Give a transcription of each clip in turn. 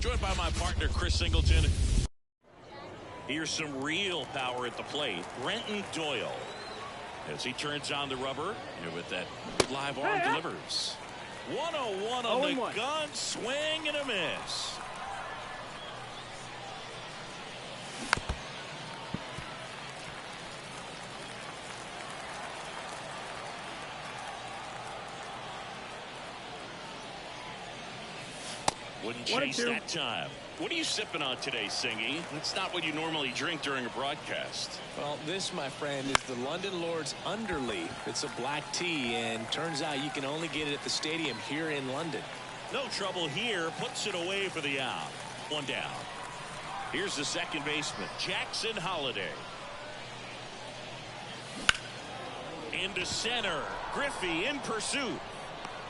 Joined by my partner, Chris Singleton. Here's some real power at the plate. Brenton Doyle. As he turns on the rubber, and with that live arm delivers. 101 on the gun, swing and a miss. Wouldn't chase that time. What are you sipping on today, Singy? It's not what you normally drink during a broadcast. Well, this, my friend, is the London Lords Underleaf. It's a black tea, and turns out you can only get it at the stadium here in London. No trouble here. Puts it away for the out. One down. Here's the second baseman, Jackson Holliday. Into center. Griffey in pursuit.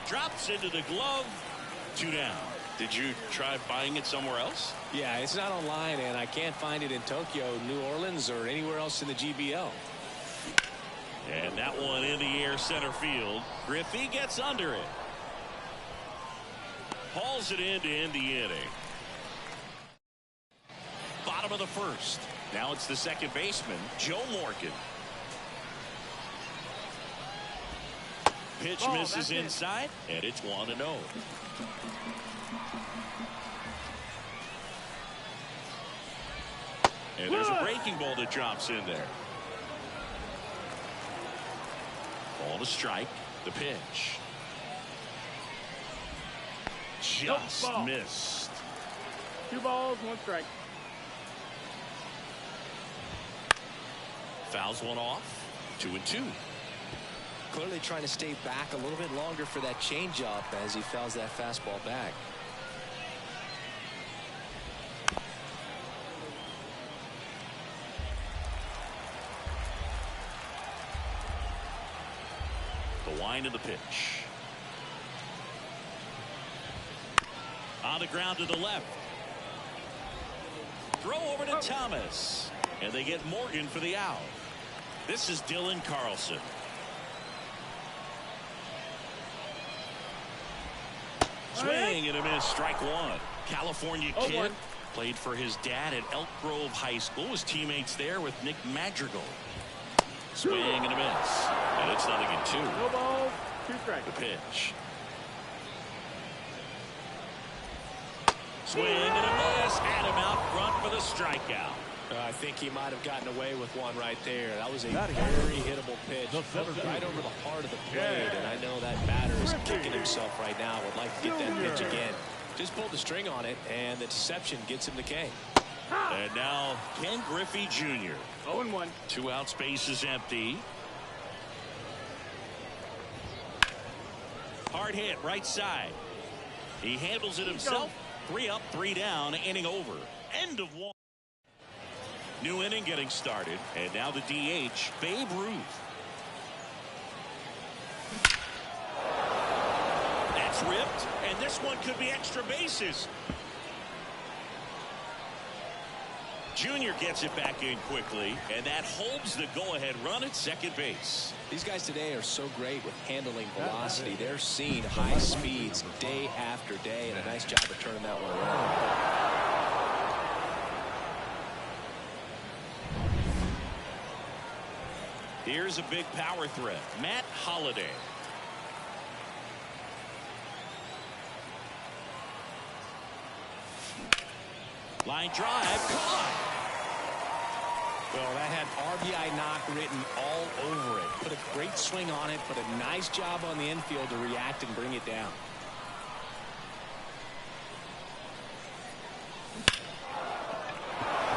Drops into the glove. 2 down. Did you try buying it somewhere else? Yeah, it's not online, and I can't find it in Tokyo, New Orleans, or anywhere else in the GBL. And that one in the air center field. Griffey gets under it. Hauls it in to end the inning. Bottom of the first. Now it's the second baseman, Joe Morgan. Pitch misses inside, and it's 1-0. And there's a breaking ball that drops in there. Ball to strike. The pitch. Just missed. 2 balls, 1 strike. Fouls one off. 2-2. Clearly trying to stay back a little bit longer for that changeup as he fouls that fastball back. The wind of the pitch. On the ground to the left. Throw over to Thomas. And they get Morgan for the out. This is Dylan Carlson. Swing and a miss. Strike one. California kid. Played for his dad at Elk Grove High School. His teammates there with Nick Madrigal. Swing and a miss. And it's 0-2. No balls, 2 strikes. The pitch. Swing and a miss. Adam out front for the strikeout. I think he might have gotten away with one right there. That was a very hittable pitch right over the heart of the plate. And I know that batter is kicking himself right now. Would like to get that pitch again. Just pulled the string on it, and the deception gets him the K. And now Ken Griffey Jr. 0-1. 2 out, space is empty. Hard hit, right side. He handles it himself. 3 up, 3 down, inning over. End of 1. New inning getting started, and now the DH, Babe Ruth. That's ripped, and this one could be extra bases. Junior gets it back in quickly, and that holds the go-ahead run at second base. These guys today are so great with handling velocity. They're seeing high speeds day after day, and a nice job of turning that one around. Here's a big power threat, Matt Holliday. Line drive, caught. Well, that had RBI knock written all over it. Put a great swing on it, put a nice job on the infield to react and bring it down.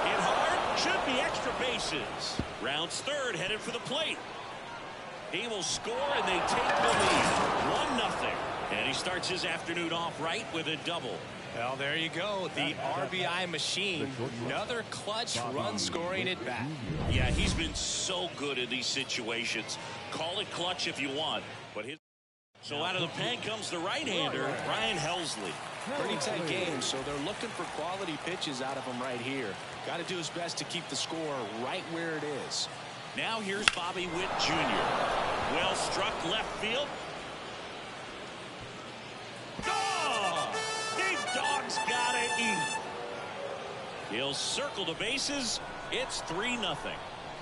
Hit hard, should be extra bases. Rounds third, headed for the plate. He will score, and they take the lead. 1-0. And he starts his afternoon off right with a double. Well, there you go. The RBI machine. Another clutch run scoring at bat. Yeah, he's been so good in these situations. Call it clutch if you want. But so out of the pen comes the right-hander, Ryan Helsley. Pretty tight game, so they're looking for quality pitches out of him right here. Got to do his best to keep the score right where it is. Now here's Bobby Witt Jr. Well struck left field. Oh! Big Dog's gotta eat. He'll circle the bases. It's 3-0.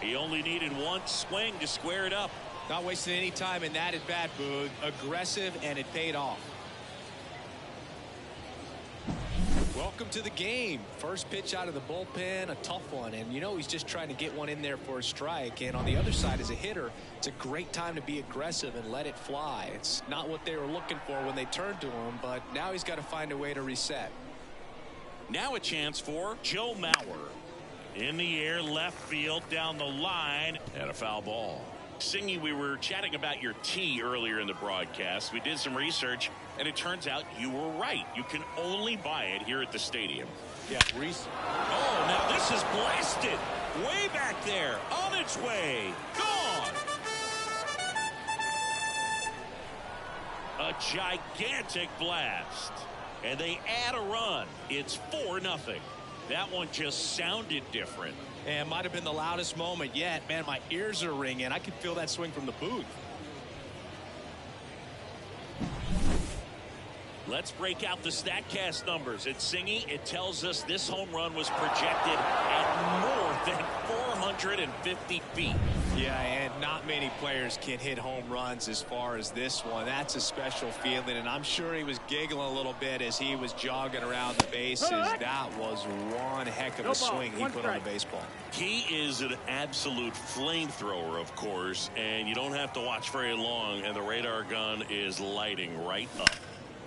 He only needed one swing to square it up. Not wasting any time in that at bat, Boog. Aggressive, and it paid off. Welcome to the game. First pitch out of the bullpen, a tough one. And you know he's just trying to get one in there for a strike. And on the other side, as a hitter, it's a great time to be aggressive and let it fly. It's not what they were looking for when they turned to him, but now he's got to find a way to reset. Now a chance for Joe Mauer. In the air, left field, down the line, and a foul ball. Singy, we were chatting about your tee earlier in the broadcast. We did some research, and it turns out you were right. You can only buy it here at the stadium. Yeah, oh, now this is blasted. Way back there. On its way. Gone. A gigantic blast. And they add a run. It's 4-0. That one just sounded different. And might have been the loudest moment yet. Man, my ears are ringing. I could feel that swing from the booth. Let's break out the StatCast numbers. At Singy, it tells us this home run was projected at more than 250 feet. Yeah, and not many players can hit home runs as far as this one. That's a special feeling, and I'm sure he was giggling a little bit as he was jogging around the bases. That was one heck of a swing he put on the baseball. He is an absolute flamethrower, of course, and you don't have to watch very long, and the radar gun is lighting right up.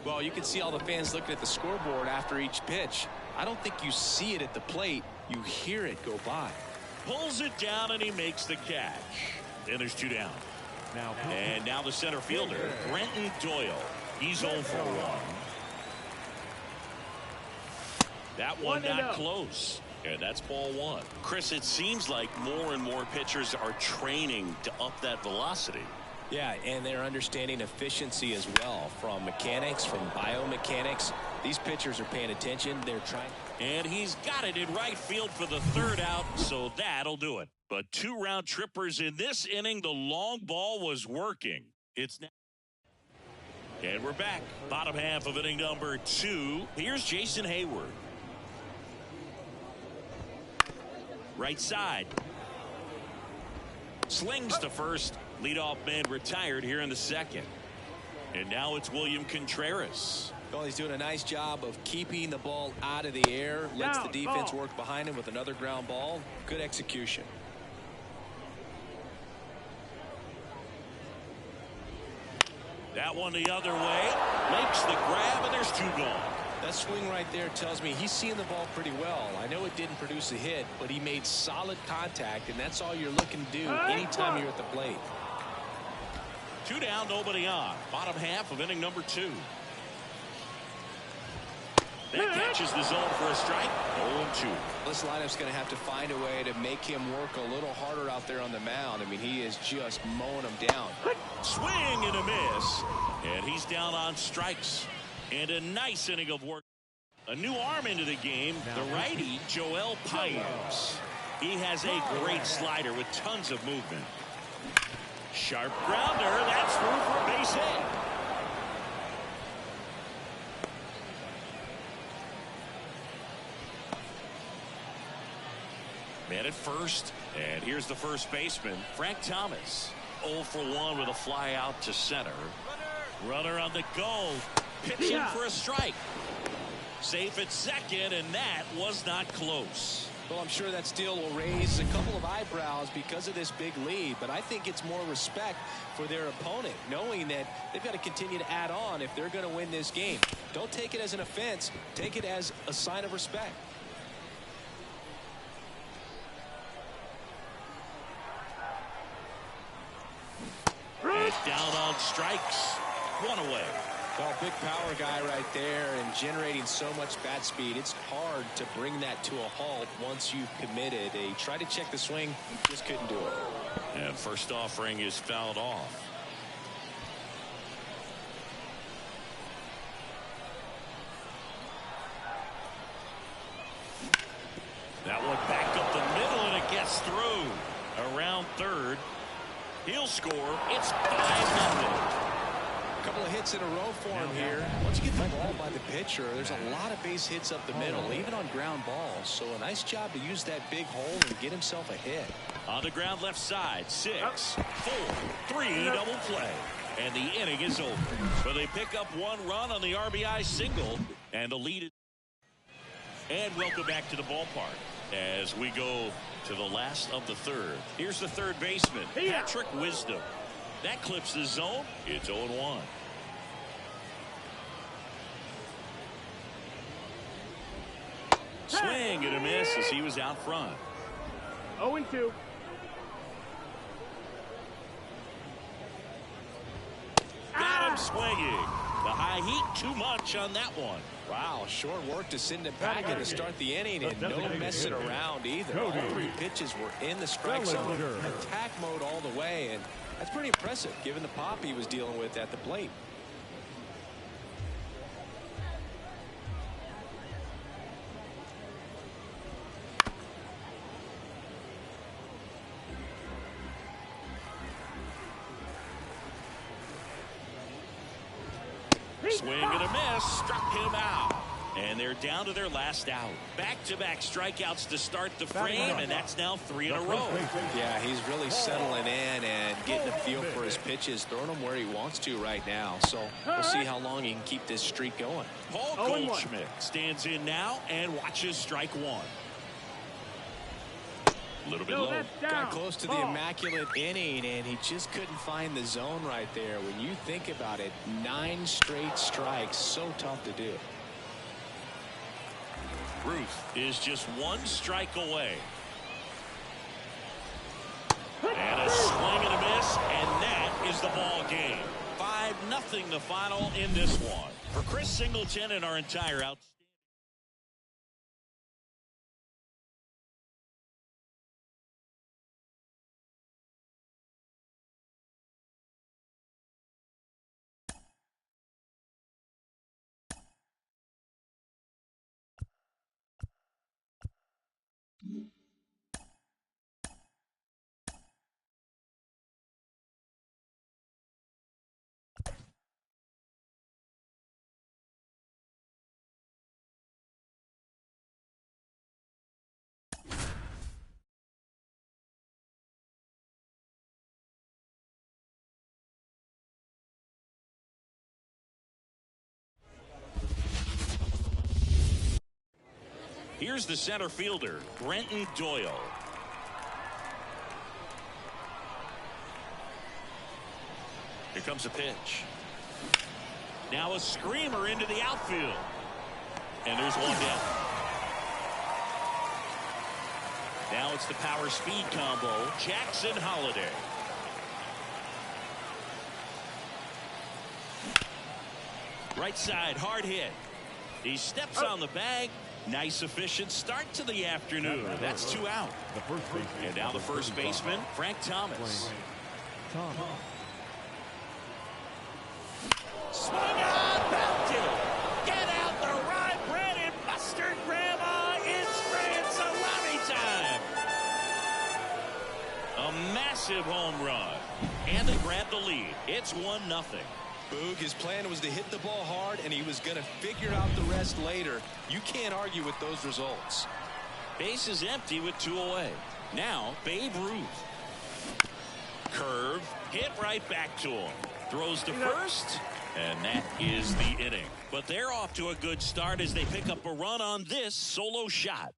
Well, you can see all the fans looking at the scoreboard after each pitch. I don't think you see it at the plate. You hear it go by. Pulls it down, and he makes the catch. And there's 2 down. And now the center fielder, Brenton Doyle. He's 0 for 1. That one not close. And that's ball 1. Chris, it seems like more and more pitchers are training to up that velocity. Yeah, and they're understanding efficiency as well, from mechanics, from biomechanics. These pitchers are paying attention. They're trying. And he's got it in right field for the 3rd out, so that'll do it. But 2 round trippers in this inning. The long ball was working. It's now. And we're back. Bottom half of inning number 2. Here's Jason Hayward. Right side. Slings to first. Leadoff man retired here in the 2nd. And now it's William Contreras. Well, he's doing a nice job of keeping the ball out of the air. Lets the defense work behind him with another ground ball. Good execution. That one the other way. Makes the grab, and there's 2 gone. That swing right there tells me he's seeing the ball pretty well. I know it didn't produce a hit, but he made solid contact, and that's all you're looking to do anytime you're at the plate. 2 down, nobody on. Bottom half of inning number 2. That catches the zone for a strike. 0-2. This lineup's going to have to find a way to make him work a little harder out there on the mound. I mean, he is just mowing them down. Swing and a miss. And he's down on strikes. And a nice inning of work. A new arm into the game, the righty, Joel Payers. He has a great slider with tons of movement. Sharp grounder. That's through for a base hit. Man at first. And here's the first baseman, Frank Thomas. 0 for 1 with a fly out to center. Runner on the go. Pitching for a strike. Safe at 2nd, and that was not close. Well, I'm sure that steal will raise a couple of eyebrows because of this big lead, but I think it's more respect for their opponent, knowing that they've got to continue to add on if they're going to win this game. Don't take it as an offense. Take it as a sign of respect. And down on strikes. 1 away. Well, big power guy right there and generating so much bat speed. It's hard to bring that to a halt once you've committed. They tried to check the swing, just couldn't do it. And first offering is fouled off. That one back up the middle, and it gets through. Around 3rd. He'll score. It's 5-0. A couple of hits in a row for him here. Once you get the ball by the pitcher, there's a lot of base hits up the middle, even on ground balls. So a nice job to use that big hole and get himself a hit. On the ground left side, 6, 4, 3, double play. And the inning is over. But they pick up 1 run on the RBI single, and the lead. And welcome back to the ballpark as we go to the last of the 3rd. Here's the 3rd baseman, Patrick Wisdom. That clips the zone. It's 0-1. Swing and a miss as he was out front. 0-2. Got him swinging. The high heat, too much on that one. Wow, short work to send him back in to start the inning, and no messing around either. All 3 pitches were in the strike zone. Attack mode all the way, and that's pretty impressive given the pop he was dealing with at the plate. Swing and a miss, struck him out. And they're down to their last out. Back-to-back strikeouts to start the frame, and that's now 3 in a row. Yeah, he's really settling in and getting a feel for his pitches, throwing them where he wants to right now. So we'll see how long he can keep this streak going. Paul Goldschmidt stands in now and watches strike one. A little bit low. Got close to the immaculate inning, and he just couldn't find the zone right there. When you think about it, 9 straight strikes, so tough to do. Ruth is just 1 strike away. And a swing and a miss, and that is the ball game. 5-0 the final in this one. For Chris Singleton and our entire outstanding. Here's the center fielder, Brenton Doyle. Here comes a pitch. Now a screamer into the outfield. And there's one down. Now it's the power speed combo, Jackson Holiday. Right side, hard hit. He steps on the bag. Nice efficient start to the afternoon. That's 2 out. And now the first baseman, Frank Thomas. Swung on, belted. Get out the rye bread and mustard, Grandma. It's grand salami time. A massive home run. And they grab the lead. It's 1-0. Boog, his plan was to hit the ball hard, and he was going to figure out the rest later. You can't argue with those results. Base is empty with 2 away. Now, Babe Ruth. Curve, hit right back to him. Throws to first, and that is the inning. But they're off to a good start as they pick up a run on this solo shot.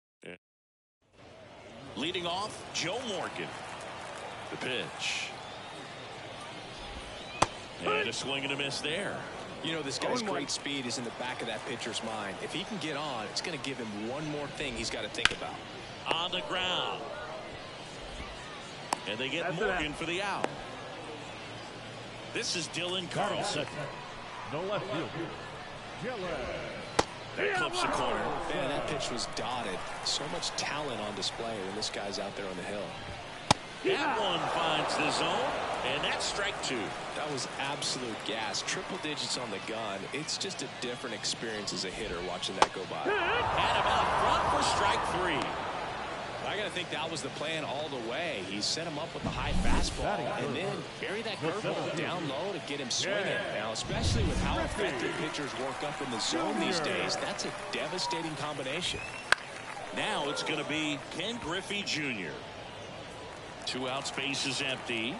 Leading off, Joe Morgan. The pitch. And a swing and a miss there. You know, this guy's great speed is in the back of that pitcher's mind. If he can get on, it's going to give him one more thing he's got to think about. On the ground. And they get Morgan for the out. This is Dylan Carlson. No left field. That clips the corner. Man, that pitch was dotted. So much talent on display when this guy's out there on the hill. That one finds the zone, and that's strike 2. That was absolute gas. Triple digits on the gun. It's just a different experience as a hitter watching that go by. And about front for strike 3. I got to think that was the plan all the way. He set him up with a high fastball and then bury that curveball down low to get him swinging. Now, especially with how effective pitchers work up in the zone these days, that's a devastating combination. Now it's going to be Ken Griffey Jr. 2 out, space is empty.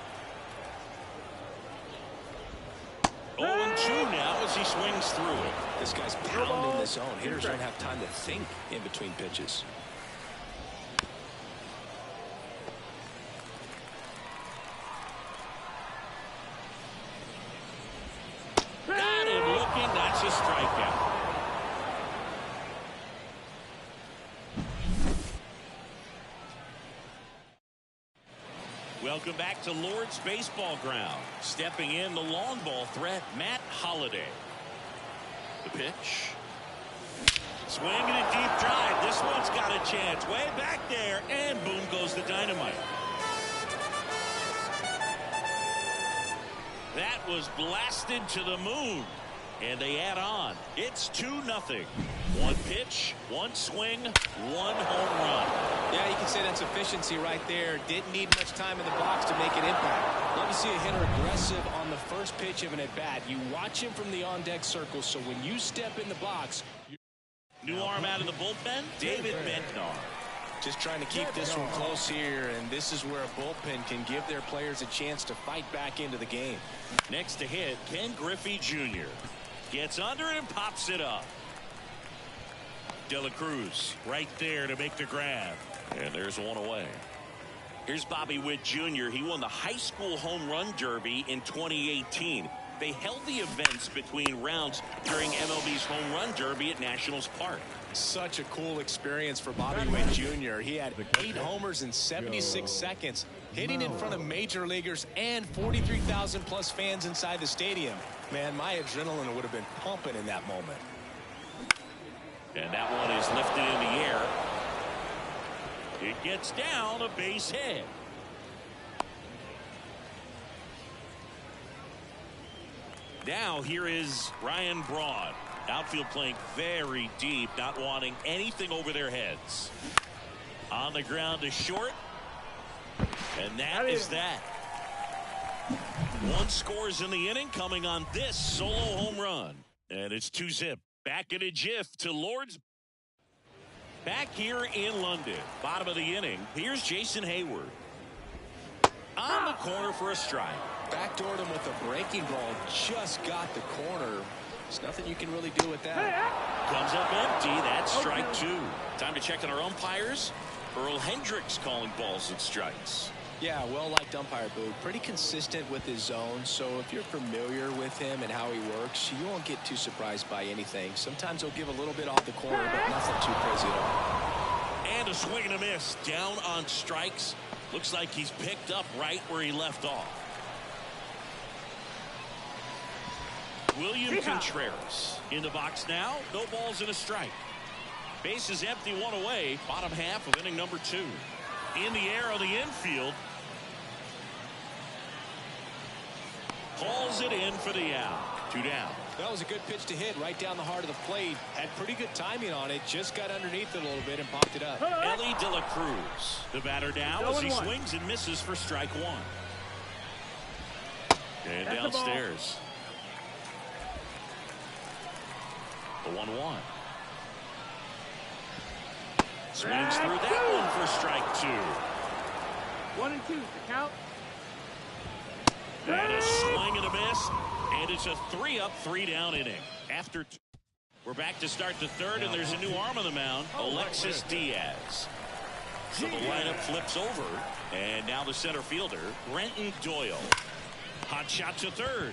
0-2 now as he swings through it. This guy's pounding the zone. Hitters don't have time to think in between pitches. Got him looking. That's a strikeout. Welcome back to Lord's Baseball Ground. Stepping in the long ball threat, Matt Holliday. The pitch. Swing and a deep drive. This one's got a chance. Way back there. And boom goes the dynamite. That was blasted to the moon. And they add on. It's 2-0. 1 pitch, 1 swing, 1 home run. Yeah, you can say that's efficiency right there. Didn't need much time in the box to make an impact. Love to see a hitter aggressive on the first pitch of an at-bat. You watch him from the on-deck circle, so when you step in the box, New arm out of the bullpen, David Bednar. Just trying to keep this one close here, and this is where a bullpen can give their players a chance to fight back into the game. Next to hit, Ken Griffey Jr. Gets under it and pops it up. De La Cruz right there to make the grab. And there's one away. Here's Bobby Witt Jr. He won the high school home run derby in 2018. They held the events between rounds during MLB's home run derby at Nationals Park. Such a cool experience for Bobby Witt Jr. He had 8 homers in 76 seconds, hitting in front of major leaguers and 43,000 plus fans inside the stadium. Man, my adrenaline would have been pumping in that moment. And that one is lifted in the air. It gets down a base hit. Now here is Ryan Braun. Outfield playing very deep, not wanting anything over their heads. On the ground to short. And that is that. 1 scores in the inning coming on this solo home run. And it's 2-zip. Back in a jiff to Lords. Back here in London. Bottom of the inning. Here's Jason Hayward. On the corner for a strike. Backdoored him with a breaking ball. Just got the corner. There's nothing you can really do with that. Comes up empty. That's strike 2. Time to check on our umpires. Earl Hendricks calling balls and strikes. Yeah, well-liked umpire, Boo. Pretty consistent with his zone, so if you're familiar with him and how he works, you won't get too surprised by anything. Sometimes he'll give a little bit off the corner, but nothing too crazy at all. And a swing and a miss. Down on strikes. Looks like he's picked up right where he left off. William Contreras in the box now. No balls and a strike. Base is empty, 1 away. Bottom half of inning number 2. In the air on the infield. Hauls it in for the out. 2 down. That was a good pitch to hit right down the heart of the plate. Had pretty good timing on it. Just got underneath it a little bit and popped it up. Ellie De La Cruz. The batter now as he swings and misses for strike 1. And downstairs. The 1-1. Swings through that one for strike 2. 1 and 2. The count. And a swing and a miss. And it's a 3-up, 3-down inning. After we're back to start the 3rd, and there's a new arm on the mound, Alexis Diaz. So the lineup flips over, and now the center fielder, Brenton Doyle. Hot shot to 3rd.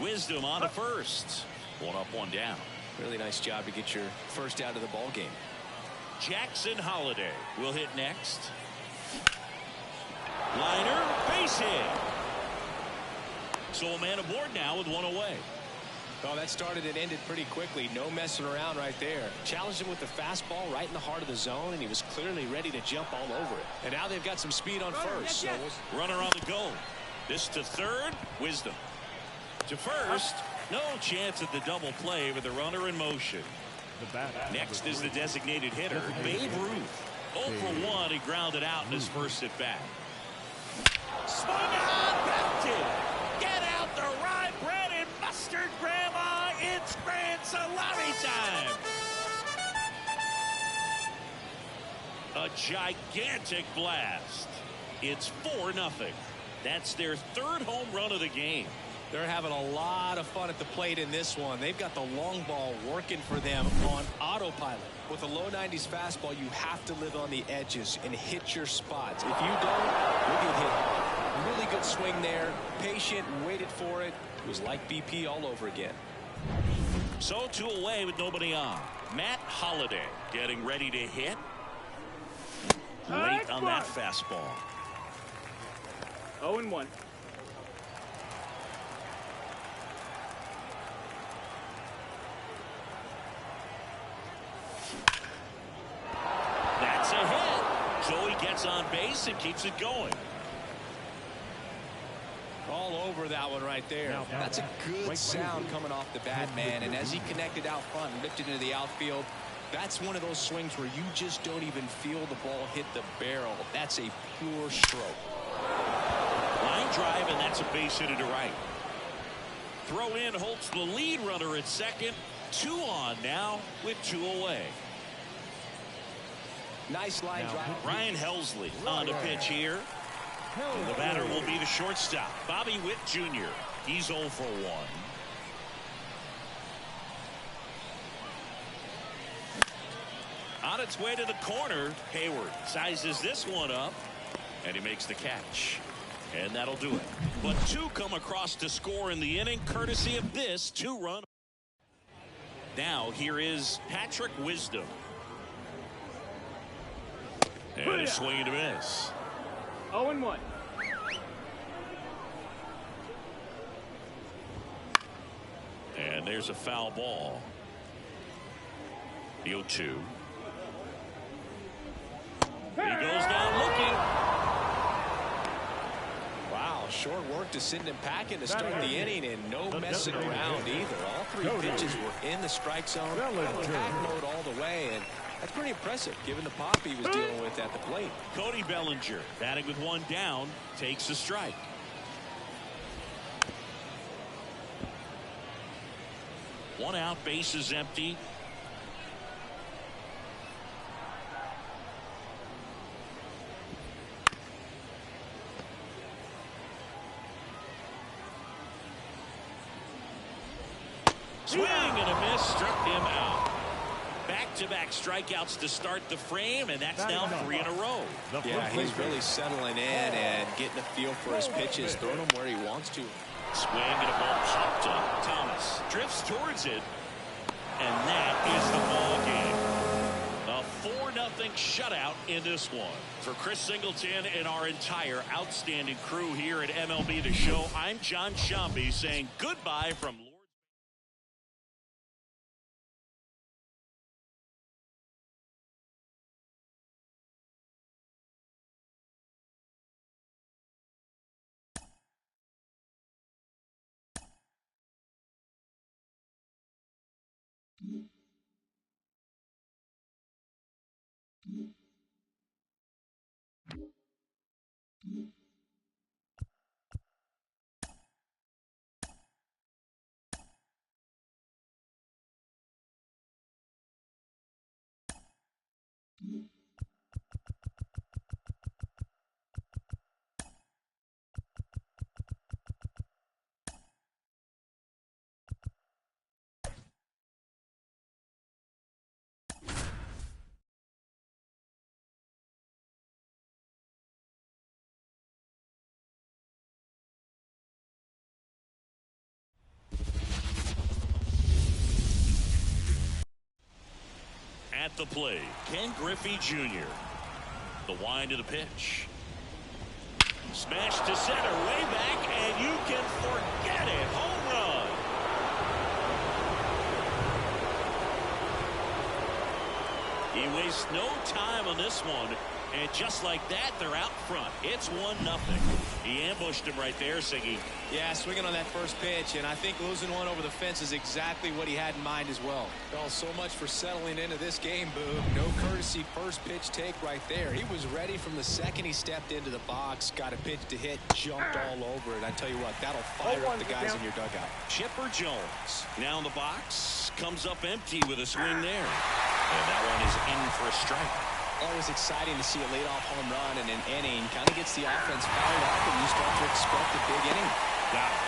Wisdom on to 1st. 1 up, 1 down. Really nice job to get your first out of the ball game. Jackson Holiday will hit next. Liner, base hit. So a man aboard now with 1 away. Oh, that started and ended pretty quickly. No messing around right there. Challenged him with the fastball right in the heart of the zone, and he was clearly ready to jump all over it. And now they've got some speed on first. So runner on the go. This to 3rd. Wisdom. To 1st. No chance at the double play with the runner in motion. Next is the designated hitter, Babe Ruth. 0 for 1. He grounded out in his first at bat. Swung on, belted. Get out the rye bread and mustard, Grandma. It's grand salami time. A gigantic blast. It's 4-0. That's their 3rd home run of the game. They're having a lot of fun at the plate in this one. They've got the long ball working for them on autopilot. With a low 90s fastball, you have to live on the edges and hit your spots. If you don't, you'll get hit. Really good swing there. Patient, waited for it. It was like BP all over again. So 2 away with nobody on. Matt Holliday getting ready to hit. Late on that fastball. 0 and 1. That's a hit. Joey gets on base and keeps it going. All over that one right there. That's a good sound coming off the bat, man. And as he connected out front and lifted into the outfield, that's one of those swings where you just don't even feel the ball hit the barrel. That's a pure stroke. Line drive, and that's a base hit to right. Throw in holds the lead runner at second. 2 on now with 2 away. Nice line drive. Ryan Helsley on the pitch here. And the batter will be the shortstop, Bobby Witt Jr. He's 0 for 1. On its way to the corner, Hayward sizes this one up, and he makes the catch. And that'll do it. But 2 come across to score in the inning, courtesy of this 2-run. Now here is Patrick Wisdom. And a swing and a miss. 0-1. And there's a foul ball. The 0-2. He goes down looking. Wow, short work to Sidney Packett to start the inning, and no messing around either. All 3 pitches were in the strike zone, attack mode all the way, and that's pretty impressive given the pop he was dealing with at the plate. Cody Bellinger batting with 1 down takes a strike. One out, base is empty. Swing and a miss, struck him out. Back-to-back strikeouts to start the frame, and that's now 3 in a row. Yeah, he's really settling in and getting a feel for his pitches, throwing them where he wants to. Swing and a ball popped up. Thomas drifts towards it, and that is the ball game. A 4-0 shutout in this one. For Chris Singleton and our entire outstanding crew here at MLB The Show, I'm John Shambi saying goodbye from at the plate, Ken Griffey Jr. The wind of the pitch. Smash to center, way back, and you can forget it. Home run. He wastes no time on this one, and just like that, they're out front. It's 1-0. He ambushed him right there, Siggy. Yeah, swinging on that first pitch, and I think losing one over the fence is exactly what he had in mind as well. Well, so much for settling into this game, Boo. No courtesy first pitch take right there. He was ready from the second he stepped into the box, got a pitch to hit, jumped all over it. I tell you what, that'll fire up the guys in your dugout. Chipper Jones now in the box, comes up empty with a swing there. And that one is in for a strike. Always exciting to see a leadoff home run in an inning. Kind of gets the offense fired up, and you start to expect a big inning. Got it.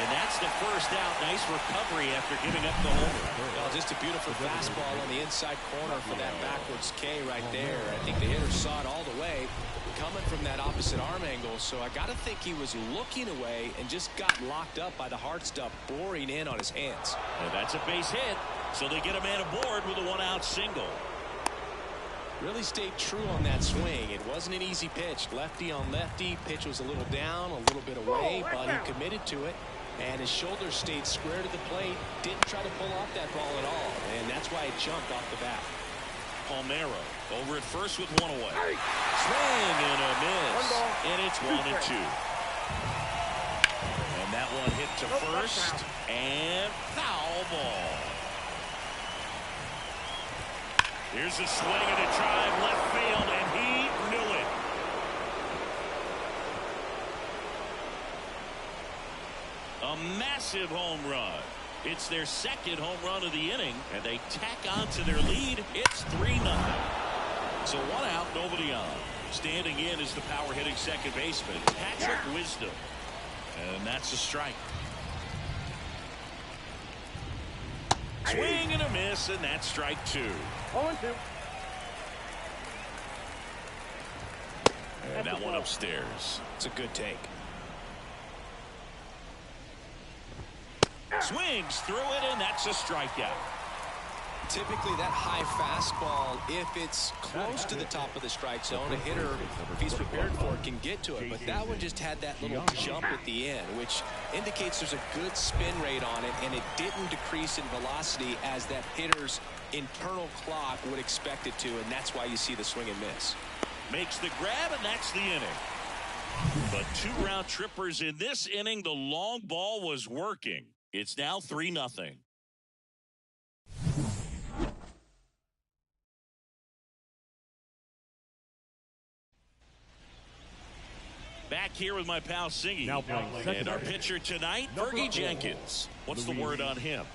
And that's the first out. Nice recovery after giving up the homer. Well, just a beautiful fastball on the inside corner for that backwards K right there. I think the hitter saw it all the way coming from that opposite arm angle. So I got to think he was looking away and just got locked up by the hard stuff boring in on his hands. And that's a base hit. So they get a man aboard with a 1-out single. Really stayed true on that swing. It wasn't an easy pitch. Lefty on lefty. Pitch was a little down, a little bit away, but he committed to it. And his shoulders stayed square to the plate. Didn't try to pull off that ball at all. And that's why it jumped off the bat. Palmeiro over at first with 1 away. Swing and a miss. And it's 1-2. And that one hit to first. And foul ball. Here's a swing and a drive left field, and he knew it. A massive home run. It's their second home run of the inning, and they tack on to their lead. It's 3-0. So 1 out, nobody on. Standing in is the power hitting second baseman, Patrick Wisdom. And that's a strike. Swing and a miss, and that's strike 2. 0-2. And that one upstairs. It's a good take. Swings through it, and that's a strikeout. Typically, that high fastball, if it's close to the top of the strike zone, a hitter, if he's prepared for it, can get to it. But that one just had that little jump at the end, which indicates there's a good spin rate on it, and it didn't decrease in velocity as that hitter's internal clock would expect it to, and that's why you see the swing and miss. Makes the grab, and that's the inning. But 2 round trippers in this inning. The long ball was working. It's now 3-0. Back here with my pal Singy. And our pitcher tonight, Fergie Jenkins. What's the word on him?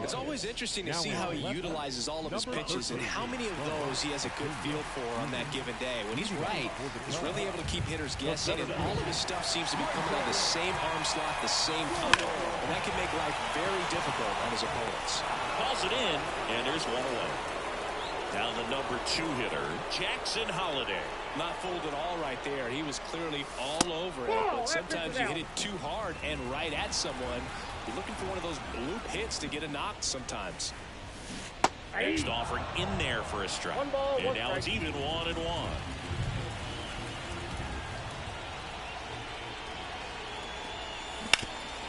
It's always interesting to see how he utilizes all of his pitches and how many of those he has a good feel for on that given day. When he's right, he's really able to keep hitters guessing, and all of his stuff seems to be coming out of the same arm slot, the same time. And that can make life very difficult on his opponents. Calls it in, and there's 1 away. Now the number 2 hitter, Jackson Holliday. Not fooled at all right there. He was clearly all over it, but sometimes you hit it too hard and right at someone. You're looking for one of those bloop hits to get a knock sometimes. Next offering in there for a strike. And now it's even 1-1.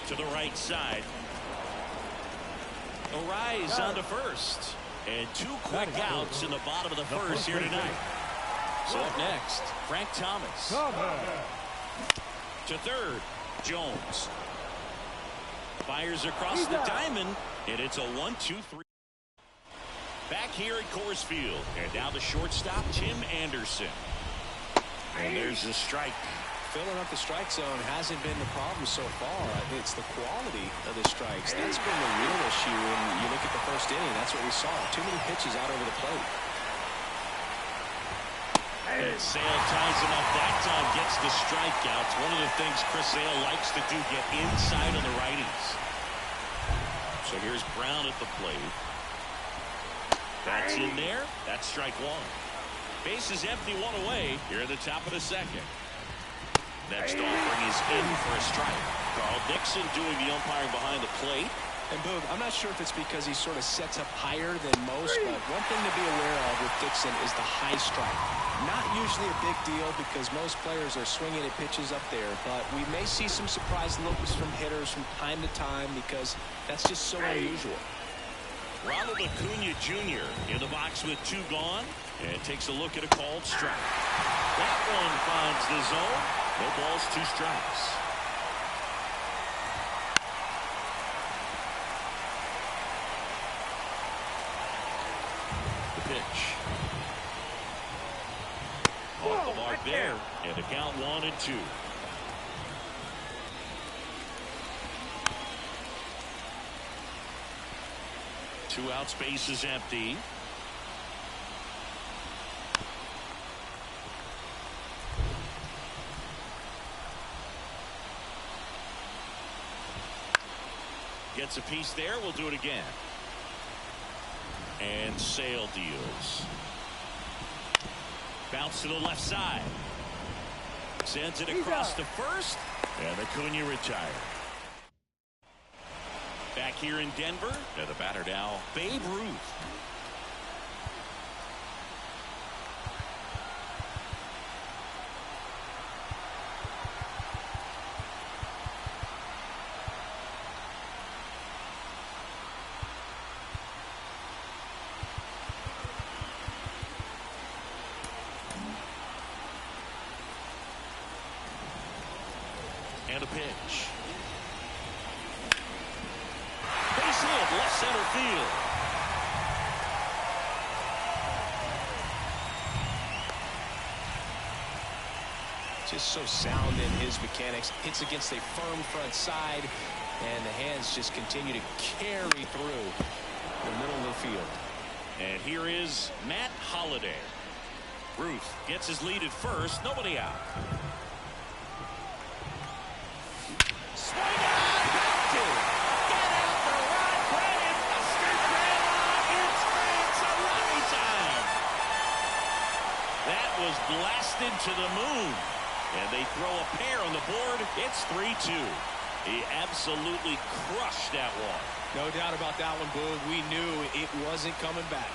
To the right side. Arise on to first. And 2 quick outs in the bottom of the first here tonight. So up next, Frank Thomas. To third, Jones. Fires across the diamond, and it's a 1-2-3. Back here at Coors Field, and now the shortstop, Tim Anderson. And there's the strike. Filling up the strike zone hasn't been the problem so far. It's the quality of the strikes. That's been the real issue when you look at the first inning. That's what we saw. Too many pitches out over the plate. And Sale ties him up that time, gets the strikeout. It's one of the things Chris Sale likes to do, get inside of the righties. So here's Brown at the plate. That's in there. That's strike 1. Base is empty, 1 away here at the top of the second. Next offering is in for a strike. Carl Dixon doing the umpiring behind the plate. And Boog, I'm not sure if it's because he sort of sets up higher than most, but one thing to be aware of with Dixon is the high strike. Not usually a big deal because most players are swinging at pitches up there, but we may see some surprise looks from hitters from time to time because that's just so unusual. Ronald Acuna Jr. in the box with 2 gone and takes a look at a called strike. That one finds the zone. No balls, 2 strikes. The pitch. Off the mark there. And the count 1-2. Two out, space is empty. Gets a piece there. We'll do it again. And Sale deals. Bounce to the left side. Sends it across to first. And Acuna retired. Back here in Denver. And the batter now, Babe Ruth. And a pitch. Base hit, left center field. Just so sound in his mechanics. Hits against a firm front side, and the hands just continue to carry through the middle of the field. And here is Matt Holliday. Ruth gets his lead at first. Nobody out. Swing on. Got to. Get out the run. Brandon Buster Grandma. It's Salami time. That was blasted to the moon. And they throw a pair on the board. It's 3-2. He absolutely crushed that one. No doubt about that one, Boog. We knew it wasn't coming back.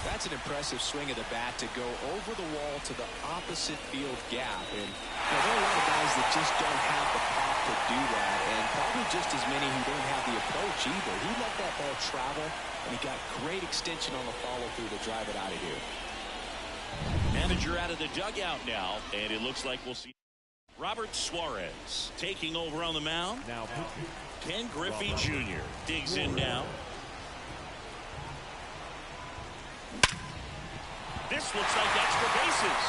That's an impressive swing of the bat to go over the wall to the opposite field gap. And there are a lot of guys that just don't have the pop to do that, and probably just as many who don't have the approach either. He let that ball travel, and he got great extension on the follow-through to drive it out of here. Manager out of the dugout now, and it looks like we'll see Robert Suarez taking over on the mound. Now, Ken Griffey Jr. digs in now. This looks like extra bases.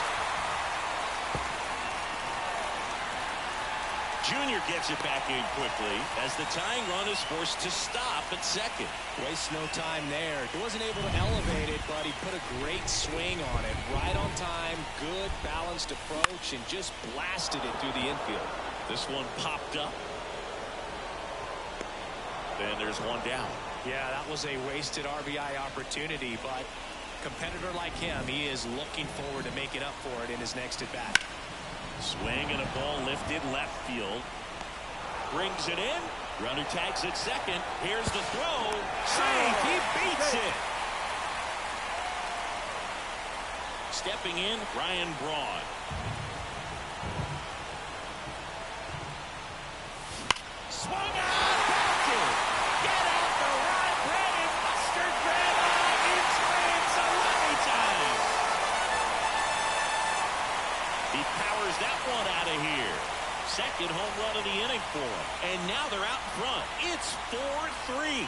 Jr. gets it back in quickly as the tying run is forced to stop at second. Wastes no time there. He wasn't able to elevate it, but he put a great swing on it. Right on time, good balanced approach, and just blasted it through the infield. This one popped up. Then there's one down. Yeah, that was a wasted RBI opportunity, but competitor like him, he is looking forward to making up for it in his next at bat. Swing and a ball lifted left field. Brings it in. Runner tags at second. Here's the throw. Safe. He beats it. Stepping in, Ryan Braun. Swung out. Back get out the run. Brandon Buster Grandma. It's Salami time. He powers that one out of here. Second home run of the inning for him. And now they're out in front. It's 4-3.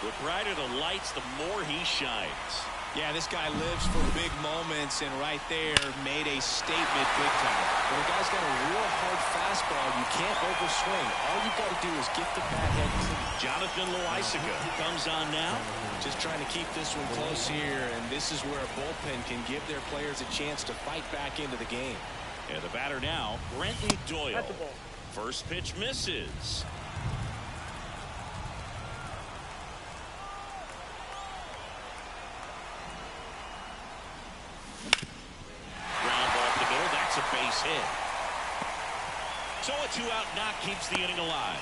The brighter the lights, the more he shines. Yeah, this guy lives for big moments, and right there made a statement big time. When a guy's got a real hard fastball, you can't overswing. All you've got to do is get the bat head clean. Jonathan Loaisiga comes on now. Just trying to keep this one close here, and this is where a bullpen can give their players a chance to fight back into the game. And the batter now, Brenton Doyle. First pitch misses. Ground ball up the middle. That's a base hit. So a two-out knock keeps the inning alive.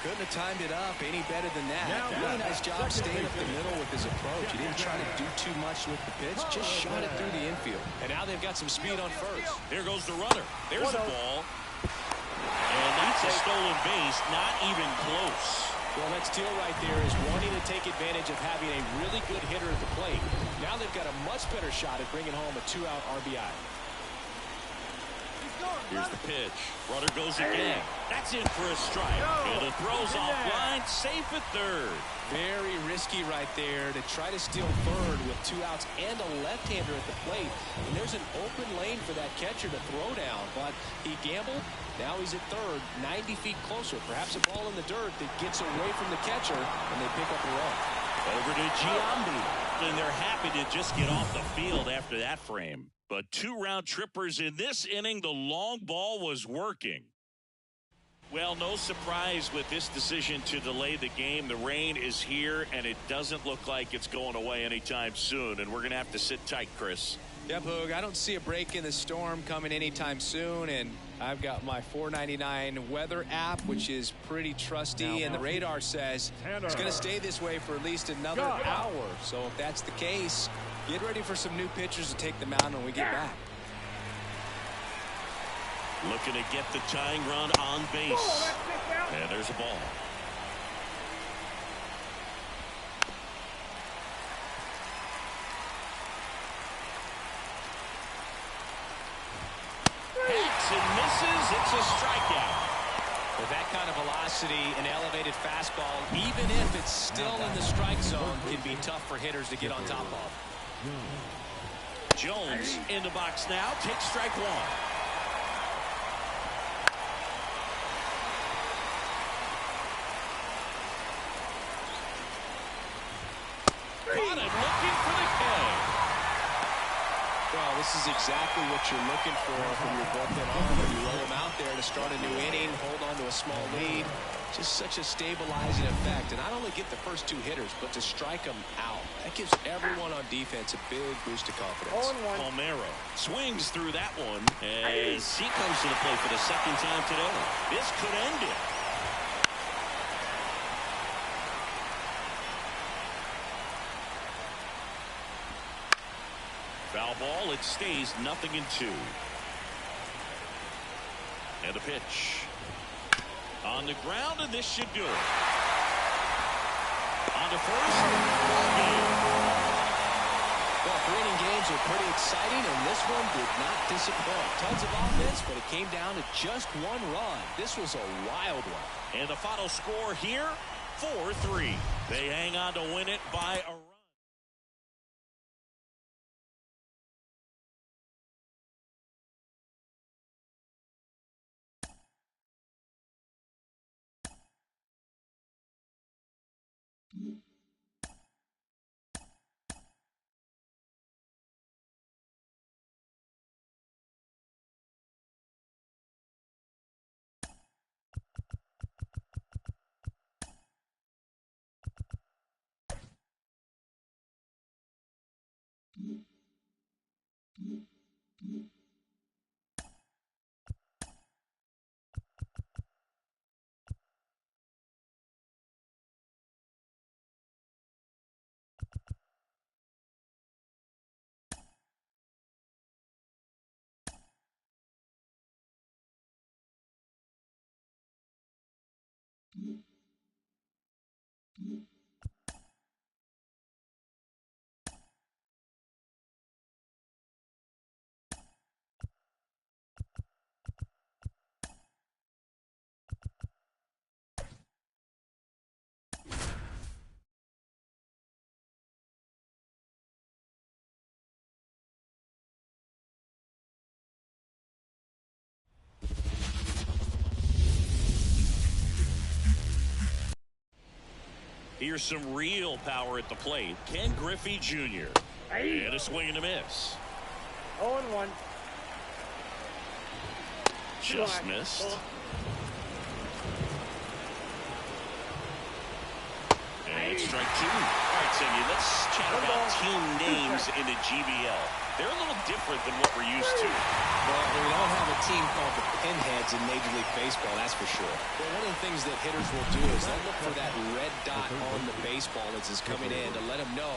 Couldn't have timed it up any better than that. Really nice job staying up the middle with his approach. He didn't try to do too much with the pitch, just shot it through the infield. And now they've got some speed on first. Here goes the runner. There's a ball. And that's a stolen base, not even close. Well, that steal right there is wanting to take advantage of having a really good hitter at the plate. Now they've got a much better shot at bringing home a two-out RBI. Here's the pitch. Runner goes again. That's in for a strike. And the throw's offline. Safe at third. Very risky right there to try to steal third with two outs and a left-hander at the plate. And there's an open lane for that catcher to throw down. But he gambled. Now he's at third, 90 feet closer. Perhaps a ball in the dirt that gets away from the catcher, and they pick up a run. Over to Giambi. And they're happy to just get off the field after that frame. But two round trippers in this inning. The long ball was working. Well, no surprise with this decision to delay the game. The rain is here, and it doesn't look like it's going away anytime soon. And we're going to have to sit tight, Chris. Yeah, Boog, I don't see a break in the storm coming anytime soon. And I've got my $4.99 weather app, which is pretty trusty. And the radar says it's going to stay this way for at least another hour. So if that's the case, get ready for some new pitchers to take the mound when we get back. Looking to get the tying run on base. And there's a ball. Hacks and misses. It's a strikeout. With that kind of velocity, an elevated fastball, even if it's still in the strike zone, can be tough for hitters to get on top of. Jones in the box now. Takes strike one. Got him looking for the K. Well, this is exactly what you're looking for from your bullpen arm when you roll them out there to start a new inning, hold on to a small lead. Just such a stabilizing effect. And not only get the first two hitters, but to strike them out. That gives everyone on defense a big boost of confidence. Palmeiro swings through that one as he comes to the plate for the second time today. This could end it. Foul ball. It stays 0-2. And the pitch. On the ground, and this should do it. On to first. Well, 3-inning games are pretty exciting, and this one did not disappoint. Tons of offense, but it came down to just one run. This was a wild one. And the final score here, 4-3. They hang on to win it by a run. Here's some real power at the plate. Ken Griffey Jr. And a swing and a miss. 0-1. Just missed. And strike two. All right, Cindy, let's chat about team names in the GBL. They're a little different than what we're used to. Well, we don't have a team called the Pinheads in Major League Baseball, that's for sure. Well, one of the things that hitters will do is they'll look for that red dot on the baseball as it's coming in to let them know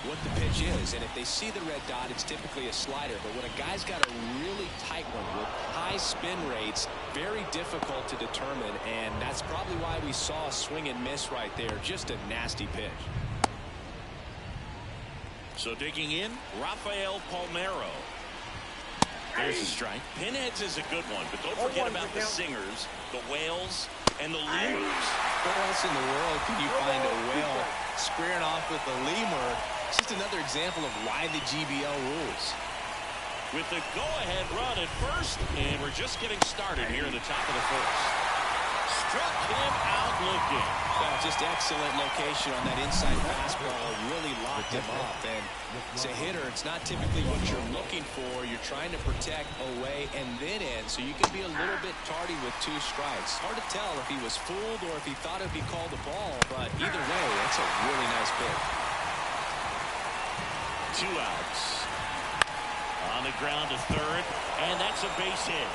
what the pitch is. And if they see the red dot, it's typically a slider. But when a guy's got a really tight one with high spin rates, very difficult to determine. And that's probably why we saw a swing and miss right there. Just a nasty pitch. So digging in, Rafael Palmeiro. There's a strike. Pinheads is a good one, but don't forget about the singers, the whales, and the lemurs. Where else in the world can you find a whale squaring off with a lemur? It's just another example of why the GBL rules. With the go-ahead run at first, and we're just getting started here in the top of the first. Struck him out looking. Well, just excellent location on that inside fastball. Really locked him up. And as a hitter, it's not typically what you're looking for. You're trying to protect away and then in, so you can be a little bit tardy with two strikes. Hard to tell if he was fooled or if he thought it'd be called a ball, but either way, that's a really nice pitch. 2 outs. On the ground to third, and that's a base hit.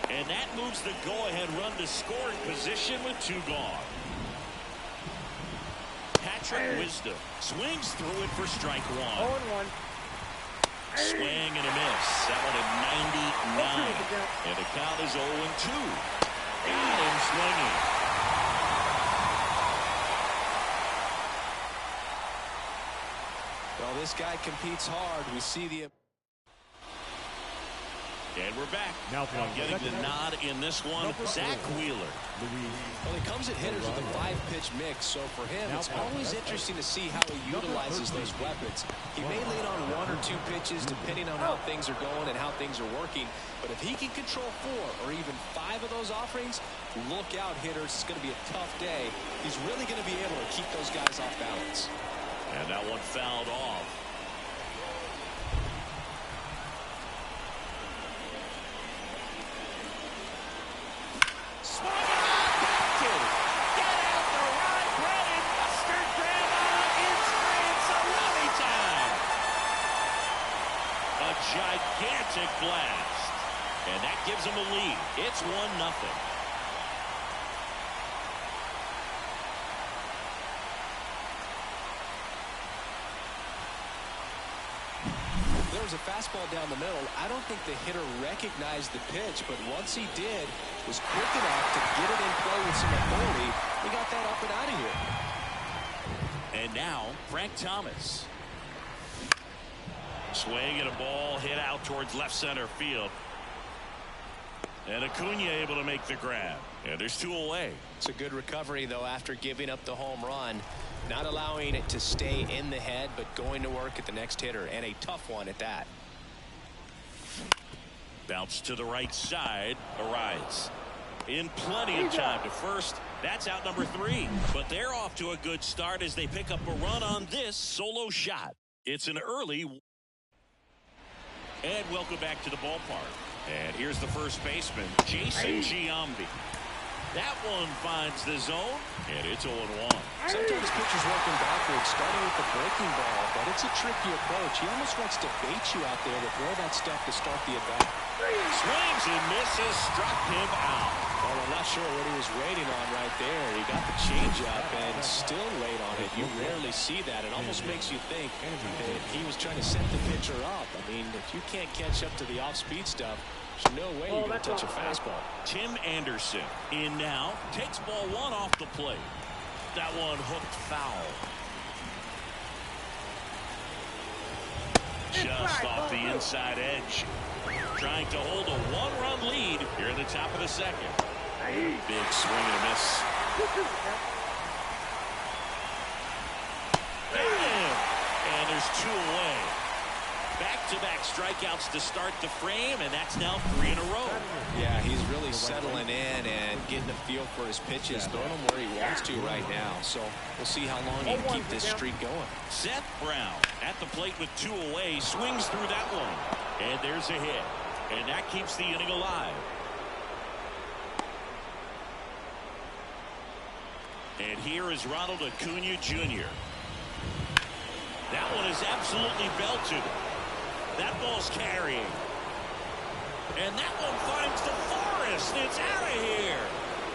And that moves the go-ahead run to scoring position with 2 gone. Patrick Wisdom swings through it for strike 1. 0-1. Swing and a miss. That one at 99. And the count is 0-2. Got him swinging. Well, this guy competes hard. We see the... And we're back. Now getting the nod in this one, Zach Wheeler. Well, he comes at hitters with a 5-pitch mix, so for him, it's always interesting to see how he utilizes those weapons. He may lean on 1 or 2 pitches depending on how things are going and how things are working, but if he can control 4 or even 5 of those offerings, look out, hitters. It's going to be a tough day. He's really going to be able to keep those guys off balance. And that one fouled off. Gigantic blast, and that gives him a lead. It's 1-0. There was a fastball down the middle. I don't think the hitter recognized the pitch, but once he did, was quick enough to get it in play with some authority. He got that up and out of here. And now Frank Thomas. Swing and a ball hit out towards left center field. And Acuna able to make the grab. And there's 2 away. It's a good recovery, though, after giving up the home run. Not allowing it to stay in the head, but going to work at the next hitter, and a tough one at that. Bounce to the right side. Arrives in plenty of time to first. That's out number 3. But they're off to a good start as they pick up a run on this solo shot. It's an early. And welcome back to the ballpark. And here's the first baseman, Jason Giambi. That one finds the zone, and it's 0-1. Sometimes pitchers working backwards, starting with the breaking ball, but it's a tricky approach. He almost wants to bait you out there with all that stuff to start the at-bat. Swings and misses, struck him out. Well, I'm not sure what he was waiting on right there. He got the changeup and still late on it. You rarely see that. It almost makes you think that he was trying to set the pitcher up. I mean, if you can't catch up to the off-speed stuff, there's no way you're going to touch a fastball. Tim Anderson in now. Takes ball 1 off the plate. That one hooked foul. Just off the inside edge. Trying to hold a 1-run lead here in the top of the 2nd. Big swing and a miss. And there's 2 away. Back-to-back strikeouts to start the frame, and that's now 3 in a row. Yeah, he's really settling in and getting a feel for his pitches, throwing them where he wants to right now. So we'll see how long he can keep this streak going. Seth Brown at the plate with 2 away, swings through that one. And there's a hit. And that keeps the inning alive. And here is Ronald Acuna Jr. That one is absolutely belted. That ball's carrying. And that one finds the forest. It's out of here.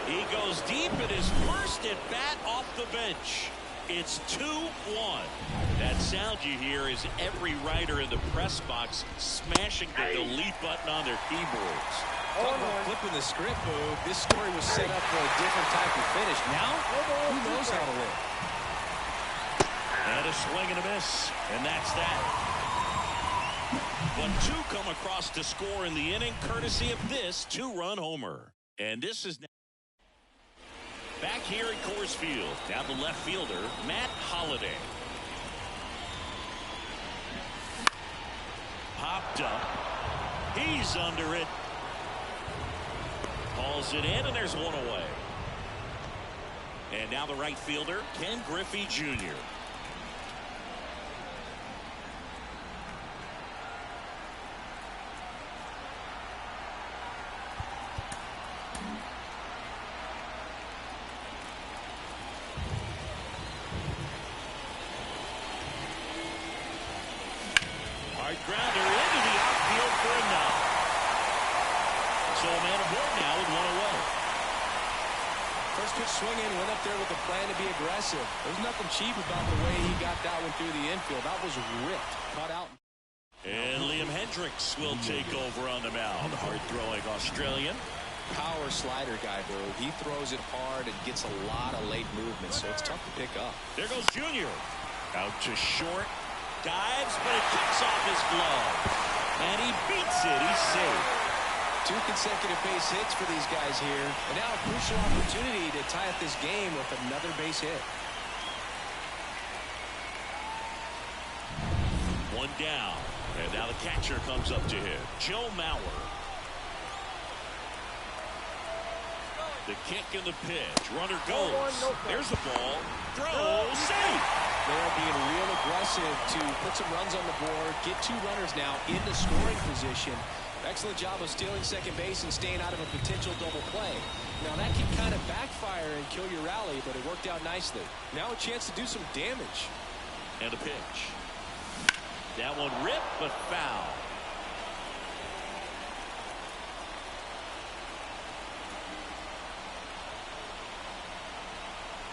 He goes deep in his first at-bat off the bench. It's 2-1. That sound you hear is every writer in the press box smashing the delete button on their keyboards. Talk about flipping the script, Boo. This story was set up for a different type of finish. Now, who knows how to win? And a swing and a miss. And that's that. But 2 come across to score in the inning, courtesy of this 2-run homer. And this is back here at Coors Field. Now the left fielder, Matt Holliday. Popped up. He's under it. Hauls it in, and there's 1 away. And now the right fielder, Ken Griffey Jr. Grounder into the outfield for a knock. So a man aboard now with 1 away. First pitch swinging, went up there with a plan to be aggressive. There's nothing cheap about the way he got that one through the infield. That was ripped, cut out. And Liam Hendricks will take over on the mound. Hard-throwing Australian. Power slider guy, Boo. He throws it hard and gets a lot of late movement, so it's tough to pick up. There goes Junior. Out to short. Dives, but it kicks off his glove. And he beats it. He's safe. 2 consecutive base hits for these guys here. And now a crucial opportunity to tie up this game with another base hit. 1 down. And now the catcher comes up to him. Joe Mauer. The kick and the pitch. Runner goes. There's the ball. Throw. Safe. They're being real aggressive to put some runs on the board. Get 2 runners now in the scoring position. Excellent job of stealing second base and staying out of a potential double play. Now that can kind of backfire and kill your rally, but it worked out nicely. Now a chance to do some damage. And a pitch. That one ripped, but foul.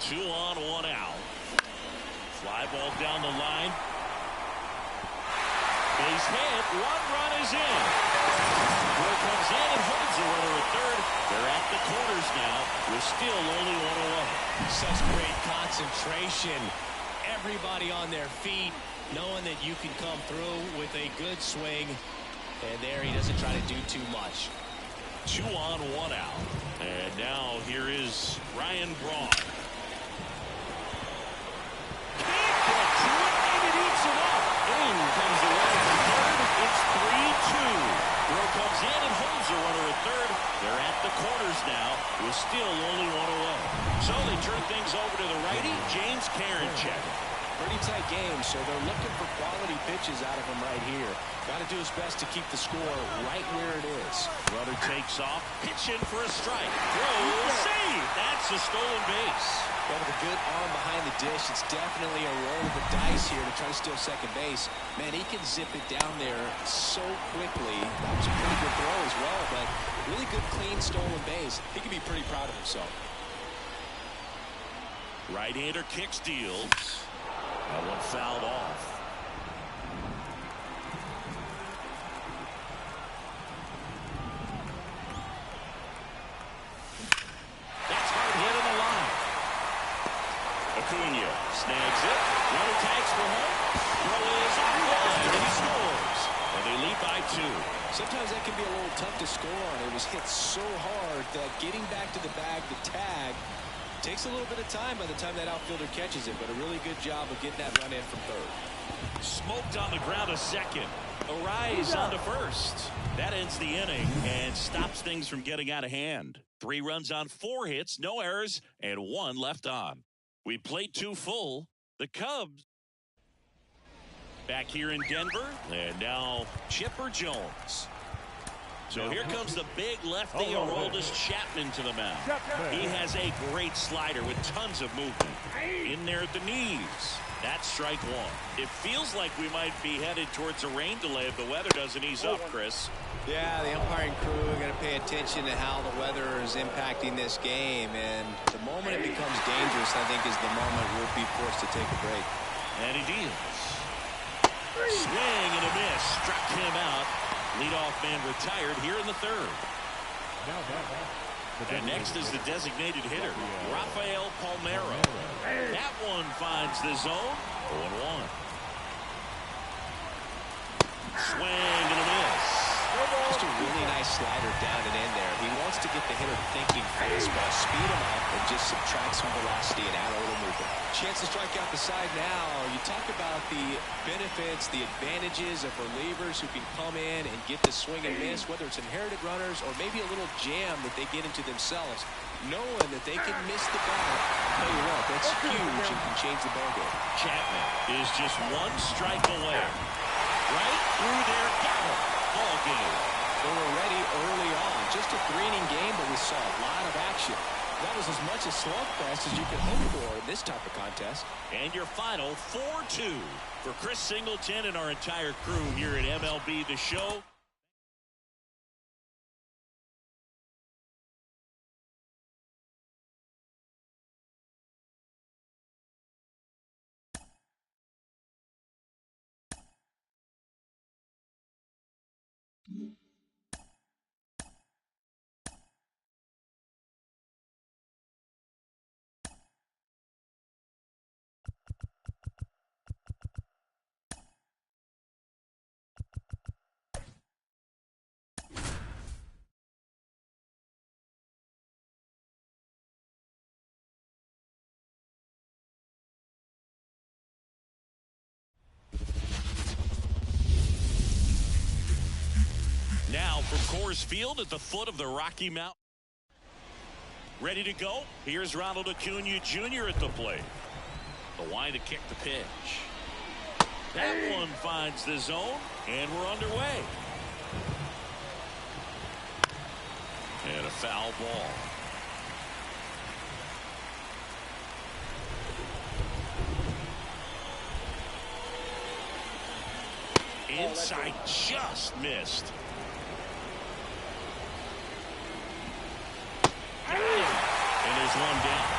Two on, 1 out. Fly ball down the line. Base hit. 1 run is in. Boy comes in and holds the runner at third. They're at the corners now with still only 1 away. Such great concentration. Everybody on their feet, knowing that you can come through with a good swing. And there he doesn't try to do too much. 2 on, 1 out. And now here is Ryan Braun. Comes away from third. It's 3-2. Brewer comes in and holds the runner at third. They're at the corners now with still only 1 away. So they turn things over to the righty, James Karinchak. Pretty tight game, so they're looking for quality pitches out of him right here. Got to do his best to keep the score right where it is. Runner takes off, pitch in for a strike. Throw, save. That's a stolen base. But with a good arm behind the dish, it's definitely a roll of the dice here to try to steal second base. Man, he can zip it down there so quickly. That was a pretty good throw as well, but really good, clean, stolen base. He can be pretty proud of himself. Right-hander kick steals. That one fouled off. That's hard hit in the line. Acuna snags it. Runner tags for home. Throw is on line, and he scores. And they lead by 2. Sometimes that can be a little tough to score on. It was hit so hard that getting back to the bag, the tag, takes a little bit of time by the time that outfielder catches it, but a really good job of getting that run in from third. Smoked on the ground a second. Arise on to first. That ends the inning and stops things from getting out of hand. 3 runs on 4 hits, no errors, and 1 left on. We played 2 full. The Cubs back here in Denver, and now Chipper Jones. So here comes the big lefty, Aroldis Chapman, to the mound. He has a great slider with tons of movement. In there at the knees. That's strike 1. It feels like we might be headed towards a rain delay if the weather doesn't ease up, Chris. Yeah, the umpiring crew are going to pay attention to how the weather is impacting this game. And the moment it becomes dangerous, I think, is the moment we'll be forced to take a break. And he deals. Swing and a miss. Struck him out. Leadoff man retired here in the third. And next is the designated hitter, Rafael Palmeiro. That one finds the zone. 0-1. Swing and a miss. Just a really nice slider down and in there. He wants to get the hitter thinking fastball, speed him up, and just subtract some velocity and add a little movement. Chance to strike out the side now. You talk about the benefits, the advantages of relievers who can come in and get the swing and miss, whether it's inherited runners or maybe a little jam that they get into themselves, knowing that they can miss the bat. I'll tell you what, that's huge and can change the ball game. Chapman is just 1 strike away. Right through their gallop. Ball game. They were ready early on. Just a 3-inning game, but we saw a lot of action. That was as much a slugfest as you could hope for in this type of contest. And your final 4-2 for Chris Singleton and our entire crew here at MLB The Show. From Coors Field at the foot of the Rocky Mountain. Ready to go. Here's Ronald Acuna Jr. at the plate. The wind to kick the pitch. That one finds the zone, and we're underway. And a foul ball. Inside, just missed. And there's one down.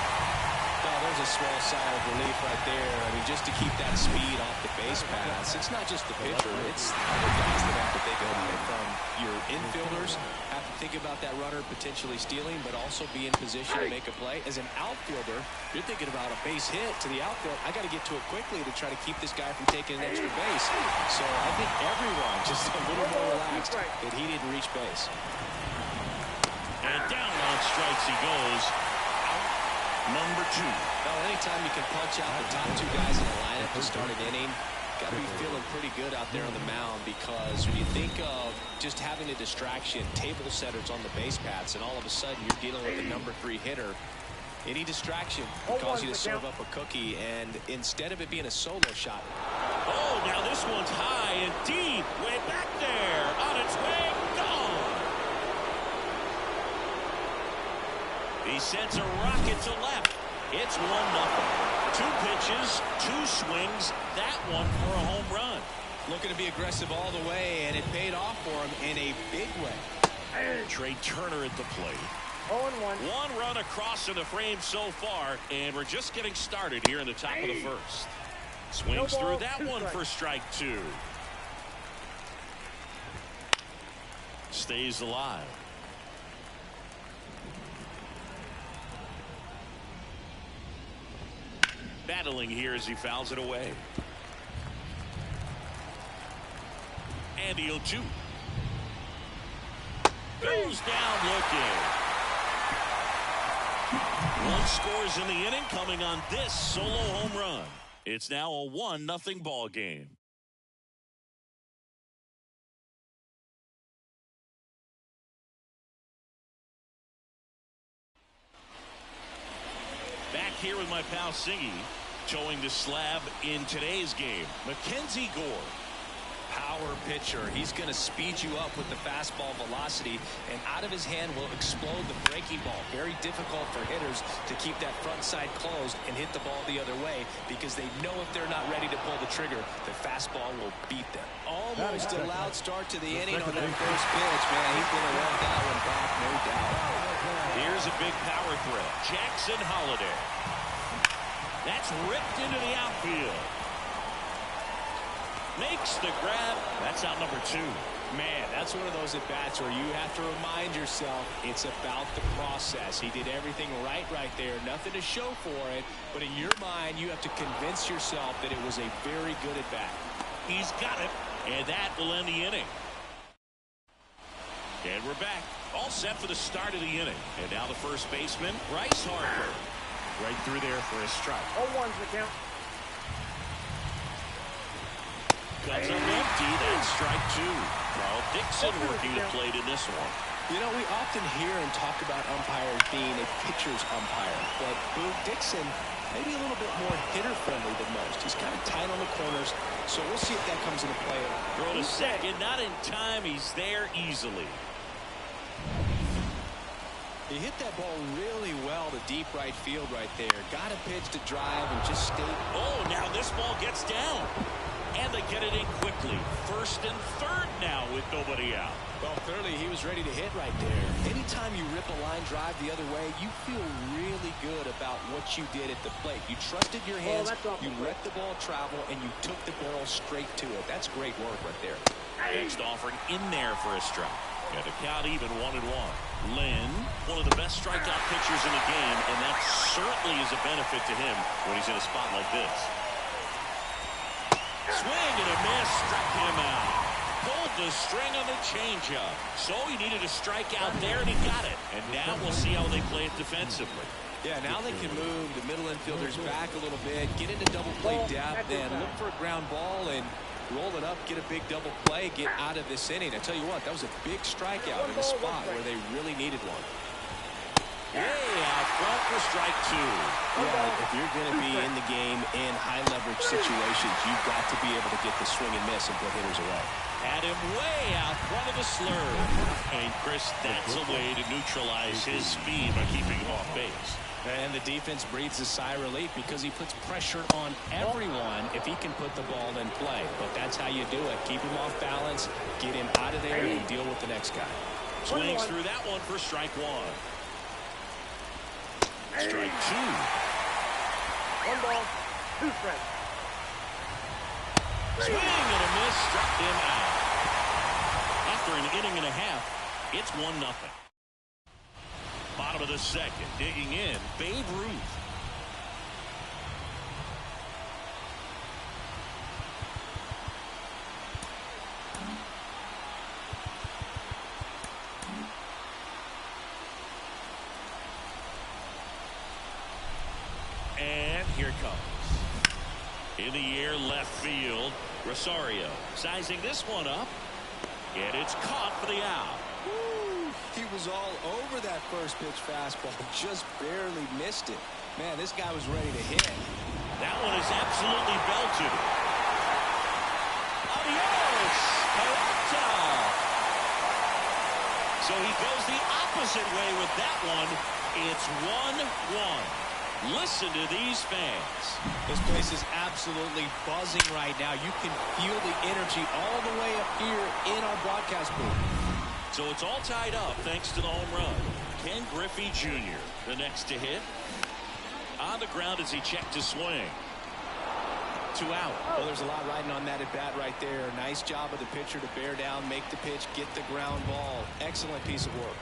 Oh, there's a small sigh of relief right there. I mean, just to keep that speed off the base pass. It's not just the pitcher. It's other guys that have to think of it. From your infielders have to think about that runner potentially stealing, but also be in position to make a play. As an outfielder, you're thinking about a base hit to the outfield. I got to get to it quickly to try to keep this guy from taking an extra base. So I think everyone just a little more relaxed that he didn't reach base. And down on strikes he goes. Out number 2. Well, anytime you can punch out the top 2 guys in the lineup to start an inning, got to be feeling pretty good out there on the mound, because when you think of just having a distraction, table setters on the base paths, and all of a sudden you're dealing with the number 3 hitter, any distraction can cause you to serve up a cookie, and instead of it being a solo shot. Oh, now this one's high and deep, way back there, on its way, gone. He sends a rocket to left. It's 1-0. 2 pitches, 2 swings, that one for a home run. Looking to be aggressive all the way, and it paid off for him in a big way. Trey Turner at the plate. 0-1. 1 run across in the frame so far, and we're just getting started here in the top of the first. Swings through that one for strike 2. Stays alive. Battling here as he fouls it away. And he'll shoot. Goes down looking. 1 scores in the inning, coming on this solo home run. It's now a 1-0 ball game. Back here with my pal Singy, towing the slab in today's game. Mackenzie Gore. Power pitcher. He's going to speed you up with the fastball velocity, and out of his hand will explode the breaking ball. Very difficult for hitters to keep that front side closed and hit the ball the other way, because they know if they're not ready to pull the trigger, the fastball will beat them. Almost a loud start to the inning on that first pitch. Man, he's going to want that one back, no doubt. Here's a big power threat. Jackson Holiday. That's ripped into the outfield. Makes the grab. That's out number 2. Man, that's one of those at-bats where you have to remind yourself it's about the process. He did everything right there. Nothing to show for it. But in your mind, you have to convince yourself that it was a very good at-bat. He's got it. And that will end the inning. And we're back. All set for the start of the inning. And now the first baseman, Bryce Harper. Right through there for a strike. 0-1's the count. Comes up empty. That's strike 2. Carl Dixon working the plate in this one. You know, we often hear and talk about umpires being a pitcher's umpire, but Boog Dixon maybe a little bit more hitter-friendly than most. He's kind of tight on the corners, so we'll see if that comes into play. Throw to second, not in time. He's there easily. He hit that ball really well to deep right field right there. Got a pitch to drive and just stayed. Oh, now this ball gets down. And they get it in quickly. First and third now with nobody out. Well, clearly he was ready to hit right there. Anytime you rip a line drive the other way, you feel really good about what you did at the plate. You trusted your hands, you let the ball travel, and you took the barrel straight to it. That's great work right there. Next offering in there for a strike. And the count even 1-1. Lynn, one of the best strikeout pitchers in the game, and that certainly is a benefit to him when he's in a spot like this. Swing and a miss, struck him out. Pulled the string on the changeup. So he needed a strikeout there, and he got it. And now we'll see how they play it defensively. Yeah, now they can move the middle infielders back a little bit, get into double play depth, and look for a ground ball. And roll it up, get a big double play, get out of this inning. I tell you what, that was a big strikeout in a spot where they really needed one. Way out front for strike two. Yeah, if you're going to be in the game in high leverage situations, you've got to be able to get the swing and miss and put hitters away. Had him way out front of the slur. And Chris, that's a way to neutralize his speed by keeping him off base. And the defense breathes a sigh of relief because he puts pressure on everyone if he can put the ball in play. But that's how you do it. Keep him off balance, get him out of there, and deal with the next guy. Swings through that one for strike one. Strike two. 1 ball, 2 strikes. Swing and a miss, struck him out. After an inning and a half, it's 1-0. Bottom of the second, digging in, Babe Ruth. And here it comes. In the air, left field. Rosario sizing this one up. And it's caught for the out. Woo, he was all over that first pitch fastball. Just barely missed it. Man, this guy was ready to hit. That one is absolutely belted. Adios, Peralta. So he goes the opposite way with that one. It's 1-1. Listen to these fans. This place is absolutely buzzing right now. You can feel the energy all the way up here in our broadcast booth. So it's all tied up thanks to the home run. Ken Griffey Jr., the next to hit. On the ground as he checked to swing. 2 out. Well, there's a lot riding on that at bat right there. Nice job of the pitcher to bear down, make the pitch, get the ground ball. Excellent piece of work.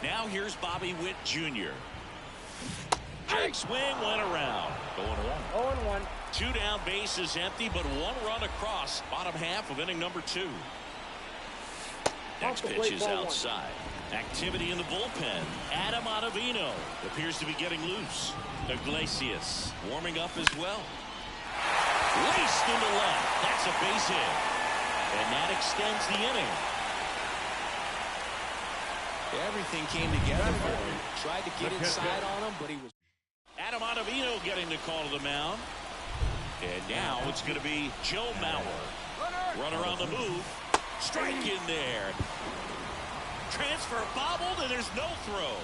Now here's Bobby Witt Jr. Big swing went around. Going 1. 0-1. 2 down, base is empty, but 1 run across. Bottom half of inning number 2. Next pitch is outside. Activity in the bullpen. Adam Ottavino appears to be getting loose. Iglesias warming up as well. Laced into left. That's a base hit. And that extends the inning. Everything came together for him. Tried to get inside on him, but he was. Adam Ottavino getting the call to the mound. And now it's going to be Joe Mauer. Runner on the move. Strike in there. Transfer bobbled, and there's no throw.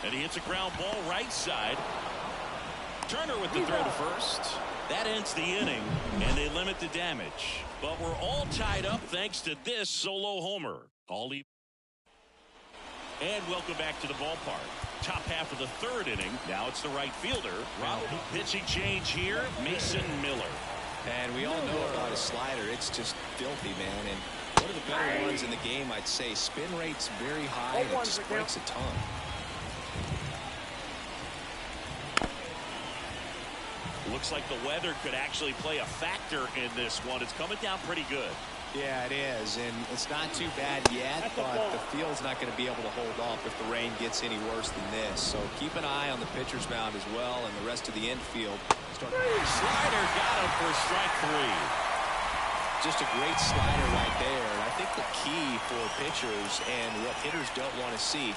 And he hits a ground ball right side. Turner with the throw to first. That ends the inning, and they limit the damage. But we're all tied up thanks to this solo homer. And welcome back to the ballpark. Top half of the 3rd inning. Now it's the right fielder. Pitching change here, Mason Miller. And we all know about his slider. It's just filthy, man. And one of the better ones in the game, I'd say. Spin rate's very high, and it just breaks a ton. Looks like the weather could actually play a factor in this one. It's coming down pretty good. Yeah, it is, and it's not too bad yet, but the field's not going to be able to hold off if the rain gets any worse than this. So keep an eye on the pitcher's mound as well, and the rest of the infield. Slider got him for strike 3. Just a great slider right there. And I think the key for pitchers and what hitters don't want to see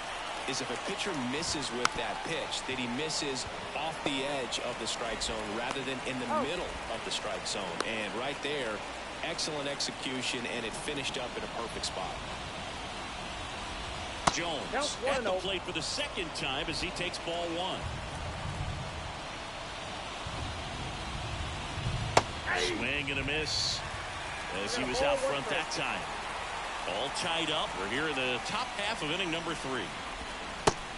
is if a pitcher misses with that pitch, that he misses off the edge of the strike zone rather than in the middle of the strike zone. And right there, excellent execution, and it finished up in a perfect spot. Jones at the plate for the 2nd time as he takes ball 1. Swing and a miss as he was out front that time. All tied up. We're here in the top half of inning number 3.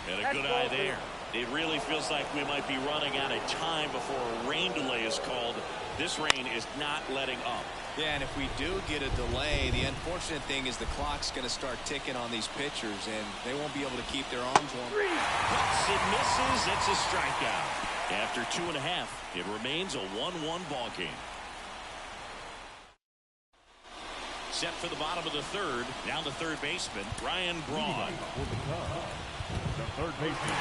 And a good eye there. It really feels like we might be running out of time before a rain delay is called. This rain is not letting up. Yeah, and if we do get a delay, the unfortunate thing is the clock's going to start ticking on these pitchers, and they won't be able to keep their arms warm. Cuts and misses. It's a strikeout. After 2.5, it remains a 1-1 ball game. set for the bottom of the third. Now the third baseman, Ryan Braun. The third baseman.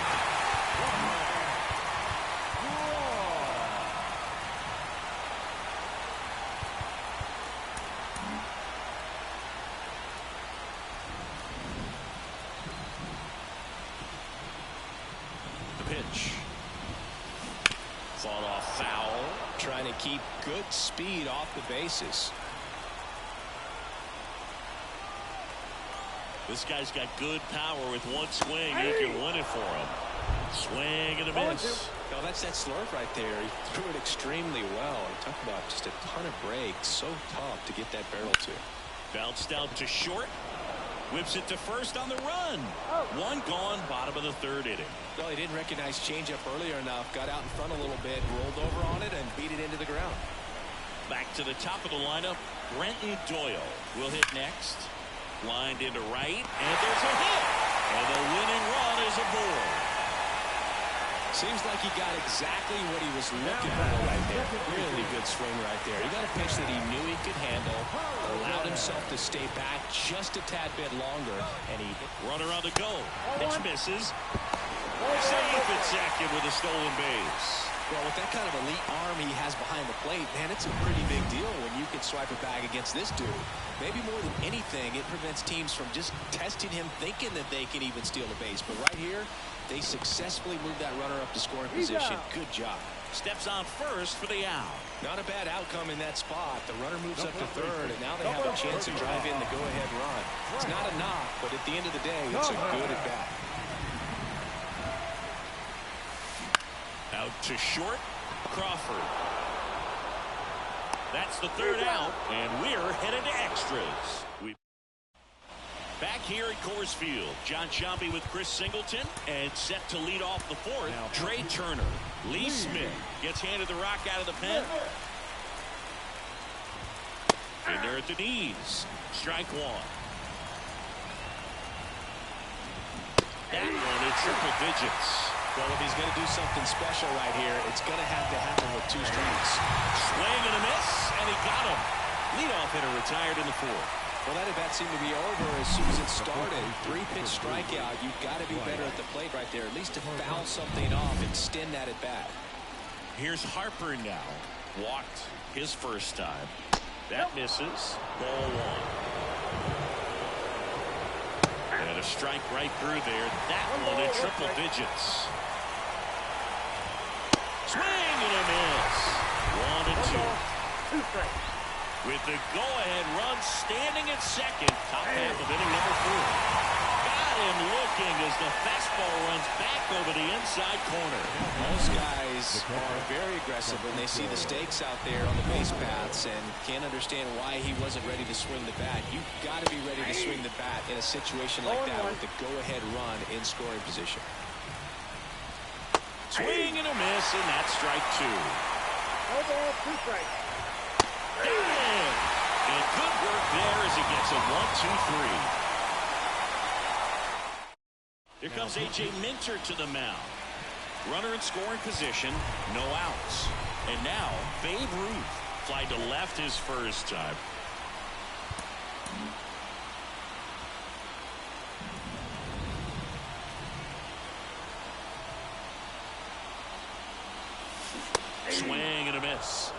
The pitch. Fought off foul. Trying to keep good speed off the bases. This guy's got good power. With one swing, he can win it for him. Swing and a miss. No, that's that slurve right there. He threw it extremely well. Talk about just a ton of breaks. So tough to get that barrel to. Bounced out to short. Whips it to first on the run. One gone, bottom of the third inning. Well, he didn't recognize changeup earlier enough. Got out in front a little bit, rolled over on it, and beat it into the ground. Back to the top of the lineup. Brenton Doyle will hit next. Lined into right, and there's a hit. And the winning run is aboard. Seems like he got exactly what he was looking for right there. Really good swing right there. He got a pitch that he knew he could handle, allowed himself to stay back just a tad bit longer, and he hit. Runner on the go. Pitch misses. Safe at second with a stolen base. Well, with that kind of elite arm he has behind the plate, man, it's a pretty big deal when you can swipe it back against this dude. Maybe more than anything, it prevents teams from just testing him, thinking that they can even steal a base. But right here, they successfully moved that runner up to scoring position. Good job. Steps on first for the out. Not a bad outcome in that spot. The runner moves up to third, and now they have a chance to drive in the go-ahead run. It's not a knock, but at the end of the day, it's a good at-bat. Out to short, Crawford. That's the third out, and we're headed to extras. Back here at Coors Field, John Sciambi with Chris Singleton, and set to lead off the fourth, Trey Turner. Lee Smith gets handed the rock out of the pen. In there at the knees. Strike one. That one in triple digits. Well, if he's going to do something special right here, it's going to have to happen with two strikes. Swing and a miss, and he got him. Leadoff hitter retired in the fourth. Well, that at-bat seemed to be over as soon as it started. Three-pitch strikeout. You've got to be better at the plate right there, at least to foul something off and extend that at-bat. Here's Harper now. Walked his first time. That misses. Ball one. And a strike right through there. That one in triple digits. Swing and a miss. 1 and 2. With the go-ahead run standing at second, top half of inning number 4. Got him looking as the fastball runs back over the inside corner. Most guys are very aggressive when they see the stakes out there on the base paths and can't understand why he wasn't ready to swing the bat. You've got to be ready to swing the bat in a situation like that with the go-ahead run in scoring position. Swing and a miss, and that's strike 2. And good work there as he gets a 1-2-3. Here comes A.J. Minter to the mound. Runner in scoring position, no outs. And now, Babe Ruth flied to left his first time. Swing and a miss.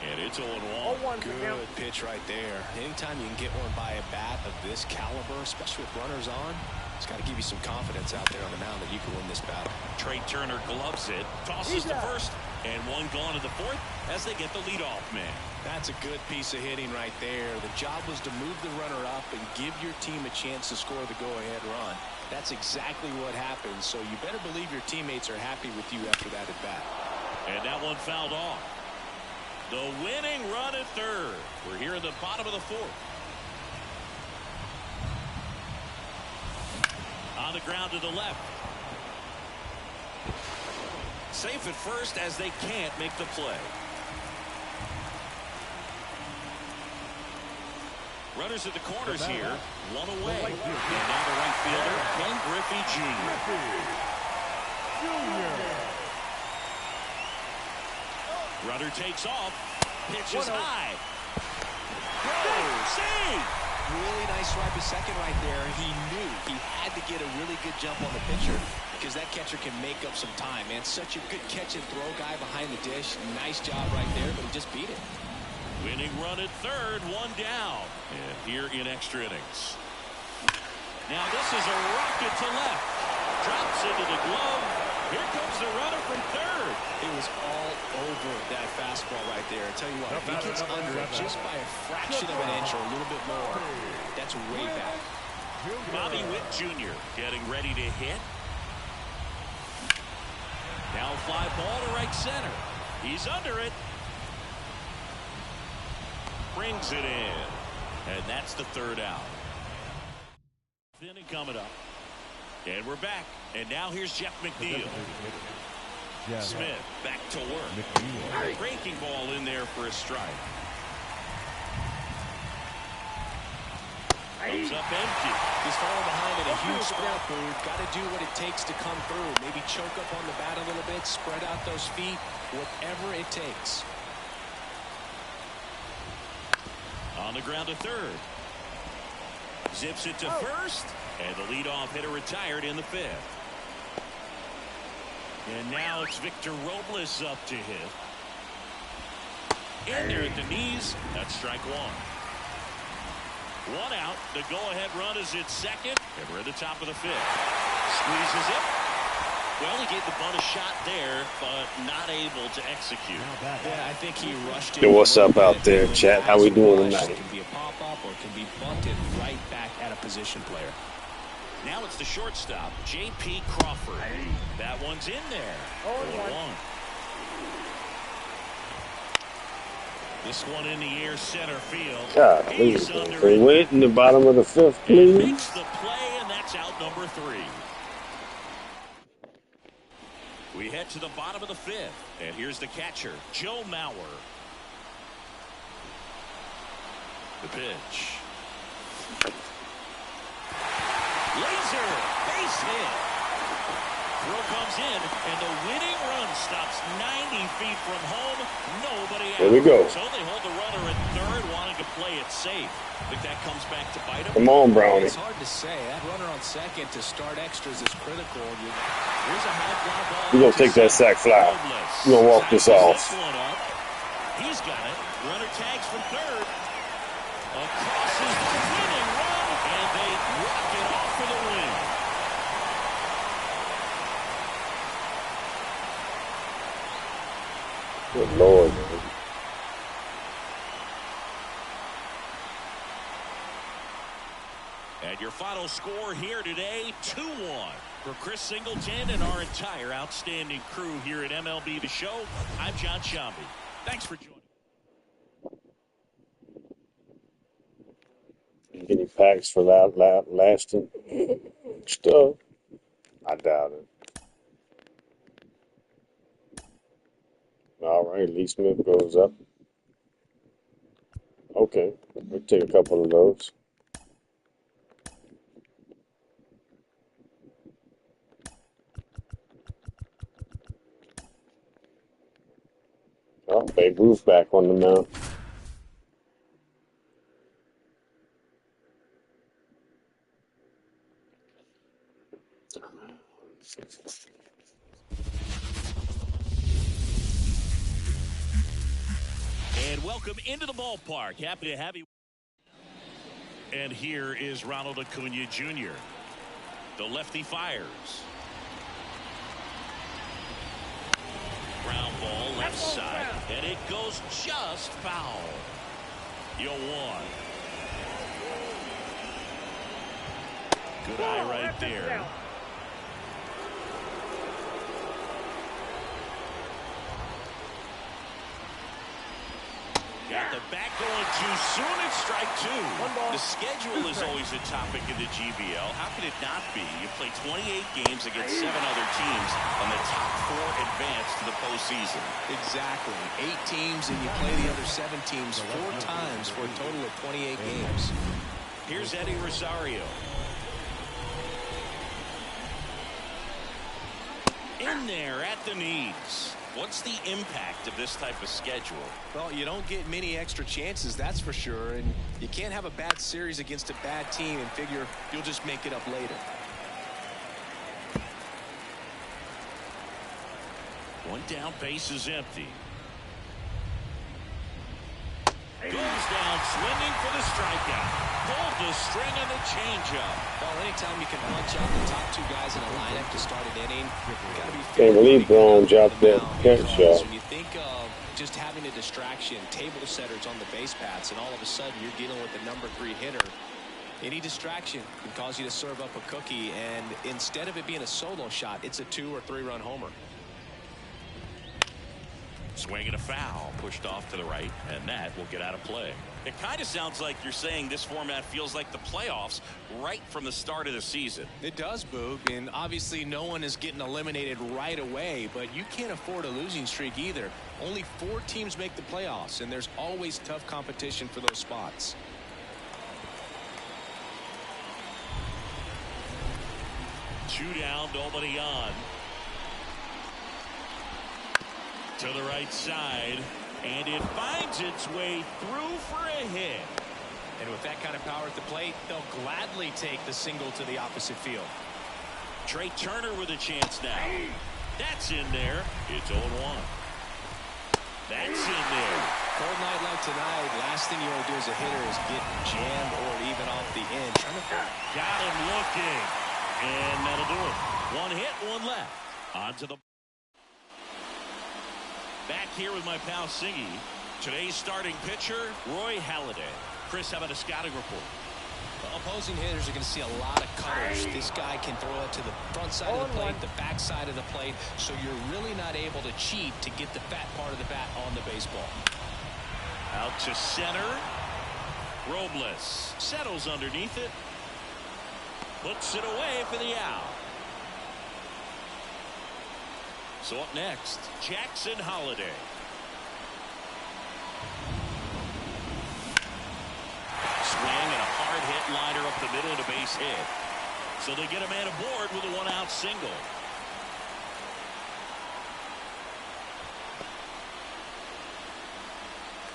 And it's 0-1. Good pitch right there. Anytime you can get one by a bat of this caliber, especially with runners on, it's got to give you some confidence out there on the mound that you can win this battle. Trey Turner gloves it, tosses to first, and one gone to the fourth as they get the leadoff man. That's a good piece of hitting right there. The job was to move the runner up and give your team a chance to score the go-ahead run. That's exactly what happened, so you better believe your teammates are happy with you after that at bat. And that one fouled off. The winning run at third. We're here in the bottom of the fourth. On the ground to the left. Safe at first as they can't make the play. Runners at the corners here. One away. And now the right fielder, Ken Griffey Jr. Runner takes off. Pitch is high. Save! Really nice swipe of second right there. He knew he had to get a really good jump on the pitcher because that catcher can make up some time, man. Such a good catch and throw guy behind the dish. Nice job right there, but he just beat it. Winning run at third, one down. And here in extra innings. Now this is a rocket to left. Drops into the glove. Here comes the runner from third. It was all over that fastball right there. I tell you what, if he gets under it just by a fraction of an inch or a little bit more, that's way back. Bobby Witt Jr. getting ready to hit. Now fly ball to right center. He's under it. Brings it in. And that's the third out. Inning coming up. And we're back. And now here's Jeff McNeil. Smith back to work. Breaking ball in there for a strike. Comes up empty. He's falling behind in a huge spot, Boog. Got to do what it takes to come through. Maybe choke up on the bat a little bit, spread out those feet, whatever it takes. On the ground to third. Zips it to first. And the leadoff hitter retired in the fifth. And now it's Victor Robles up to hit. In there at the knees. That's strike one. One out. The go-ahead run is at second. And we're at the top of the fifth. Squeezes it. Well, he gave the bunt a shot there, but not able to execute. Yeah, I think he rushed it. Hey, what's up out there, chat? How we doing tonight? It can be a pop-up or it can be bunted right back at a position player. Now it's the shortstop, J.P. Crawford. That one's in there. 0-1. This one in the air, center field. God, He's please. under They it. wait in the bottom of the fifth, please. Makes the play, and that's out number 3. We head to the bottom of the fifth, and here's the catcher, Joe Mauer. The pitch. Laser, base hit. Throw comes in, and the winning run stops 90 feet from home. Nobody out. Here we go. So they hold the runner at third, wanting to play it safe. Think that comes back to bite him? Come on, Brownie. It's hard to say. That runner on second to start extras is critical. Here's a high fly ball. We're going to take that sack fly. We're going to walk this off. He's got it. Runner tags from third. Across his winning run, and they walk it off for the win. Good Lord, man. And your final score here today, 2-1. For Chris Singleton and our entire outstanding crew here at MLB The Show, I'm John Shambi. Thanks for joining. Any packs for that lasting stuff? I doubt it. All right, Lee Smith goes up. Okay, we'll take a couple of those. Oh, Babe Ruth back on the mound. And welcome into the ballpark. Happy to have you. And here is Ronald Acuna Jr. The lefty fires. Ground ball left side. And it goes just foul. Yo one. Good eye right there. Got the bat going too soon. It's strike two. The schedule is always a topic in the GBL. How could it not be? You play 28 games against 7 other teams, and the top 4 advance to the postseason. Exactly. 8 teams, and you play the other 7 teams 4 times for a total of 28 games. Here's Eddie Rosario. In there at the knees. What's the impact of this type of schedule? Well, you don't get many extra chances, that's for sure. And you can't have a bad series against a bad team and figure you'll just make it up later. One down, base is empty. Goes down swinging for the strikeout. Pulled the string on the changeup. Well, anytime you can punch out the top two guys in a lineup to start an inning, you got to be Can't believe Braun dropped that catch shot. when you think of just having a distraction, table setters on the base paths, and all of a sudden you're dealing with the #3 hitter. Any distraction can cause you to serve up a cookie, and instead of it being a solo shot, it's a 2 or 3 run homer. Swing and a foul, pushed off to the right, and that will get out of play. It kind of sounds like you're saying this format feels like the playoffs right from the start of the season. It does, Boog, and obviously no one is getting eliminated right away, but you can't afford a losing streak either. Only 4 teams make the playoffs, and there's always tough competition for those spots. Two down, nobody on. To the right side, and it finds its way through for a hit. And with that kind of power at the plate, they'll gladly take the single to the opposite field. Trey Turner with a chance now. That's in there. It's 0-1. That's in there. Cold night like tonight, last thing you want to do as a hitter is get jammed or even off the end. Got him looking, and that'll do it. 1 hit, 1 left. On to the back here with my pal Singy. Today's starting pitcher, Roy Halladay. Chris, how about a scouting report? Opposing hitters are going to see a lot of cutters. This guy can throw it to the front side of the plate, the back side of the plate, so you're really not able to cheat to get the fat part of the bat on the baseball. Out to center. Robles settles underneath it. Puts it away for the out. So up next, Jackson Holliday. Swing and a hard hit liner up the middle and a base hit. So they get a man aboard with a 1-out single.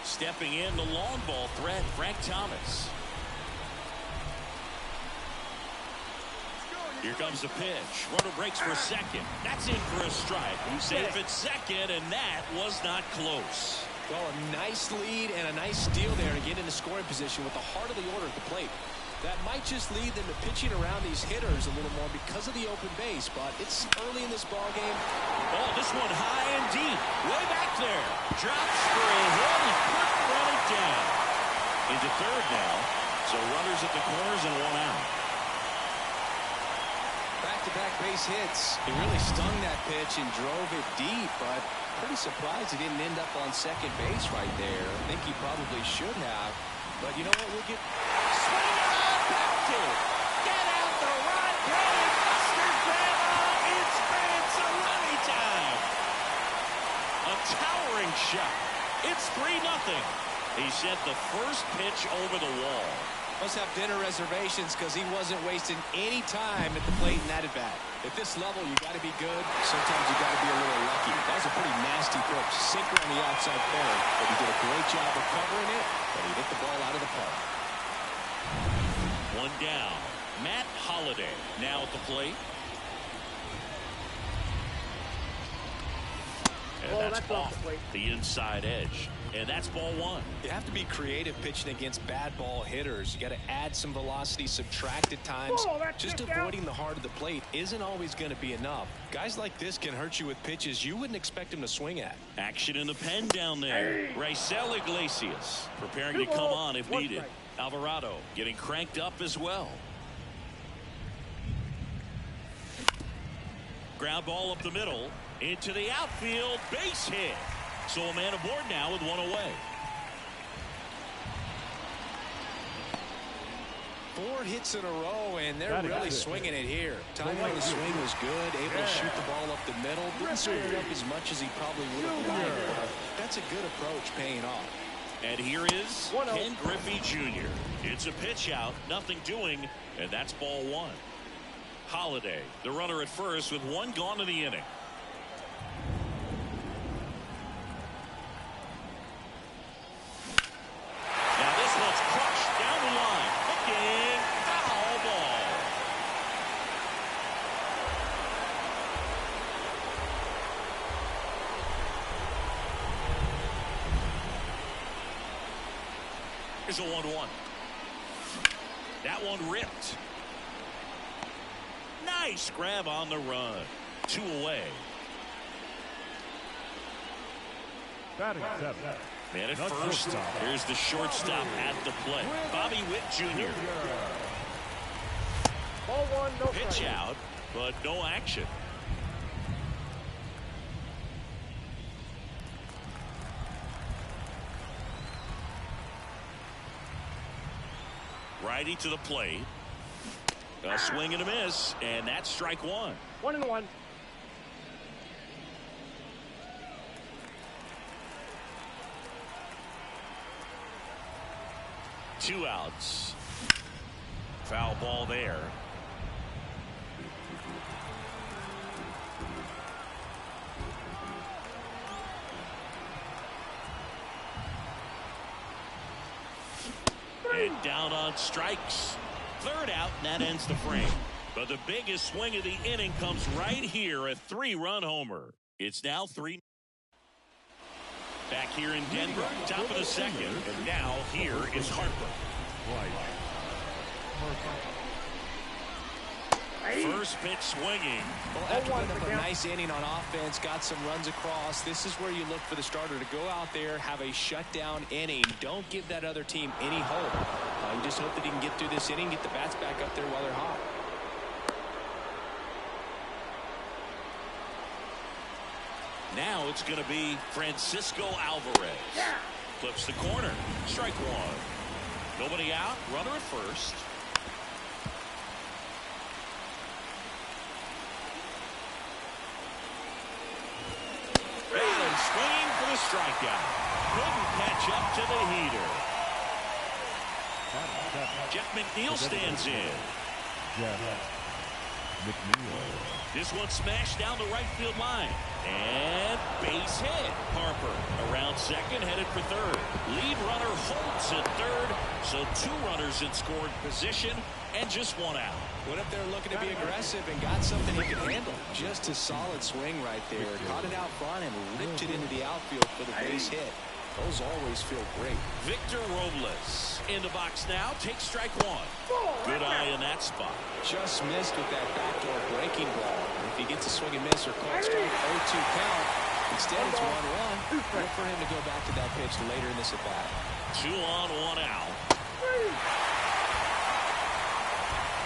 Stepping in the long ball threat, Frank Thomas. Here comes the pitch. Runner breaks for second. That's in for a strike. Safe at second, and that was not close. Well, a nice lead and a nice steal there to get into scoring position with the heart of the order at the plate. That might just lead them to pitching around these hitters a little more because of the open base, but it's early in this ball game. Oh, this one high and deep. Way back there. Drops for a hit. He couldn't run it down. Into third now. So runners at the corners and 1 out. Back-to-back base hits. He really stung that pitch and drove it deep, but pretty surprised he didn't end up on second base right there. I think he probably should have. But you know what? We'll get... Swing on, back to. Get out the right way. Buster Grandma. It's Ransalani time. A towering shot. It's 3-0. He sent the first pitch over the wall. Must have dinner reservations because he wasn't wasting any time at the plate in that at bat. At this level, you got to be good. Sometimes you got to be a little lucky. That was a pretty nasty pitch. Sinker on the outside corner. But he did a great job of covering it, but he hit the ball out of the park. 1 down. Matt Holliday now at the plate. And that's off the inside edge. And that's ball 1. You have to be creative pitching against bad ball hitters. You got to add some velocity, subtract at times. Just avoiding the heart of the plate isn't always going to be enough. Guys like this can hurt you with pitches you wouldn't expect him to swing at. Action in the pen down there. Raisel Iglesias preparing to come on if needed. Alvarado getting cranked up as well. Ground ball up the middle. Into the outfield. Base hit. So a man aboard now with 1 away. 4 hits in a row, and they're really swinging it here. Timing on the swing was good, able to shoot the ball up the middle. Didn't swing it up as much as he probably would have liked. That's a good approach paying off. And here is Ken Griffey Jr. It's a pitch out, nothing doing, and that's ball 1. Holliday, the runner at first with 1 gone in the inning. Here's a 1-1. That one ripped. Nice grab on the run. 2 away. Batting seventh. Man at first. Here's the shortstop at the plate. Bobby Witt Jr. Ball 1, no Pitch strike. out, but no action. Righty to the plate. A swing and a miss, and that's strike 1. 1-1. 2 outs. Foul ball there. And down on strikes. 3rd out, and that ends the frame. But the biggest swing of the inning comes right here, a 3-run homer. It's now 3. Back here in Denver, top of the 2nd, and now here is Harper. First pitch swinging. Well, after putting up a nice inning on offense, got some runs across, this is where you look for the starter to go out there, have a shutdown inning. Don't give that other team any hope. You just hope that he can get through this inning, get the bats back up there while they're hot. Now it's going to be Francisco Alvarez. Flips the corner. Strike 1. Nobody out. Runner at first. And swinging for the strikeout. Couldn't catch up to the heater. Jeff McNeil stands in. This one smashed down the right field line. And base hit. Harper around second, headed for third. Lead runner Holtz at third. So 2 runners in scoring position and just 1 out. Went up there looking to be aggressive and got something he could handle. Just a solid swing right there. Caught it out front and ripped it into the outfield for the base hit. Those always feel great. Victor Robles in the box now. Takes strike 1. Good eye in that spot. Just missed with that backdoor breaking ball. If he gets a swing and miss or called strike, 0-2 count. Instead, it's 1-1. Look for him to go back to that pitch later in this at bat. 2 on, 1 out.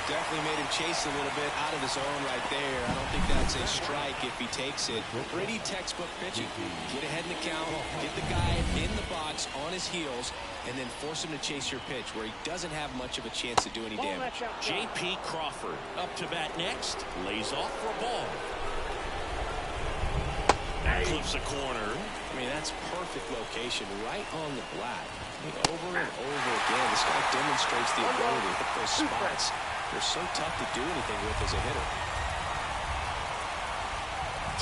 Definitely made him chase a little bit out of the zone right there. I don't think that's a strike if he takes it. Pretty textbook pitching. Get ahead in the count, get the guy in the box on his heels, and then force him to chase your pitch where he doesn't have much of a chance to do any damage. J.P. Crawford up to bat next. Lays off for a ball. Clips a corner. I mean, that's perfect location right on the black. I mean, over and over again, this guy demonstrates the ability to hit those spots. They're so tough to do anything with as a hitter.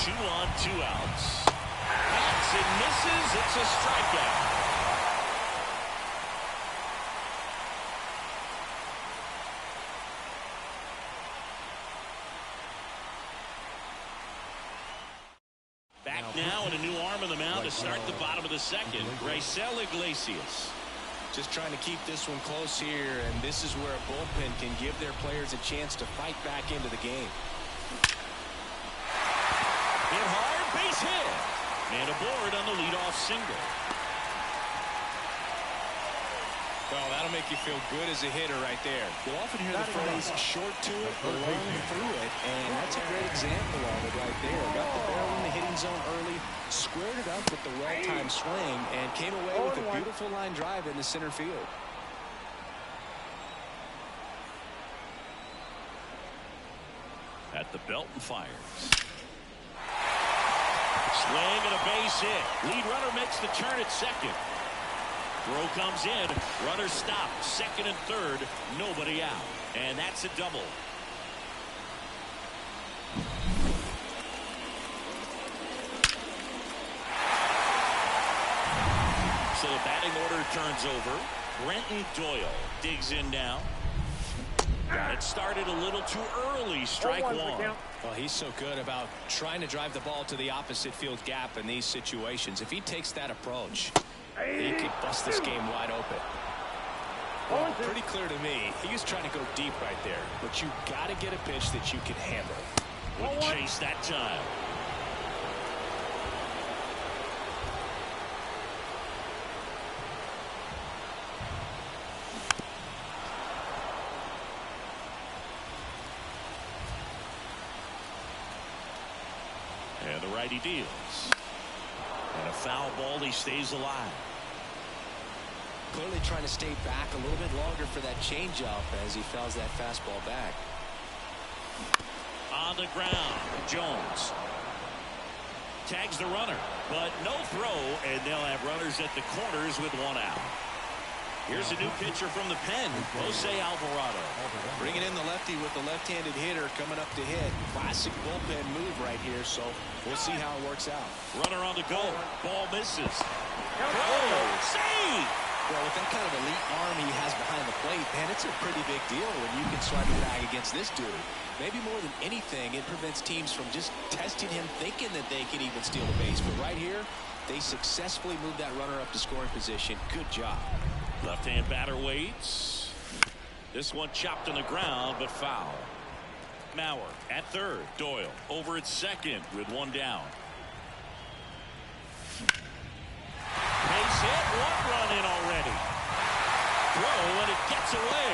2 on, 2 outs. Hits and misses. It's a strikeout. Back now and a new arm on the mound to start the bottom of the 2nd. Raisel Iglesias. Just trying to keep this one close here, and this is where a bullpen can give their players a chance to fight back into the game. Hit hard, base hit. And aboard on the leadoff single. Well, that'll make you feel good as a hitter right there. You'll often hear the phrase short to it or run through it, and that's a great example of it right there. Got the barrel in the hitting zone early, squared it up with the well-timed swing, and came away with a beautiful line drive in the center field. At the belt and fires. Swing and a base hit. Lead runner makes the turn at second. Throw comes in. Runner stopped. Second and third. Nobody out. And that's a double. So the batting order turns over. Brenton Doyle digs in now. Got it started a little too early. Strike 1. Well, he's so good about trying to drive the ball to the opposite field gap in these situations. If he takes that approach, he could bust this game wide open. Well, pretty clear to me. He was trying to go deep right there. But you got to get a pitch that you can handle. Wouldn't chase that time. And the righty deals. And a foul ball. He stays alive. Clearly trying to stay back a little bit longer for that changeup as he fouls that fastball back. On the ground, Jones tags the runner, but no throw, and they'll have runners at the corners with one out. Here's a new pitcher from the pen, Jose Alvarado. Bringing in the lefty with the left-handed hitter coming up to hit. Classic bullpen move right here, so we'll see how it works out. Runner on the go. Ball misses. Throw. Save. Well, with that kind of elite arm he has behind the plate, man, it's a pretty big deal when you can swipe a bag against this dude. Maybe more than anything, it prevents teams from just testing him, thinking that they can even steal the base. But right here, they successfully moved that runner up to scoring position. Good job. Left-hand batter waits. This one chopped on the ground, but foul. Mauer at third. Doyle over at second with one down. Base hit. One run in already. Throw, and it gets away.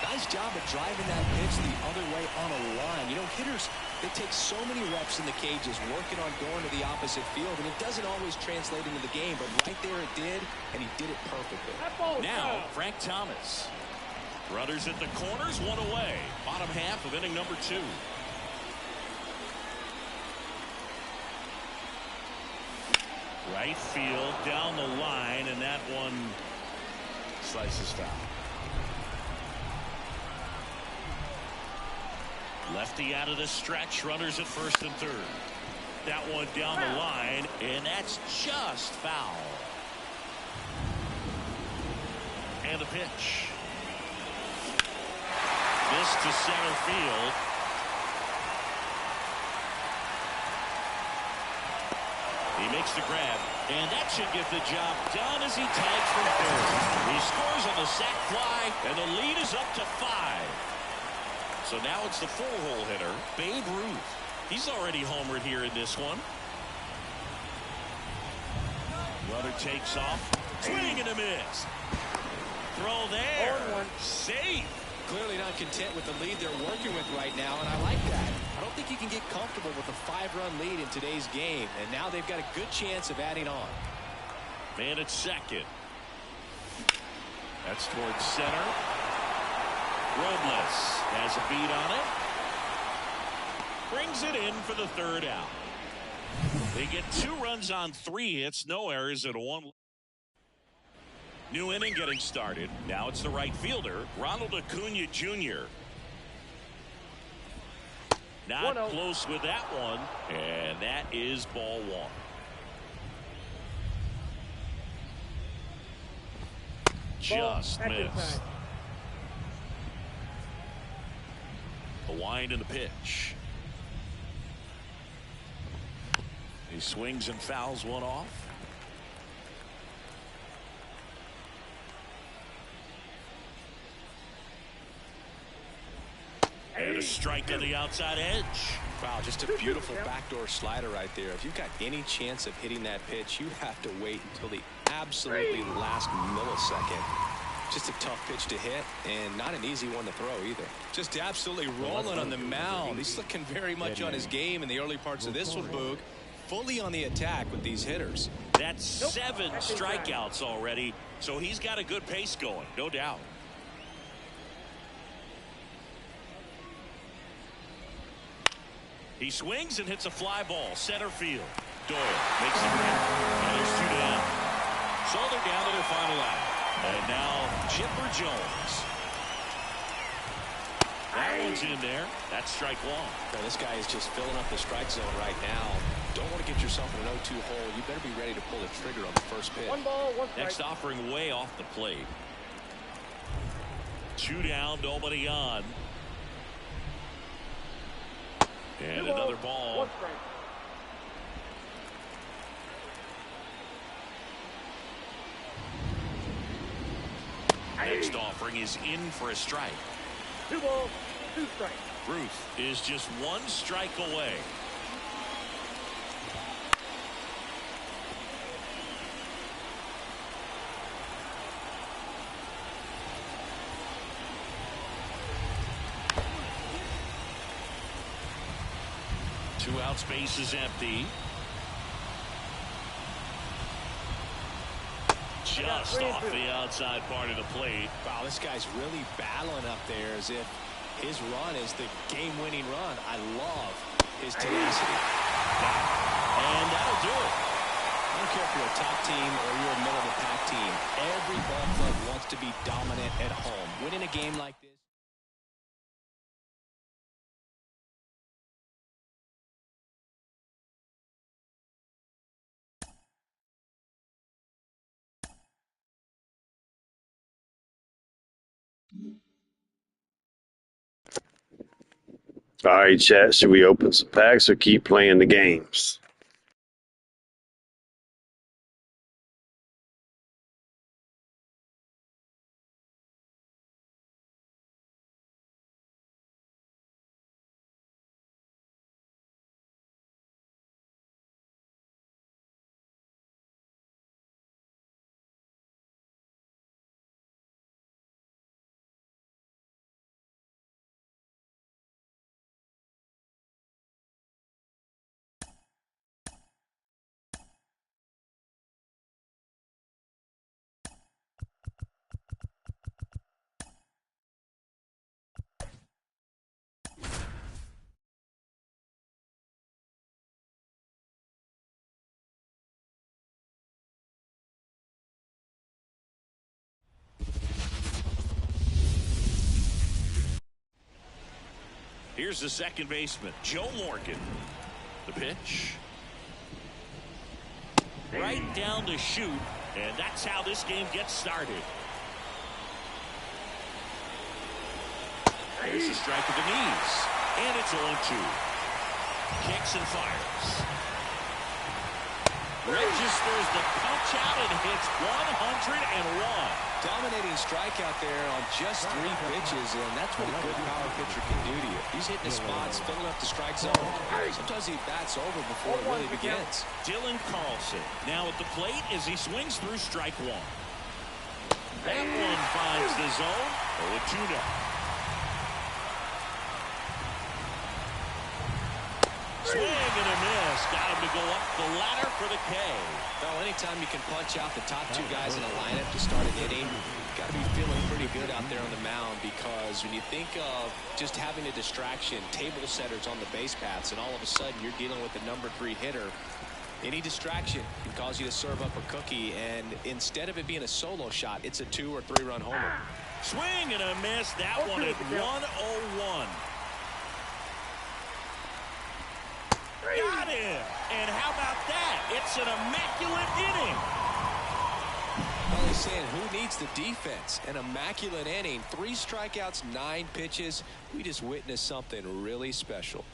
Nice job of driving that pitch the other way on a line. You know, hitters, they take so many reps in the cages working on going to the opposite field, and it doesn't always translate into the game, but right there it did, and he did it perfectly. Now, Frank Thomas. Runners at the corners, one away. Bottom half of inning number 2. Right field, down the line, and that one slices foul. Lefty out of the stretch, runners at first and third. That one down the line, and that's just foul. And the pitch. This to center field. He makes the grab, and that should get the job done as he tags from third. He scores on the sac fly, and the lead is up to 5. So now it's the 4-hole hitter, Babe Ruth. He's already homered here in this one. Runner takes off. Swing and a miss. Throw there. Safe. Clearly not content with the lead they're working with right now, and I like that. I don't think you can get comfortable with a 5-run lead in today's game, and now they've got a good chance of adding on. Man at second. That's towards center. Robles has a beat on it. Brings it in for the third out. They get 2 runs on 3 hits, no errors, and a 1. New inning getting started. Now it's the right fielder, Ronald Acuna Jr. Not close with that one, and that is ball 1. Just missed. A wind and a pitch. He swings and fouls one off. And a strike on the outside edge. Wow, just a beautiful backdoor slider right there. If you've got any chance of hitting that pitch, you have to wait until the absolutely last millisecond. Just a tough pitch to hit, and not an easy one to throw either. Just absolutely rolling on the mound. He's looking very much on his game in the early parts of this one, Boog. Fully on the attack with these hitters. That's 7 strikeouts already, so he's got a good pace going, no doubt. He swings and hits a fly ball, center field. Doyle makes the grab. And there's 2 down. So they're down to their final out. And now Chipper Jones. That one's in there. That's strike 1. Well, this guy is just filling up the strike zone right now. Don't want to get yourself in an 0-2 hole. You better be ready to pull the trigger on the first pitch. 1 ball, 1 strike. Next offering way off the plate. 2 down, nobody on. And another ball. 1 strike. Next offering is in for a strike. 2 balls, 2 strikes. Ruth is just 1 strike away. Two outs, base is empty. Just off the outside part of the plate. Wow, this guy's really battling up there as if his run is the game-winning run. I love his tenacity. And that'll do it. I don't care if you're a top team or you're a middle-of-the-pack team. Every ball club wants to be dominant at home. Winning a game like this. All right, chat. Should we open some packs or keep playing the games? Here's the second baseman, Joe Morgan. The pitch. Right down to shoot, and that's how this game gets started. There's a strike at the knees, and it's 0-2. Kicks and fires. Registers the punch out and hits 101. Dominating strikeout there on just 3 pitches, and that's what a good power pitcher can do to you. He's hitting the spots, filling up the strike zone. Sometimes he bats over before it really begins. Dylan Carlson now at the plate as he swings through strike 1. That one finds the zone. 0-2 now. Swing and a miss. Got him to go up the ladder for the K. Well, anytime you can punch out the top 2 guys in a lineup to start an inning, you've got to be feeling pretty good out there on the mound, because when you think of just having a distraction, table setters on the base paths, and all of a sudden you're dealing with the number 3 hitter, any distraction can cause you to serve up a cookie, and instead of it being a solo shot, it's a 2 or 3 run homer. Swing and a miss. That one at 101. Got him. And how about that? It's an immaculate inning. Well, he's saying, who needs the defense? An immaculate inning. 3 strikeouts, 9 pitches. We just witnessed something really special.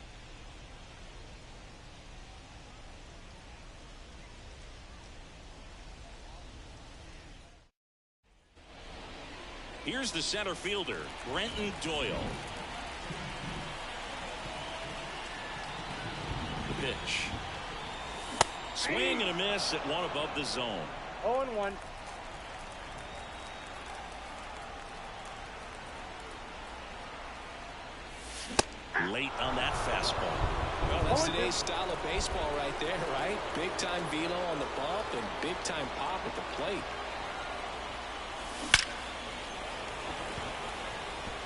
Here's the center fielder, Brenton Doyle. The pitch. Swing and a miss at 1 above the zone. 0-1. Late on that fastball. Well, that's today's style of baseball right there, right? Big time velo on the bump and big time pop at the plate.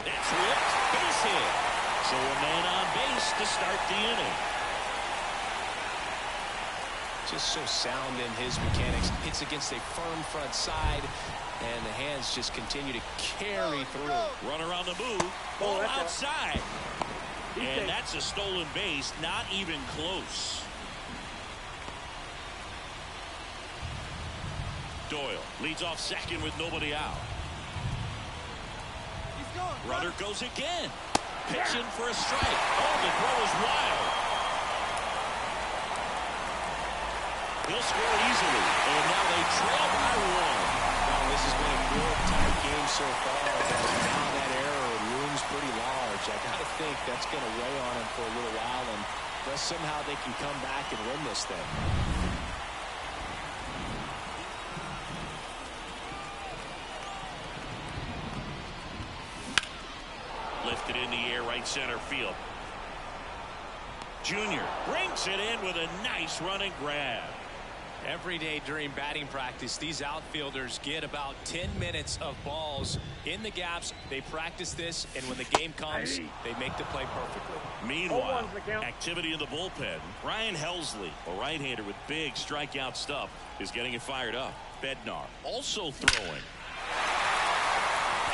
That's ripped. Base hit. So a man on base to start the inning. Just so sound in his mechanics. Hits against a firm front side, and the hands just continue to carry through. Runner on the move. Ball outside. And that's a stolen base. Not even close. Doyle leads off second with nobody out. Runner goes again. Pitching for a strike. Oh, the throw is wild. He'll score easily, and now they trail by 1. Well, this has been a good tight game so think that's going to weigh on him for a little while, unless somehow they can come back and win this thing. Lifted in the air, right center field. Junior brings it in with a nice running grab. Every day during batting practice, these outfielders get about 10 minutes of balls in the gaps. They practice this, and when the game comes, they make the play perfectly. Meanwhile, activity in the bullpen. Ryan Helsley, a right-hander with big strikeout stuff, is getting it fired up. Bednar also throwing.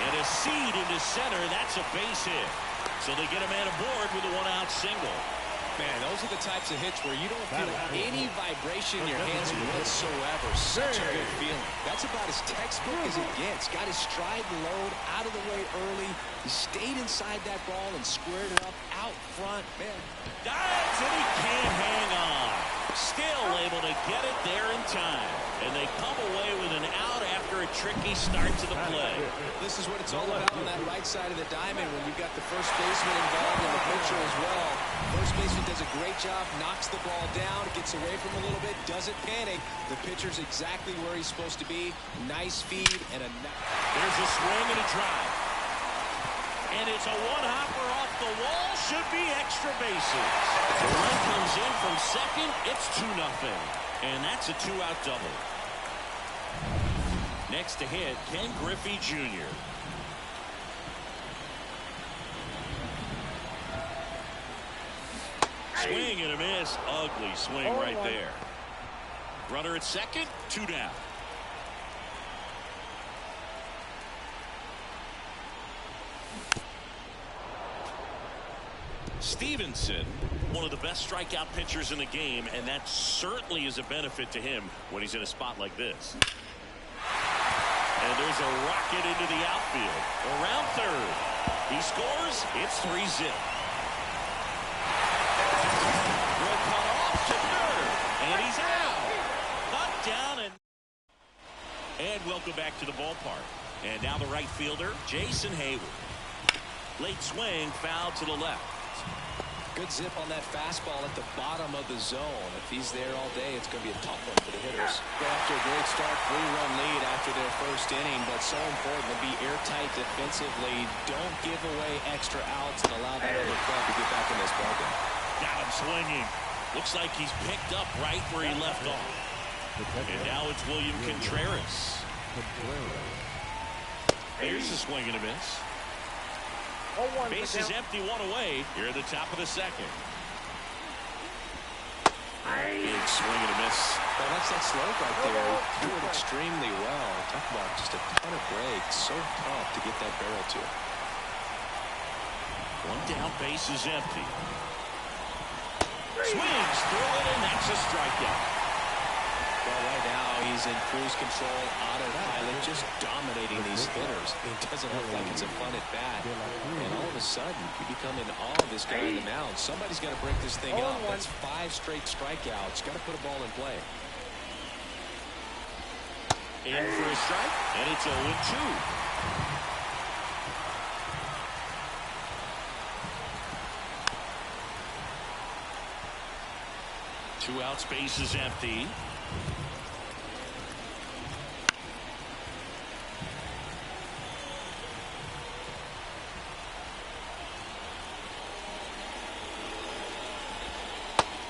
And a seed into center. That's a base hit. So they get a man aboard with a one-out single. Man, those are the types of hits where you don't feel any vibration in your hands whatsoever. Such a good feeling. That's about as textbook as it gets. Got his stride and load out of the way early. He stayed inside that ball and squared it up out front. Man. Dives and he can't hang on. Still able to get it there in time. And they come away with an out after a tricky start to the play. This is what it's all about on that right side of the diamond when you've got the first baseman involved and the pitcher as well. First baseman does a great job, knocks the ball down, gets away from a little bit, doesn't panic. The pitcher's exactly where he's supposed to be. Nice feed and a... There's a swing and a drive. And it's a one-hopper off the wall. Should be extra bases. The run comes in from second. It's 2-0. And that's a two-out double. Next to hit, Ken Griffey Jr. Swing and a miss. Ugly swing right there. Runner at second, 2 down. Stevenson, one of the best strikeout pitchers in the game, and that certainly is a benefit to him when he's in a spot like this. And there's a rocket into the outfield. Around third. He scores. It's 3-0. Will cut off to third. And he's out. Cut down and welcome back to the ballpark. And now the right fielder, Jason Hayward. Late swing, foul to the left. Good zip on that fastball at the bottom of the zone. If he's there all day, it's going to be a tough one for the hitters. After a great start, 3-run lead after their first inning, but so important to be airtight defensively. Don't give away extra outs and allow that other club to get back in this ballgame. Got him swinging. Looks like he's picked up right where he left off. And now it's William Contreras. Here's a swing and a miss. Base is empty, 1 away. Here at the top of the second. Big swing and a miss. Well, that's that slope right there. He threw it extremely well. Talk about just a ton of breaks. So tough to get that barrel to. One down, base is empty. Swings through it, and that's a strikeout. Well, right now he's in cruise control, autopilot, just dominating these hitters. It doesn't look like it's a fun at bat. And all of a sudden, you become in awe of this guy on the mound. Somebody's got to break this thing up. That's 5 straight strikeouts. Got to put a ball in play. In for a strike, and it's 0-2. Two outs, base is empty.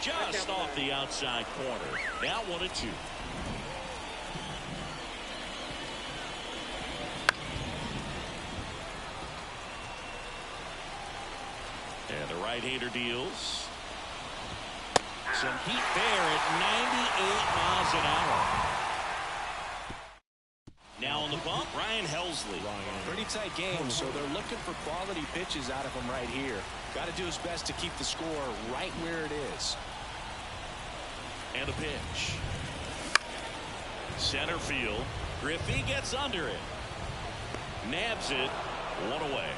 Just off the outside corner. Now 1-2. And the right-hander deals. Some heat there at 98 miles an hour. Now on the bump, Ryan Helsley. Pretty tight game, so they're looking for quality pitches out of him right here. Got to do his best to keep the score right where it is. And a pitch. Center field. Griffey gets under it. Nabs it. 1 away.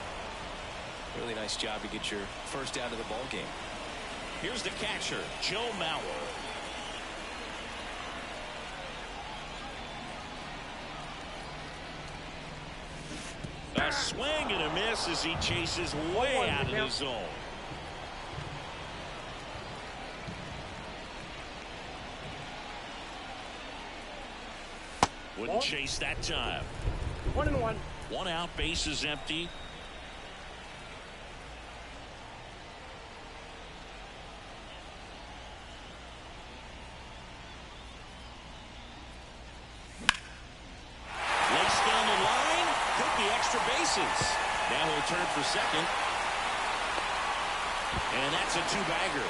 Really nice job to get your first out of the ball game. Here's the catcher, Joe Mauer. A swing and a miss as he chases way out of the zone. Wouldn't chase that time. 1-1. One out, base is empty. Laced down the line. Could be extra bases. Now he'll turn for second. And that's a two-bagger.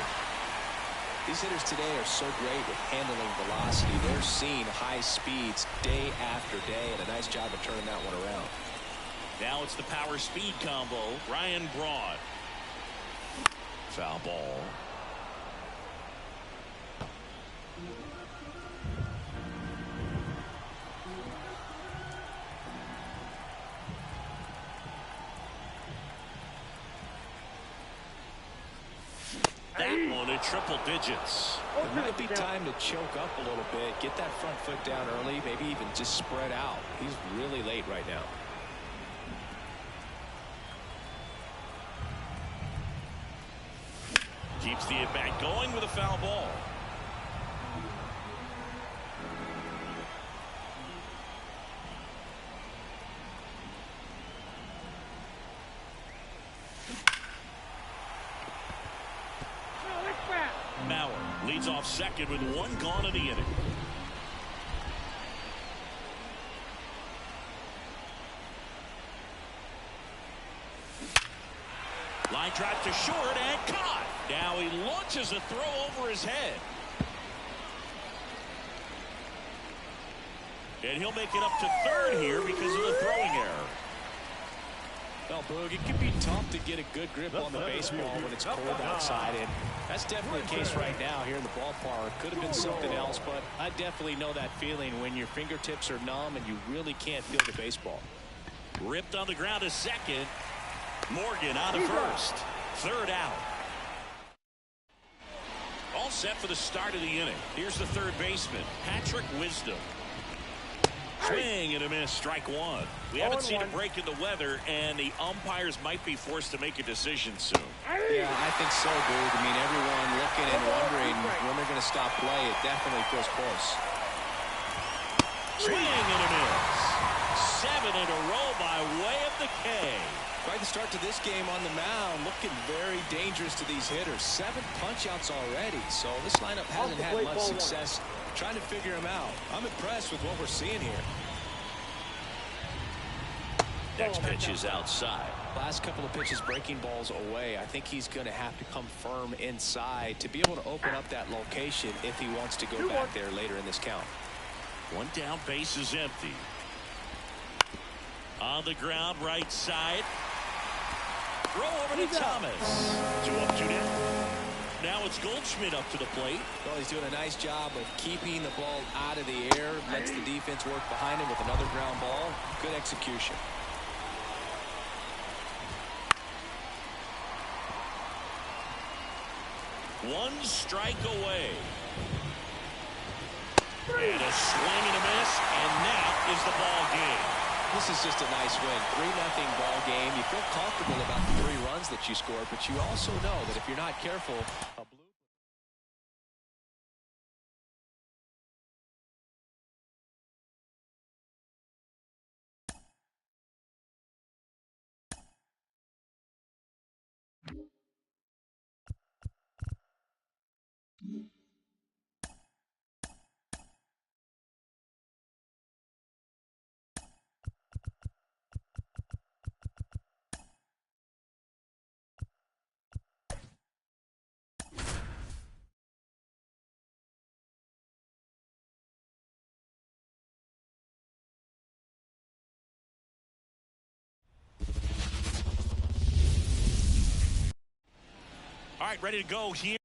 These hitters today are so great with handling velocity. They're seeing high speeds day after day, and a nice job of turning that one around. Now it's the power speed combo. Ryan Braun. Foul ball. That one at triple digits. It might be time to choke up a little bit, get that front foot down early, maybe even just spread out. He's really late right now. Keeps the at-bat going with a foul ball. Mauer leads off second with one gone in the inning. Line drive to short and caught. Now he launches a throw over his head. And he'll make it up to third here because of the throwing error. Well, Boog, it can be tough to get a good grip on the baseball when it's cold outside, and that's definitely the case right now here in the ballpark. Could have been something else, but I definitely know that feeling when your fingertips are numb and you really can't feel the baseball. Ripped on the ground to second. Morgan on to first. Third out. All set for the start of the inning. Here's the third baseman, Patrick Wisdom. Swing and a miss, strike one. We haven't seen a break in the weather, and the umpires might be forced to make a decision soon. Yeah, I think so, dude. I mean, everyone looking and wondering when they're going to stop play. It definitely feels close. Swing and a miss. 7 in a row by way of the K. Quite the start to this game on the mound. Looking very dangerous to these hitters. 7 punch-outs already, so this lineup hasn't had much success trying to figure him out. I'm impressed with what we're seeing here. Next pitch is outside. Last couple of pitches breaking balls away. I think he's going to have to come firm inside to be able to open up that location if he wants to go back there later in this count. One down, base is empty. On the ground, right side. Throw over to Thomas. 2 up, 2 down. Now it's Goldschmidt up to the plate. Well, he's doing a nice job of keeping the ball out of the air. Lets the defense work behind him with another ground ball. Good execution. One strike away. And a swing and a miss, and that is the ball game. This is just a nice win. 3-0 ball game. You feel comfortable about the 3 runs that you scored, but you also know that if you're not careful, a blue All right, ready to go here.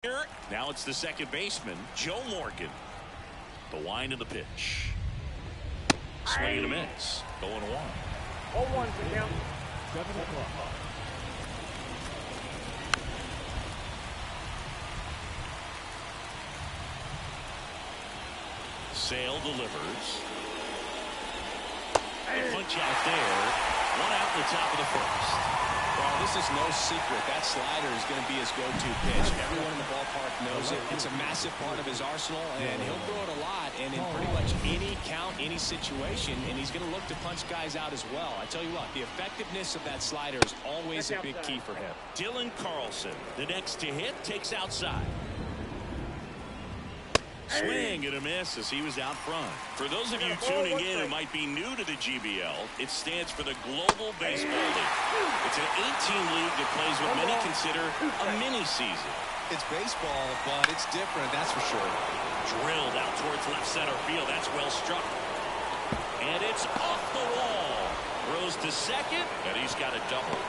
Here, now it's the second baseman, Joe Morgan. The wind of the pitch. Swing and a miss. 0-1. 0-1 to count. 7 o'clock. Sale delivers. A punch out there. 1 out in the top of the first. Well, this is no secret. That slider is going to be his go-to pitch. Everyone in the ballpark knows it. It's a massive part of his arsenal, and he'll throw it a lot, and in pretty much any count, any situation, and he's going to look to punch guys out as well. I tell you what, the effectiveness of that slider is always a big key for him. Dylan Carlson, the next to hit, takes outside. Swing and a miss as he was out front. For those of you tuning in who might be new to the GBL, it stands for the Global Baseball League. It's an 18 league that plays what many consider a mini season. It's baseball, but it's different, that's for sure. Drilled out towards left center field. That's well struck. And it's off the wall. Throws to second, and he's got a double.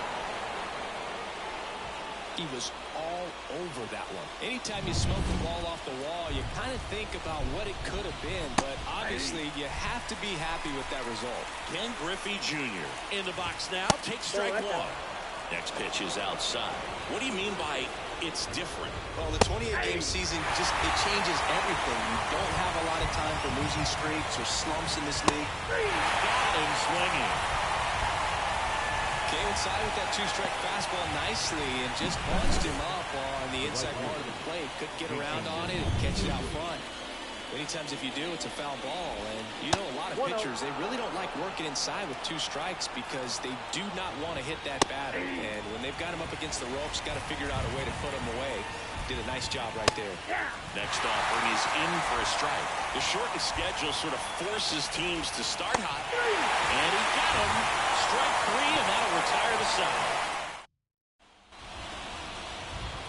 He was all over that one. Anytime you smoke the ball off the wall, you kind of think about what it could have been, but obviously you have to be happy with that result. Ken Griffey Jr. in the box now. Takes strike 1. Next pitch is outside. What do you mean by it's different? Well, the 28-game season it changes everything. You don't have a lot of time for losing streaks or slumps in this league. Got him swinging. Came inside with that 2-strike fastball nicely and just bunched him up on the inside part of the plate. Couldn't get around on it and catch it out front. Many times if you do, it's a foul ball. And you know, a lot of pitchers, they really don't like working inside with 2 strikes because they do not want to hit that batter. And when they've got him up against the ropes, got to figure out a way to put him away. Did a nice job right there. Next offering is in for a strike. The shortened schedule sort of forces teams to start hot. And he got him. Strike 3, and that'll retire the side.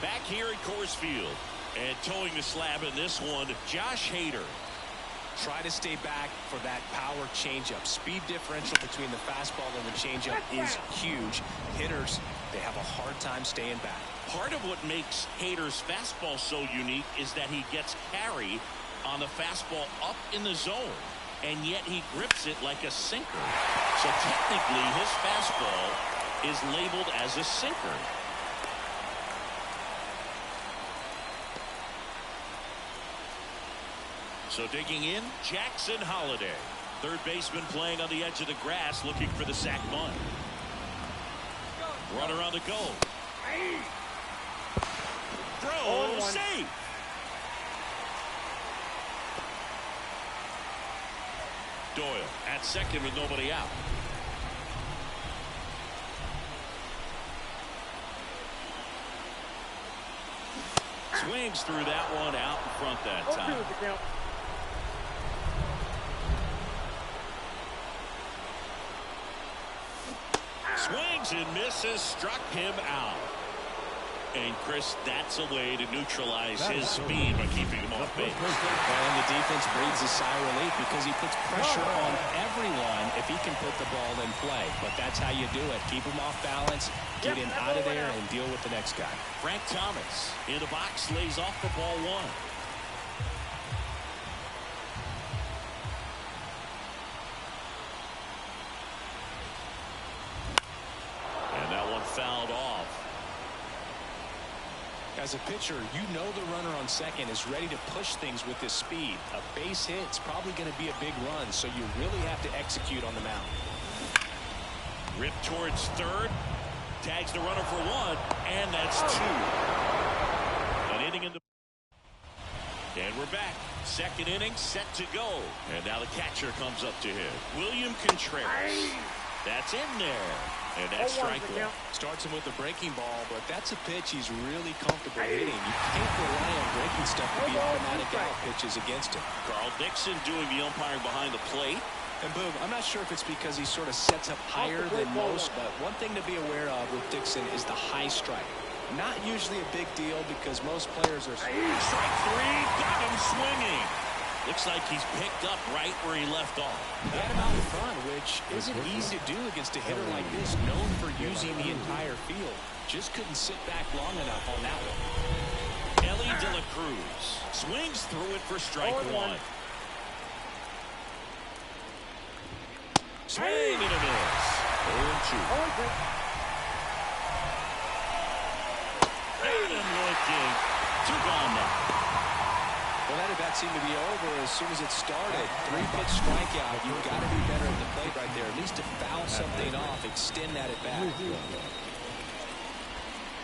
Back here at Coors Field. And towing the slab in this one, Josh Hader. Try to stay back for that power changeup. Speed differential between the fastball and the changeup is huge. Hitters, they have a hard time staying back. Part of what makes Hader's fastball so unique is that he gets carry on the fastball up in the zone, and yet he grips it like a sinker. So technically, his fastball is labeled as a sinker. So digging in, Jackson Holliday. Third baseman playing on the edge of the grass looking for the sac bunt. Runner on the go. Throw, safe. Doyle at second with nobody out. Swings through that one out in front that time. Swings and misses, struck him out. And Chris, that's a way to neutralize his speed by keeping him off base. And the defense breathes a sigh of relief because he puts pressure on everyone if he can put the ball in play. But that's how you do it. Keep him off balance, get him out of there, and deal with the next guy. Frank Thomas in the box lays off for ball 1. Fouled off. As a pitcher, you know the runner on second is ready to push things with his speed. A base hit is probably going to be a big run, so you really have to execute on the mound. Ripped towards third. Tags the runner for 1, and that's 2. An inning in the... And we're back. Second inning set to go. And now the catcher comes up to him. William Contreras. That's in there. And that's strike 1. Starts him with a breaking ball, but that's a pitch he's really comfortable hitting. You can't rely on breaking stuff to be automatic out pitches against him. Carl Dixon doing the umpiring behind the plate. And boom, I'm not sure if it's because he sort of sets up higher than most, but one thing to be aware of with Dixon is the high strike. Not usually a big deal because most players are... Strike 3, got him swinging. Looks like he's picked up right where he left off. He had him out in front, which isn't easy to do against a hitter like this, known for using the entire field. Just couldn't sit back long enough on that one. Ellie De La Cruz swings through it for strike one. Swing and a miss. 0-2. And looking. 2 gone now. Well, that at-bat seemed to be over as soon as it started. 3-pitch strikeout. You've got to be better at the plate right there. At least to foul something off, extend that at-bat.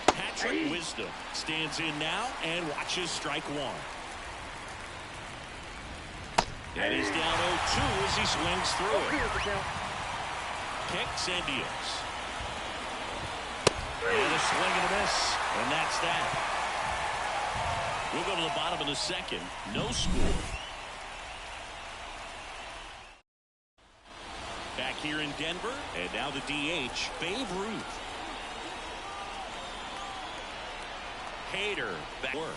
Patrick Wisdom stands in now and watches strike one. And he's down 0-2 as he swings through it. Kicks and deals. And a swing and a miss. And that's that. We'll go to the bottom of the second. No score. Back here in Denver. And now the DH, Babe Ruth. Hader back work.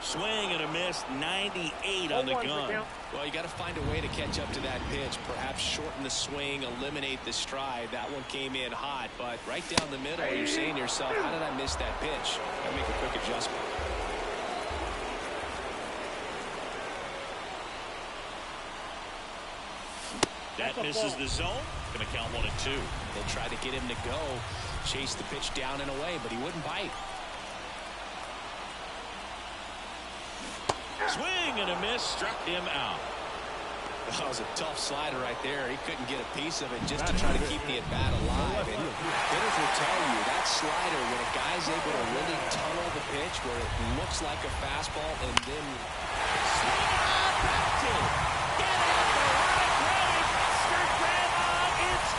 Swing and a miss. 98 on the gun. Well, you got to find a way to catch up to that pitch. Perhaps shorten the swing, eliminate the stride. That one came in hot, but right down the middle, you're saying to yourself, how did I miss that pitch? Got to make a quick adjustment. That misses the zone. Going to count 1 and 2. They tried to get him to go, chase the pitch down and away, but he wouldn't bite. Swing and a miss, struck him out. That was a tough slider right there. He couldn't get a piece of it just to try to keep the at-bat alive. And hitters will tell you that slider, when a guy's able to really tunnel the pitch where it looks like a fastball and then swing on, back to get out the right way. Buster Grandma, it's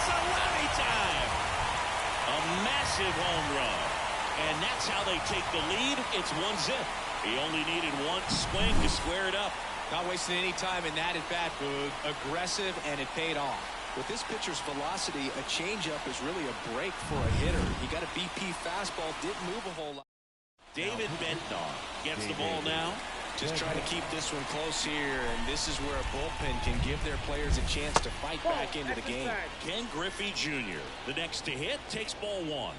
Salami time. A massive home run. And that's how they take the lead. It's 1-0. He only needed one swing to square it up. Not wasting any time in that at-bat, Boog. Aggressive, and it paid off. With this pitcher's velocity, a changeup is really a break for a hitter. He got a BP fastball, didn't move a whole lot. David Benton gets the ball now. Just trying to keep this one close here, and this is where a bullpen can give their players a chance to fight back into the game. Ken Griffey Jr., the next to hit, takes ball 1.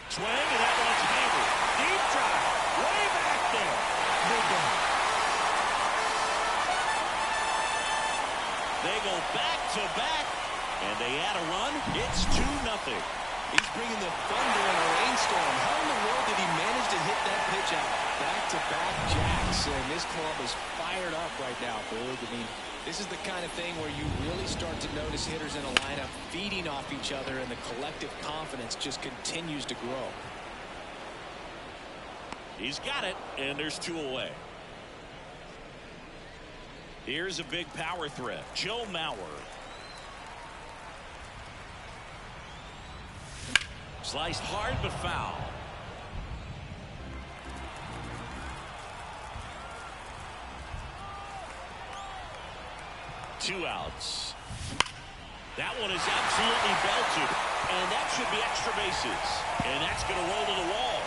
Swing, and that one's hammered. Deep drive, way back there. They go back to back, and they add a run. It's 2-0. He's bringing the thunder and a rainstorm. How in the world did he manage to hit that pitch out? Back-to-back jacks, and this club is fired up right now, Boog. I mean, this is the kind of thing where you really start to notice hitters in a lineup feeding off each other, and the collective confidence just continues to grow. He's got it, and there's 2 away. Here's a big power threat, Joe Mauer. Sliced hard but foul. Two outs. That one is absolutely belted, and that should be extra bases. And that's going to roll to the wall.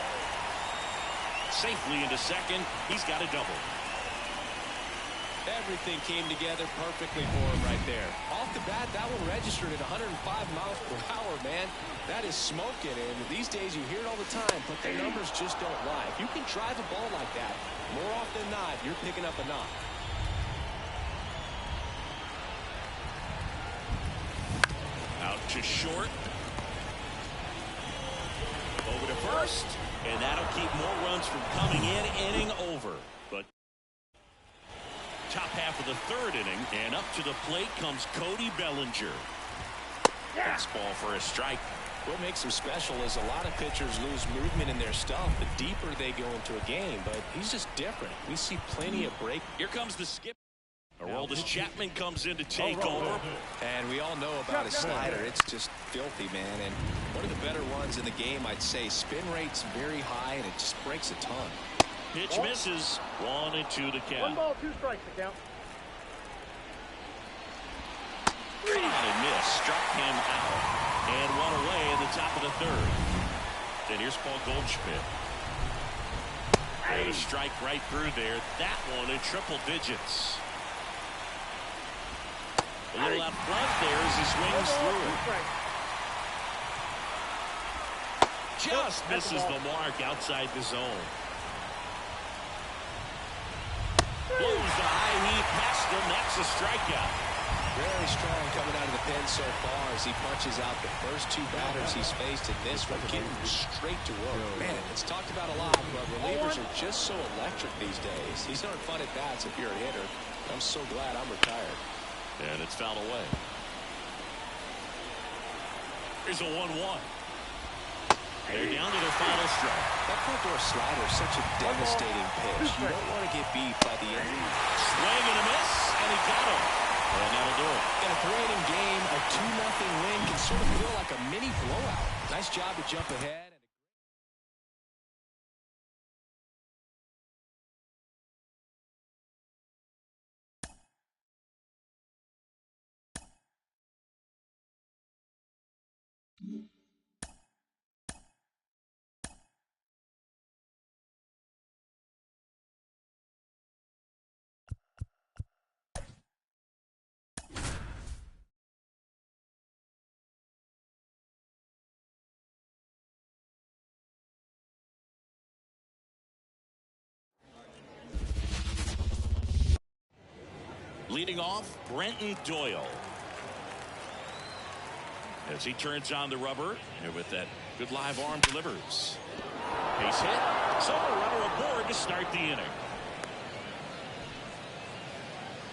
Safely into second. He's got a double. Everything came together perfectly for him right there. Off the bat, that one registered at 105 miles per hour, man. That is smoking, and these days you hear it all the time, but the numbers just don't lie. If you can drive a ball like that, more often than not, you're picking up a knock. Out to short. Over to first, and that'll keep more runs from coming in. Inning over. But top half of the 3rd inning, and up to the plate comes Cody Bellinger. Fastball for a strike. What makes him special is a lot of pitchers lose movement in their stuff the deeper they go into a game, but he's just different. We see plenty of break. Here comes the skip. Aroldis Chapman comes in to take over. And we all know about his slider. It's just filthy, man. And one of the better ones in the game, I'd say. Spin rate's very high, and it just breaks a ton. Pitch misses. 1-2 to count. 1 ball, 2 strikes to count. On and miss. Struck him out. And 1 away in the top of the 3rd. Then here's Paul Goldschmidt. And a strike right through there. That one in triple digits. A little out front there as he swings through it. just misses the mark outside the zone. Blows the high heat past him. That's a strikeout. Very strong coming out of the pen so far as he punches out the first two batters he's faced in this one, getting straight to work. Man, it's talked about a lot, but relievers are just so electric these days. These aren't fun at bats if you're a hitter. I'm so glad I'm retired. And it's fouled away. Here's a 1-1. They're down to their final strike. That front door slider is such a devastating pitch. You don't want to get beat by the end. Swing and a miss, and he got him. And that'll do it. In a three-inning game, a 2-0 win can sort of feel like a mini blowout. Nice job to jump ahead. Leading off, Brenton Doyle. As he turns on the rubber, and with that good live arm delivers. Base hit, so a runner aboard to start the inning.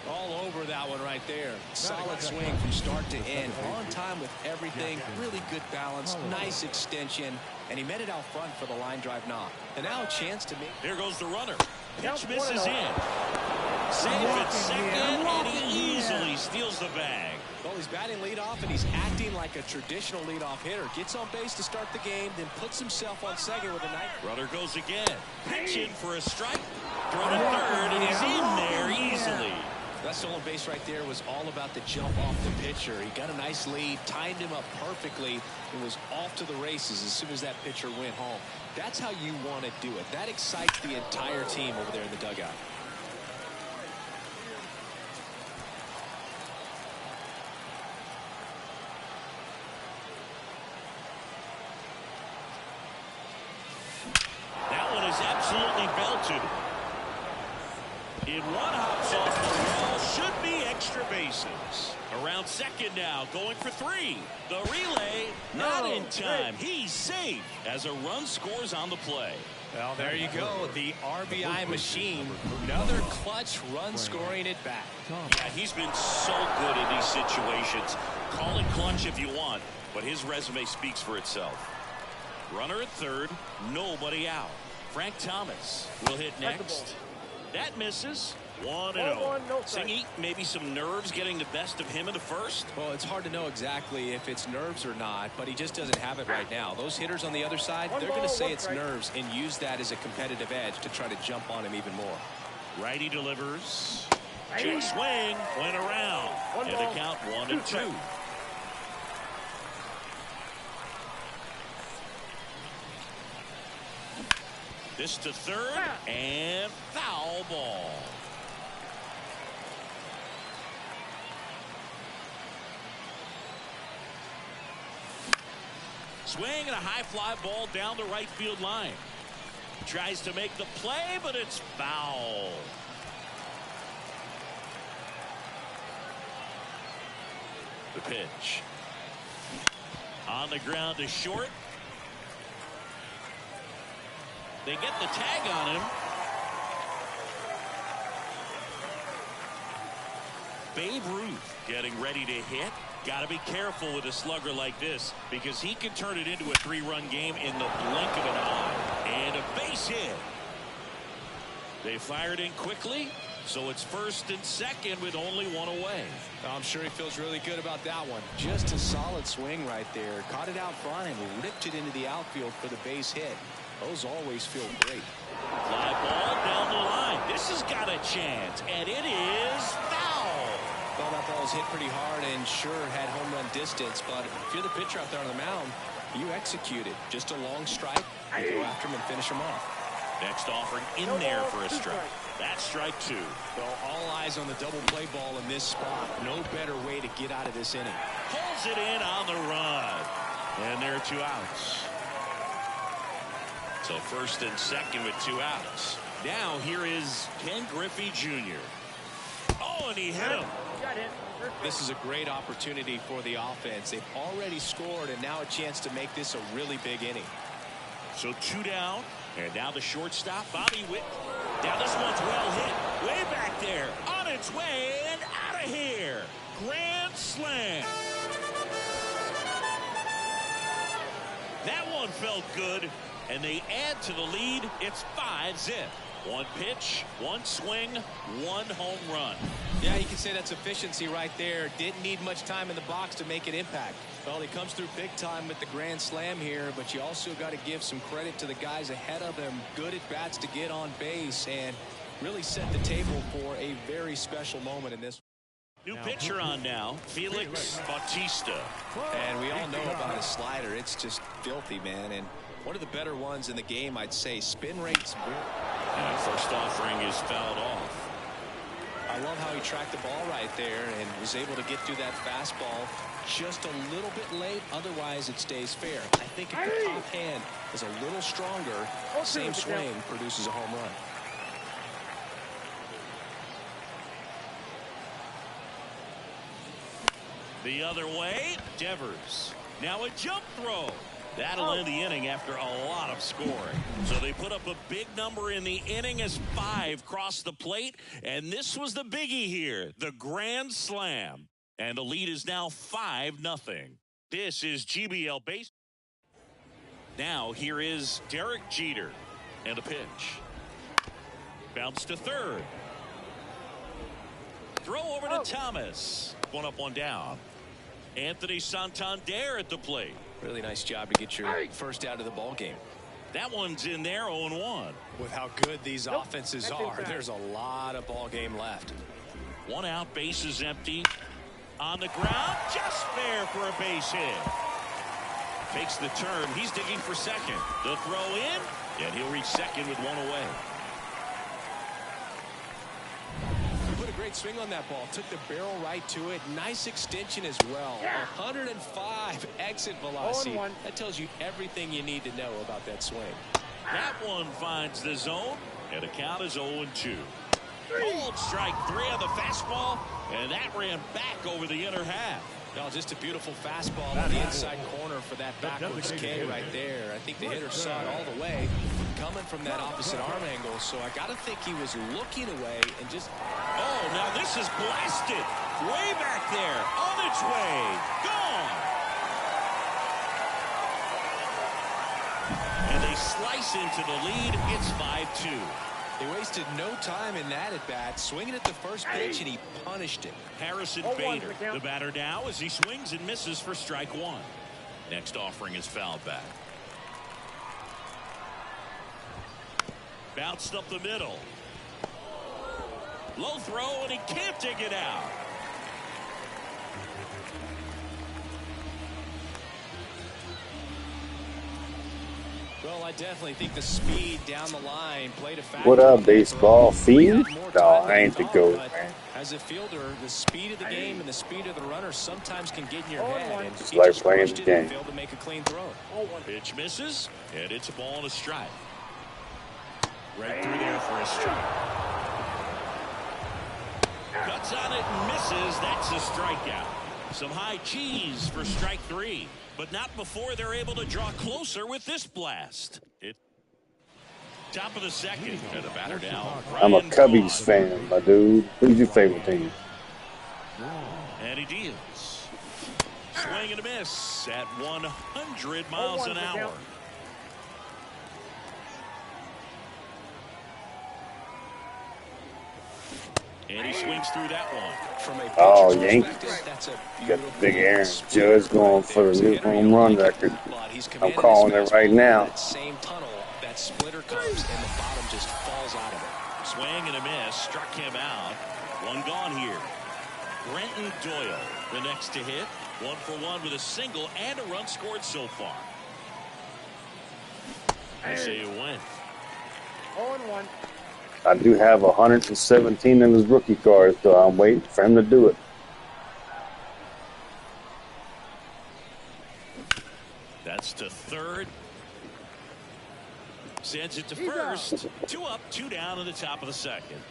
All over that one right there. Solid swing from start to end. On time with everything. Really good balance. Nice extension. And he met it out front for the line drive knock. And now a chance to make. Here goes the runner. Pitch misses in. Safe at second, and he easily steals the bag. Well, he's batting leadoff, and he's acting like a traditional leadoff hitter. Gets on base to start the game, then puts himself on second with a nice. Runner goes again. Pitch in for a strike. Throw to third, and he's in there easily. That stolen base right there was all about the jump off the pitcher. He got a nice lead, timed him up perfectly, and was off to the races as soon as that pitcher went home. That's how you want to do it. That excites the entire team over there in the dugout. That one is absolutely belted. In one hops off the wall, should be extra bases. Around second now, going for three. The relay, not in time. He's safe as a run scores on the play. Well, there you go. The RBI machine. Another clutch run scoring at bat. Yeah, he's been so good in these situations. Call it clutch if you want, but his resume speaks for itself. Runner at third, nobody out. Frank Thomas will hit next. That misses. 1-0. Singy, maybe some nerves getting the best of him in the first? Well, it's hard to know exactly if it's nerves or not, but he just doesn't have it right now. Those hitters on the other side, they're going to say it's nerves and use that as a competitive edge to try to jump on him even more. Righty delivers. Check swing. Went around. And the count 1-2. This to third, and foul ball. Swing and a high fly ball down the right field line. Tries to make the play, but it's foul. The pitch. On the ground to short. They get the tag on him. Babe Ruth getting ready to hit. Got to be careful with a slugger like this because he can turn it into a three-run game in the blink of an eye. And a base hit. They fired in quickly, so it's first and second with only one away. I'm sure he feels really good about that one. Just a solid swing right there. Caught it out front and ripped it into the outfield for the base hit. Those always feel great. Fly ball down the line. This has got a chance, and it is foul. Well, that ball was hit pretty hard and sure had home run distance, but if you're the pitcher out there on the mound, you execute it. Just a long strike, you go after him and finish him off. Next offering in there for a strike. That's strike two. Well, all eyes on the double play ball in this spot. No better way to get out of this inning. Pulls it in on the run. And there are two outs. So first and second with 2 outs. Now here is Ken Griffey Jr. Oh, and he hit him. Got hit. This is a great opportunity for the offense. They've already scored, and now a chance to make this a really big inning. So 2 down, and now the shortstop, Bobby Witt. Now this one's well hit. Way back there, on its way and out of here. Grand slam. That one felt good, and they add to the lead. It's 5-0. 1 pitch, 1 swing, 1 home run. Yeah, you can say that's efficiency right there. Didn't need much time in the box to make an impact. Well, he comes through big time with the grand slam here, but you also got to give some credit to the guys ahead of him. Good at bats to get on base and really set the table for a very special moment in this. New pitcher on now, Felix Bautista. And we all know about his slider. It's just filthy, man. And one of the better ones in the game, I'd say. Spin rates. And first offering is fouled off. I love how he tracked the ball right there and was able to get through that fastball just a little bit late. Otherwise, it stays fair. I think if the top hand is a little stronger, same swing produces a home run. The other way, Devers. Now a jump throw. That'll end the inning after a lot of scoring. So they put up a big number in the inning as 5 crossed the plate. And this was the biggie here, the grand slam. And the lead is now 5-0. This is GBL Base. Now here is Derek Jeter. And a pitch. Bounce to third. Throw over to Thomas. 1 up, 1 down. Anthony Santander at the plate. Really nice job to get your first out of the ball game. That one's in there, 0-1. With how good these offenses are, there's a lot of ball game left. 1 out, base is empty. On the ground, just fair for a base hit. Takes the turn. He's digging for second. The throw in, and he'll reach second with 1 away. Great swing on that ball. Took the barrel right to it. Nice extension as well. 105 exit velocity. That tells you everything you need to know about that swing. That one finds the zone, and the count is 0-2. Bold strike 3 on the fastball, and that ran back over the inner half. No, just a beautiful fastball on the inside corner for that backwards K right there. I think the hitter saw it all the way coming from that opposite arm angle. So I got to think he was looking away and just. Oh, now this is blasted. Way back there. On its way. Gone. And they slice into the lead. It's 5-2. They wasted no time in that at bat, swinging at the first pitch, and he punished it. Harrison Bader, the batter now, as he swings and misses for strike 1. Next offering is fouled back. Bounced up the middle. Low throw, and he can't dig it out. Well, I definitely think the speed down the line played a factor. What up, baseball fiend? No, I ain't the GOAT, man. As a fielder, the speed of the game and the speed of the runner sometimes can get in your head. And it's he like just playing crushed the it game. and failed to make a clean throw. Pitch misses, and it's a ball and a strike. Right through there for a strike. Cuts on it and misses. That's a strikeout. Some high cheese for strike 3. But not before they're able to draw closer with this blast. Top of the second. And the batter down. I'm a Cubbies fan, my dude. Who's your favorite team? And he deals. Swing and a miss at 100 miles an hour. And he swings through that one. From a Oh, pitcher's Yankees. perspective, that's a Got the big beautiful Aaron split Judge going right for there. the So new you gotta home be run able to record. get that. He's I'm commanding calling his it right fastball. now. That same tunnel, that splitter comes, and the bottom just falls out of it. Swing and a miss. Struck him out. 1 gone here. Brenton Doyle, the next to hit. 1 for 1 with a single and a run scored so far. I say a win. 0-1. I do have 117 in his rookie card, so I'm waiting for him to do it. That's to third. Sends it to first. 2 up, 2 down in the top of the second.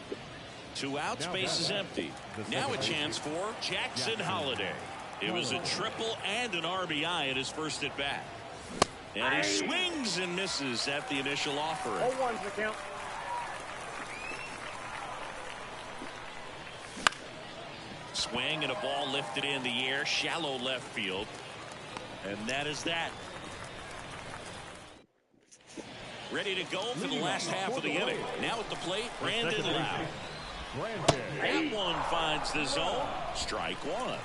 2 out, space is empty. Now a chance for Jackson Holliday. It was a triple and an RBI in his first at bat. And he swings and misses at the initial offer. 0-1's the count. Swing and a ball lifted in the air, shallow left field. And that is that. Ready to go for the last half of the inning. Now at the plate, Brandon Lowe. That one finds the zone. Strike 1.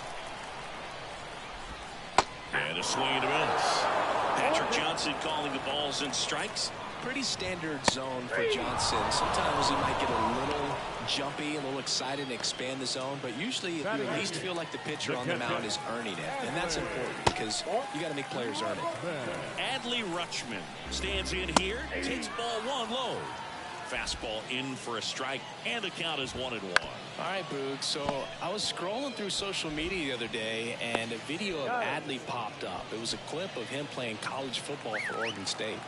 And a swing and a miss. Patrick Johnson calling the balls and strikes. Pretty standard zone for Johnson. Sometimes he might get a little jumpy, a little excited and expand the zone, but usually you at least feel like the pitcher on the mound is earning it, and that's important because you got to make players earn it. Adley Rutschman stands in here, takes ball 1 low. Fastball in for a strike, and the count is 1-1. All right, Boog. So I was scrolling through social media the other day, and a video of Adley popped up. It was a clip of him playing college football for Oregon State.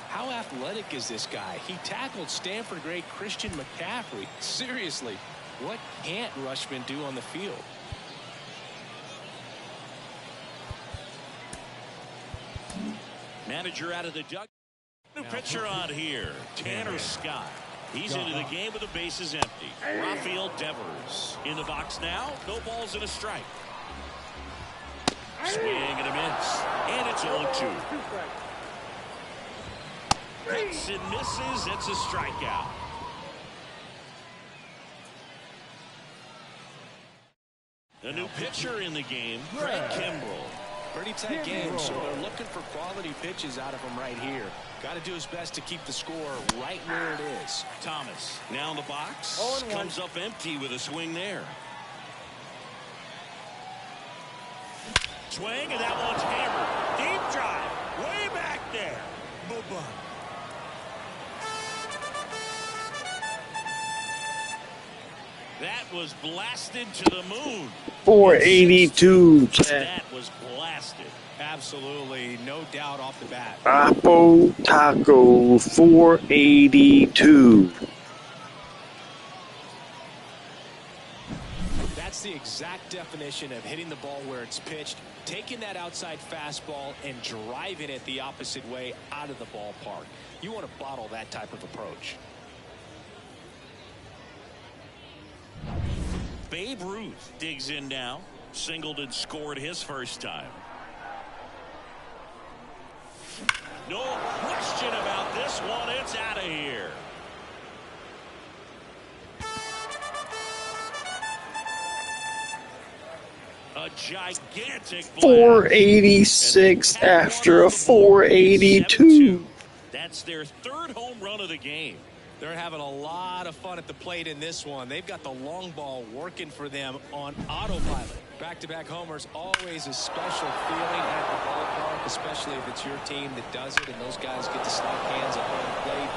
How athletic is this guy? He tackled Stanford great Christian McCaffrey. Seriously, what can't Rutschman do on the field? Manager out of the dugout. New pitcher on here, Tanner Scott. He's into the game with the bases empty. Rafael Devers in the box now. No balls and a strike. Swing and a miss. And it's 0-2. Hits and misses. It's a strikeout. A new pitcher in the game, Craig Kimbrell. Pretty tight game, so they're looking for quality pitches out of him right here. Got to do his best to keep the score right where it is. Thomas now in the box. Comes up empty with a swing there. Swing, and that one's hammered. Deep drive. Way back there. Bye-bye. That was blasted to the moon. 482. That was blasted. Absolutely, no doubt off the bat. Apple Taco 482. That's the exact definition of hitting the ball where it's pitched, taking that outside fastball and driving it the opposite way out of the ballpark. You want to bottle that type of approach. Babe Ruth digs in now. Singled and scored his first time. No question about this one. It's out of here. A gigantic blast. 486 after a 482. That's their third home run of the game. They're having a lot of fun at the plate in this one. They've got the long ball working for them on autopilot. Back-to-back homers, always a special feeling at the ballpark, especially if it's your team that does it and those guys get to slap hands at home plate.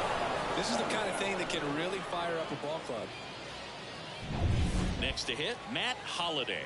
This is the kind of thing that can really fire up a ball club. Next to hit, Matt Holliday.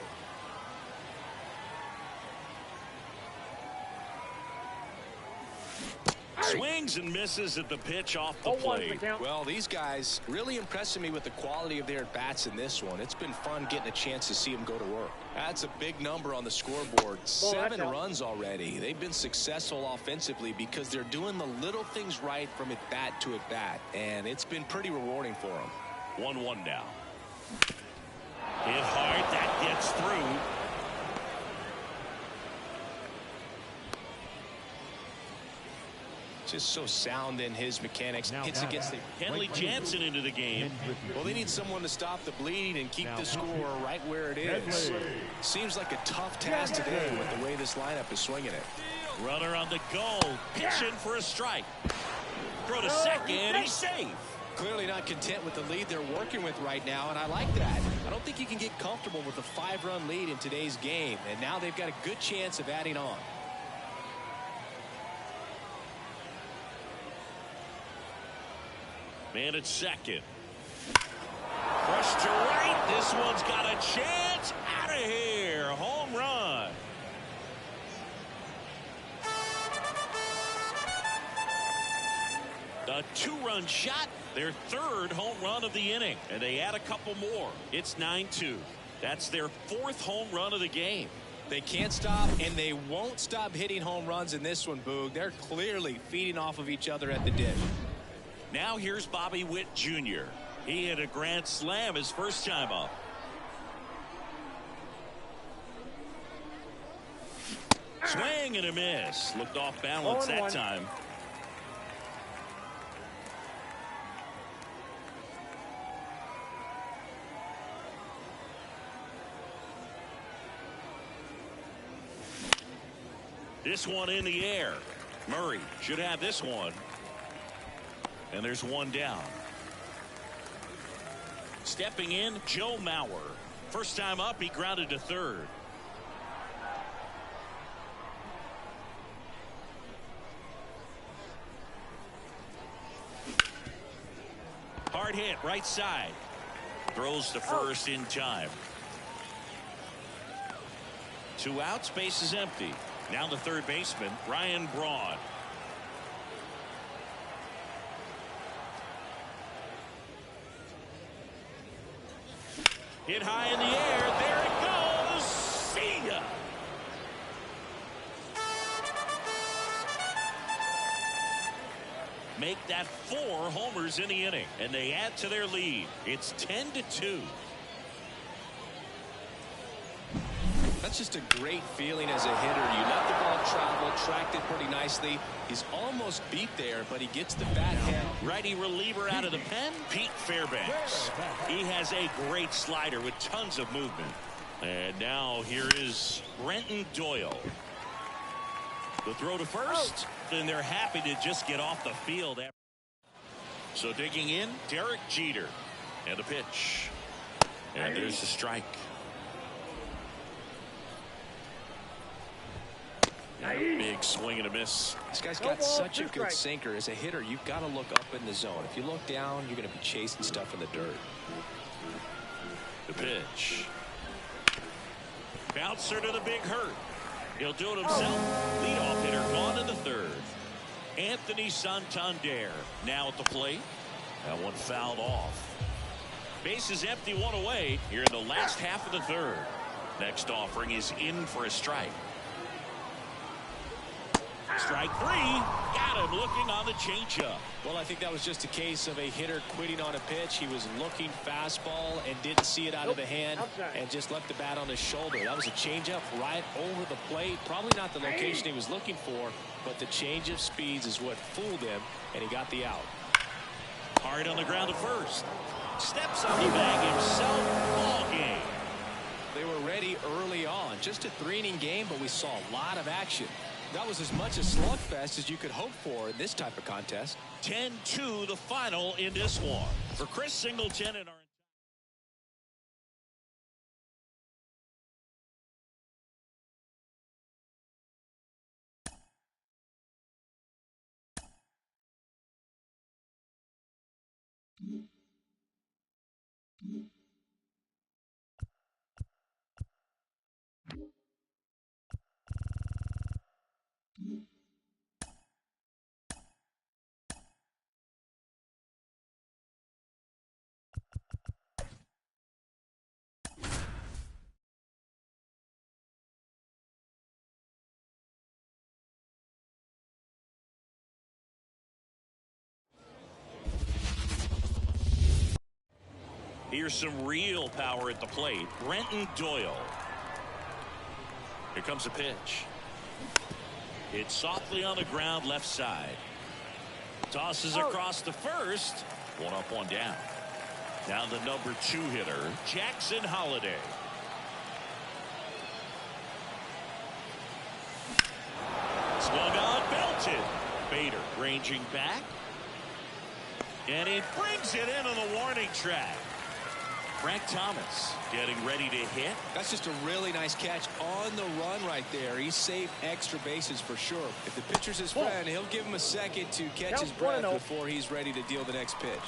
Swings and misses at the pitch off the plate. Well, these guys really impressing me with the quality of their at-bats in this one. It's been fun getting a chance to see them go to work. That's a big number on the scoreboard. 7 runs already. They've been successful offensively because they're doing the little things right from at-bat to at-bat, and it's been pretty rewarding for them. 1-1 now. Hit hard. That gets through. Just so sound in his mechanics. Hits against the Kenley Jansen into the game. Well, they need someone to stop the bleeding and keep the score right where it is. Seems like a tough task today with the way this lineup is swinging it. Runner on the go. Pitching for a strike. Throw to second. He's safe. Clearly not content with the lead they're working with right now, and I like that. I don't think you can get comfortable with a 5-run lead in today's game, and now they've got a good chance of adding on. Man at second. Rush to right. This one's got a chance. Out of here. Home run. A 2-run shot, their 3rd home run of the inning, and they add a couple more. It's 9-2. That's their 4th home run of the game. They can't stop, and they won't stop hitting home runs in this one, Boog. They're clearly feeding off of each other at the dish. Now here's Bobby Witt Jr. He hit a grand slam his first time up. Swing and a miss. Looked off balance that time. This one in the air. Murray should have this one. And there's one down. Stepping in, Joe Mauer. First time up, he grounded to 3rd. Hard hit, right side. Throws to first in time. 2 outs, base is empty. Now the 3rd baseman, Ryan Braun. Hit high in the air. There it goes. See ya. Make that 4 homers in the inning, and they add to their lead. It's 10-2. That's just a great feeling as a hitter. You let the ball travel, tracked it pretty nicely. He's almost beat there, but he gets the bat hand. Righty reliever out of the pen, Pete Fairbanks. He has a great slider with tons of movement. And now here is Brenton Doyle. The throw to first, and they're happy to just get off the field. So digging in, Derek Jeter. And a pitch. And there's the strike. Big swing and a miss. This guy's got such a good sinker. As a hitter, you've got to look up in the zone. If you look down, you're going to be chasing stuff in the dirt. The pitch. Bouncer to the big hurt. He'll do it himself. Leadoff hitter gone in the 3rd. Anthony Santander now at the plate. That one fouled off. Base is empty, 1 away here in the last half of the 3rd. Next offering is in for a strike. Strike 3. Got him looking on the changeup. Well, I think that was just a case of a hitter quitting on a pitch. He was looking fastball and didn't see it out of the hand and just left the bat on his shoulder. That was a changeup right over the plate. Probably not the location he was looking for, but the change of speeds is what fooled him, and he got the out. Hard on the ground to first. Steps on the bag himself. Ball game. They were ready early on. Just a 3-inning game, but we saw a lot of action. That was as much a slugfest as you could hope for in this type of contest. 10-2 the final in this one. For Chris Singleton and our here's some real power at the plate. Brenton Doyle. Here comes a pitch. It's softly on the ground left side. Tosses across the first. 1 up, 1 down. Now the number 2 hitter, Jackson Holliday. Swung on, belted. Bader ranging back. And he brings it in on the warning track. Frank Thomas getting ready to hit. That's just a really nice catch on the run right there. He saved extra bases for sure. If the pitcher's his friend, he'll give him a second to catch his breath before he's ready to deal the next pitch.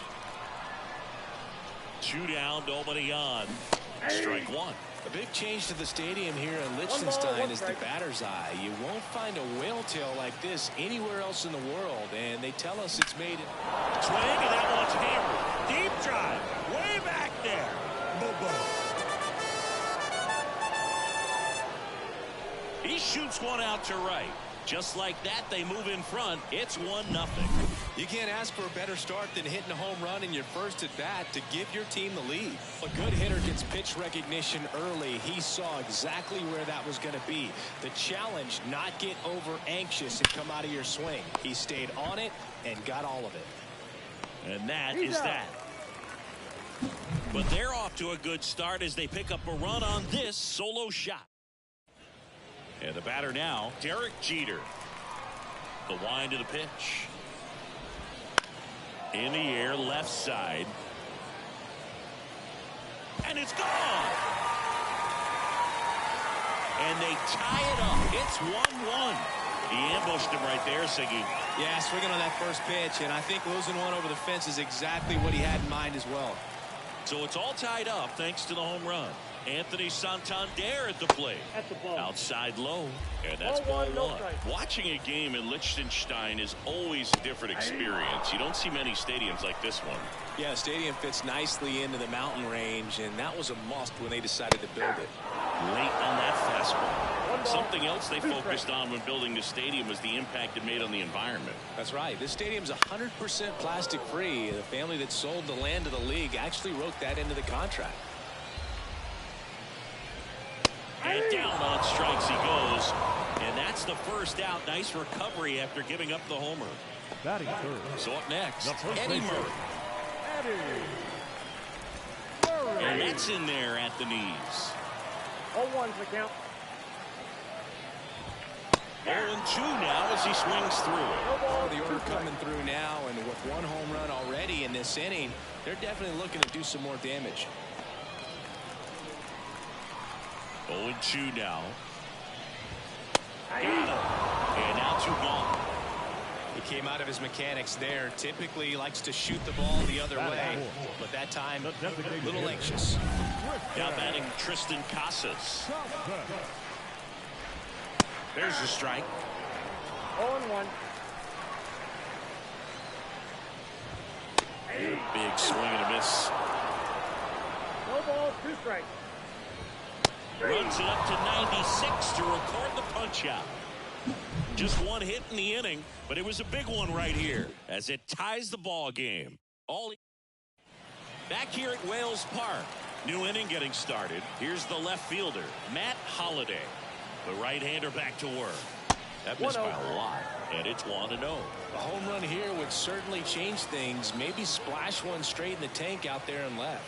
2 down, nobody on. Strike 1. A big change to the stadium here in Liechtenstein is the batter's eye. You won't find a whale tail like this anywhere else in the world, and they tell us it's made it. Swing, and that one's hammered. Deep drive, way back there. Boom. He shoots one out to right. Just like that, they move in front. It's 1-0. You can't ask for a better start than hitting a home run in your first at bat to give your team the lead. A good hitter gets pitch recognition early. He saw exactly where that was going to be. The challenge, not get over anxious and come out of your swing. He stayed on it and got all of it. And that is that. But they're off to a good start as they pick up a run on this solo shot. And the batter now, Derek Jeter. The wind of the pitch. In the air, left side. And it's gone. And they tie it up. It's 1-1. He ambushed him right there, Siggy. Yeah, swinging on that first pitch, and I think losing one over the fence is exactly what he had in mind as well. So it's all tied up thanks to the home run. Anthony Santander at the plate. Outside low, and that's ball one. Watching a game in Liechtenstein is always a different experience. You don't see many stadiums like this one. Yeah, the stadium fits nicely into the mountain range, and that was a must when they decided to build it. Late on that fastball. Something else they focused on when building the stadium was the impact it made on the environment. That's right. This stadium's 100% plastic free. The family that sold the land to the league actually wrote that into the contract. And down on strikes he goes. And that's the first out. Nice recovery after giving up the homer. Batting third. So up next, Eddie baseman, Murray. And that's in there at the knees. 0-1 for the count. 0-2 now as he swings through it. Oh, the order coming through now, and with one home run already in this inning, they're definitely looking to do some more damage. 0-2 now. Got him. And now 2 gone. He came out of his mechanics there. Typically he likes to shoot the ball the other way, but that time a little anxious. Now batting Tristan Casas. There's the strike. 0-1. Big swing and a miss. No balls, 2 strikes. Runs it up to 96 to record the punch out. Just one hit in the inning, but it was a big one right here as it ties the ball game. Back here at Wales Park. New inning getting started. Here's the left fielder, Matt Holliday. The right-hander back to work. That missed by a lot, and it's 1-0. A home run here would certainly change things. Maybe splash one straight in the tank out there and left.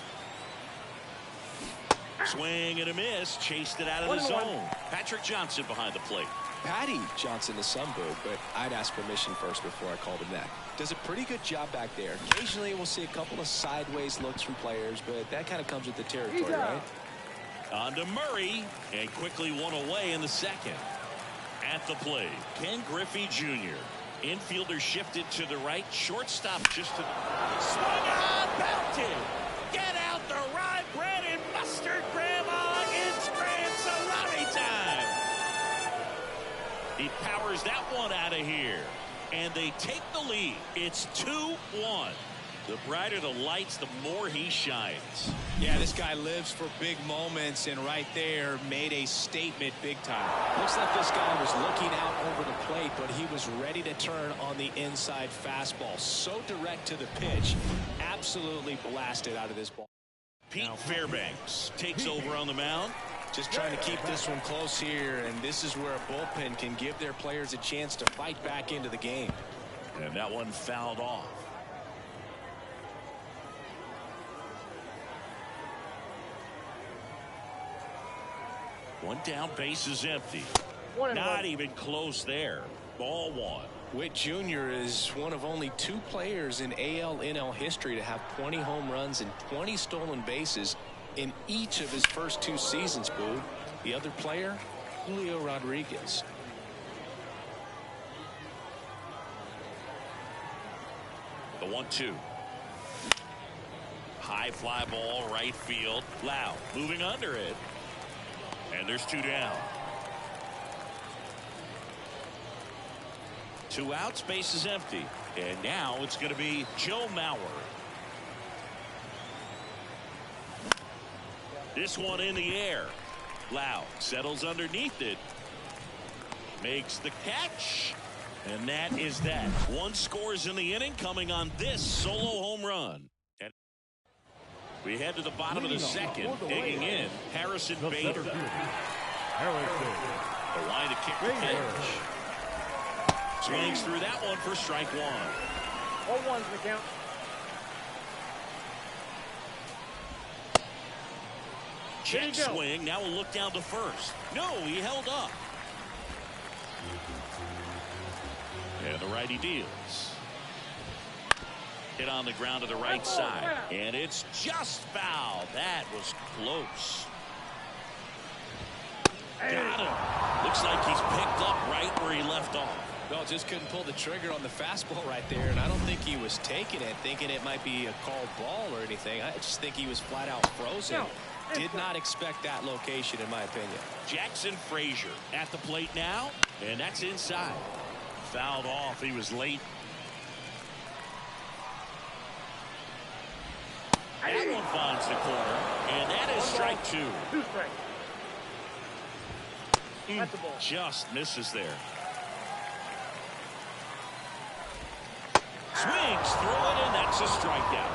Swing and a miss. Chased it out of the zone. Patrick Johnson behind the plate. Patty Johnson the sunbird, but I'd ask permission first before I called him that. Does a pretty good job back there. Occasionally we'll see a couple of sideways looks from players, but that kind of comes with the territory, right? On to Murray, and quickly one away in the second. At the plate, Ken Griffey Jr. Infielder shifted to the right. Shortstop just to swung on, belted. Get out the rye bread and mustard, Grandma. It's grand salami time. He powers that one out of here, and they take the lead. It's 2-1. The brighter the lights, the more he shines. Yeah, this guy lives for big moments, and right there made a statement big time. Looks like this guy was looking out over the plate, but he was ready to turn on the inside fastball. So direct to the pitch, absolutely blasted out of this ball. Pete Fairbanks takes over on the mound. Just trying to keep this one close here, and this is where a bullpen can give their players a chance to fight back into the game. And that one fouled off. One down, base is empty. Not even close there. Ball 1. Witt Jr. is one of only 2 players in AL/NL history to have 20 home runs and 20 stolen bases in each of his first 2 seasons, Boo. The other player, Julio Rodriguez. The 1-2. High fly ball, right field. Lau moving under it. And there's 2 down. 2 outs, base is empty. And now it's going to be Joe Mauer. This one in the air. Lau settles underneath it. Makes the catch. And that is that. 1 scores in the inning coming on this solo home run. And we head to the bottom of the second. Digging in, Harrison Bader. The line to kick the pitch. Swings through that one for strike 1. 0-1's the count. Check swing. Now we'll look down to first. No, he held up. And the righty deals. Hit on the ground to the right side. And it's just foul. That was close. Got him. Looks like he's picked up right where he left off. No, just couldn't pull the trigger on the fastball right there, and I don't think he was taking it, thinking it might be a called ball or anything. I just think he was flat out frozen. Did not expect that location, in my opinion. Jackson Frazier at the plate now, and that's inside. Fouled off. He was late. That one finds the corner, and that is strike 2. 2 strikes. That's the ball. Just misses there. Swings through it, and that's a strikeout.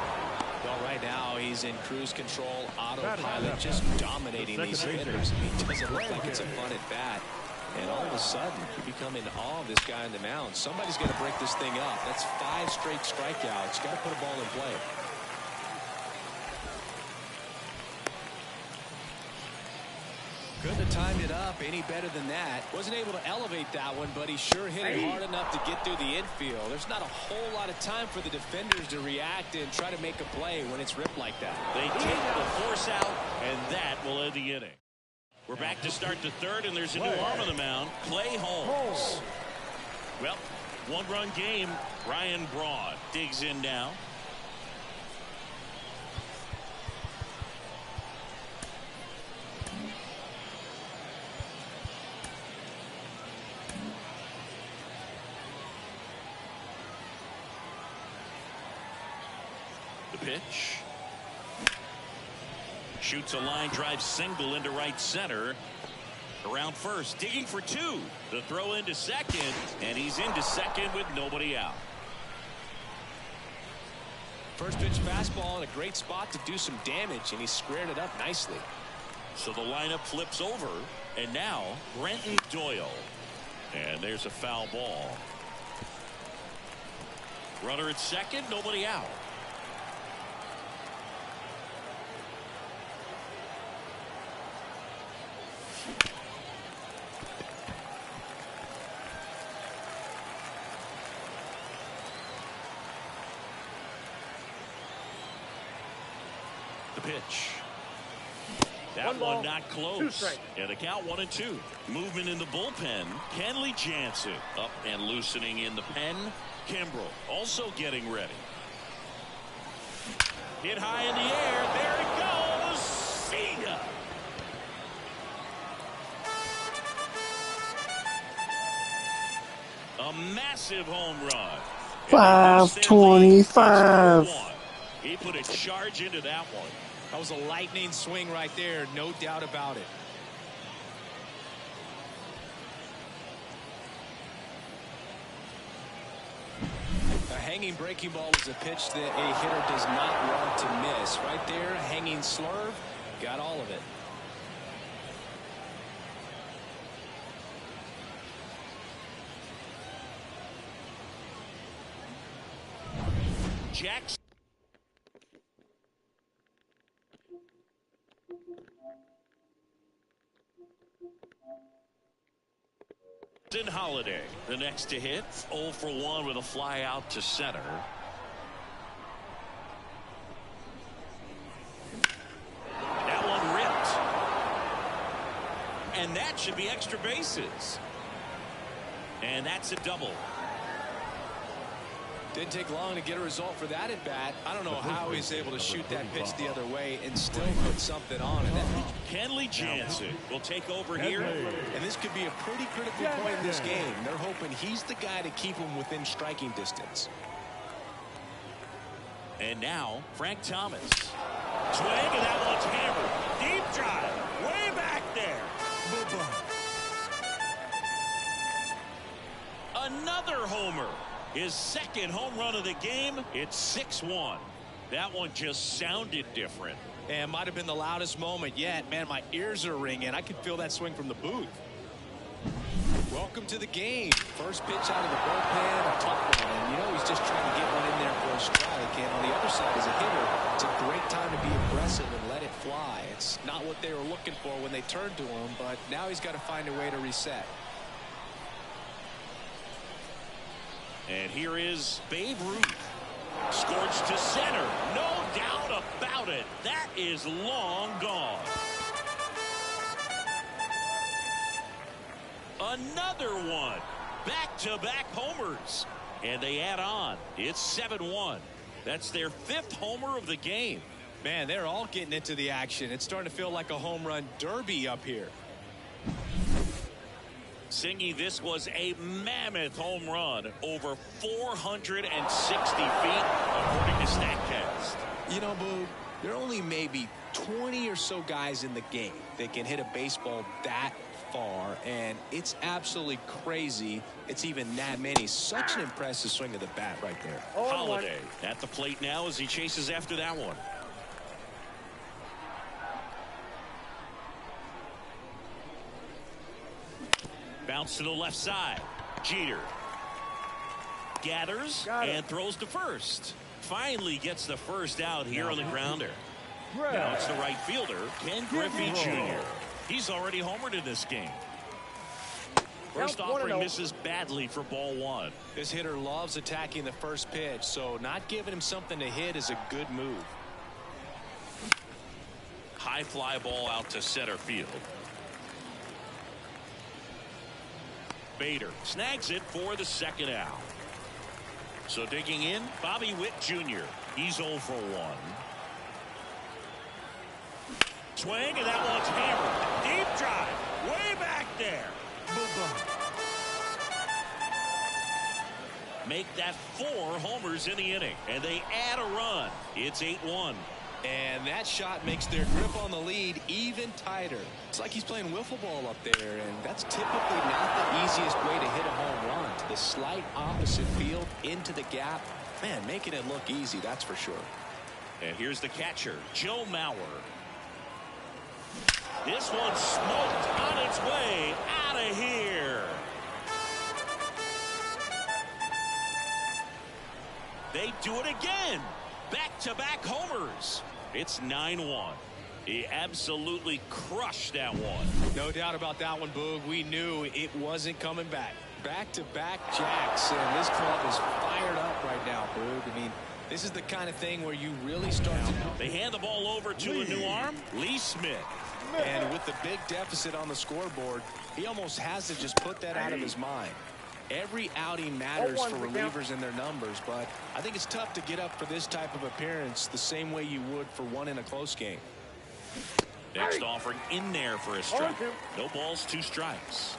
Well, right now he's in cruise control, autopilot, just dominating these hitters. He doesn't look like it's a fun at bat. And all of a sudden, you become in awe of this guy on the mound. Somebody's going to break this thing up. That's 5 straight strikeouts. Got to put a ball in play. Couldn't have timed it up any better than that. Wasn't able to elevate that one, but he sure hit it hard enough to get through the infield. There's not a whole lot of time for the defenders to react and try to make a play when it's ripped like that. They take the force out, and that will end the inning. We're back to start the third, and there's a new arm on the mound, Clay Holmes. Well, 1-run game. Ryan Braun digs in now. The pitch. Shoots a line drive single into right center. Around first, digging for 2. The throw into second, and he's into second with nobody out. First pitch fastball in a great spot to do some damage, and he squared it up nicely. So the lineup flips over, and now Brenton Doyle. And there's a foul ball. Runner at second, nobody out. The pitch. That one not close. And the count 1-2. Movement in the bullpen. Kenley Jansen up and loosening in the pen. Kimbrel also getting ready. Hit high in the air. There it goes. See ya. A massive home run. 525. He put a charge into that one. That was a lightning swing right there, no doubt about it. A hanging breaking ball is a pitch that a hitter does not want to miss. Right there, a hanging slurve, got all of it. Jackson. Holiday, the next to hit, 0 for 1 with a fly out to center. That one ripped. And that should be extra bases. And that's a double. Didn't take long to get a result for that at bat. I don't know how he's able to shoot that pitch the other way and still put something on it. Kenley Jansen will take over here. And this could be a pretty critical point in this game. They're hoping he's the guy to keep him within striking distance. And now, Frank Thomas. Swing, and that one's hammered. Deep drive. Way back there. Another homer. His second home run of the game. It's 6-1. That one just sounded different. And might have been the loudest moment yet. Man, my ears are ringing. I could feel that swing from the booth. Welcome to the game. First pitch out of the bullpen, a tough one. And you know he's just trying to get one in there for a strike. And on the other side as a hitter, it's a great time to be aggressive and let it fly. It's not what they were looking for when they turned to him, but now he's got to find a way to reset. And here is Babe Ruth. Scorched to center. No doubt about it. That is long gone. Another one. Back-to-back homers. And they add on. It's 7-1. That's their 5th homer of the game. Man, they're all getting into the action. It's starting to feel like a home run derby up here. Singy, this was a mammoth home run. Over 460 feet, according to StatCast. You know, Boog, there are only maybe 20 or so guys in the game that can hit a baseball that far, and it's absolutely crazy it's even that many. Such an impressive swing of the bat right there. Holiday at the plate now as he chases after that one. Bounce to the left side. Jeter gathers and throws to first. Finally gets the first out here on the grounder. Now it's the right fielder, Ken Griffey Jr. He's already homered in this game. First offering misses badly for ball 1. This hitter loves attacking the first pitch, so not giving him something to hit is a good move. High fly ball out to center field. Bader snags it for the second out. So digging in, Bobby Witt Jr. He's 0 for 1. Swing, and that one's hammered. Deep drive, way back there. Make that 4 homers in the inning, and they add a run. It's 8-1. And that shot makes their grip on the lead even tighter. It's like he's playing wiffle ball up there, and that's typically not the easiest way to hit a home run. To the slight opposite field, into the gap. Man, making it look easy, that's for sure. And here's the catcher, Joe Mauer. This one smoked on its way out of here. They do it again. Back-to-back homers. It's 9-1. He absolutely crushed that one. No doubt about that one, Boog. We knew it wasn't coming back. Back-to-back jacks, and this club is fired up right now, Boog. I mean, this is the kind of thing where you really start to... They hand the ball over to a new arm, Lee Smith. And with the big deficit on the scoreboard, he almost has to just put that out of his mind. Every outing matters for relievers and their numbers, but I think it's tough to get up for this type of appearance the same way you would for one in a close game. Next offering in there for a strike. No balls, 2 strikes.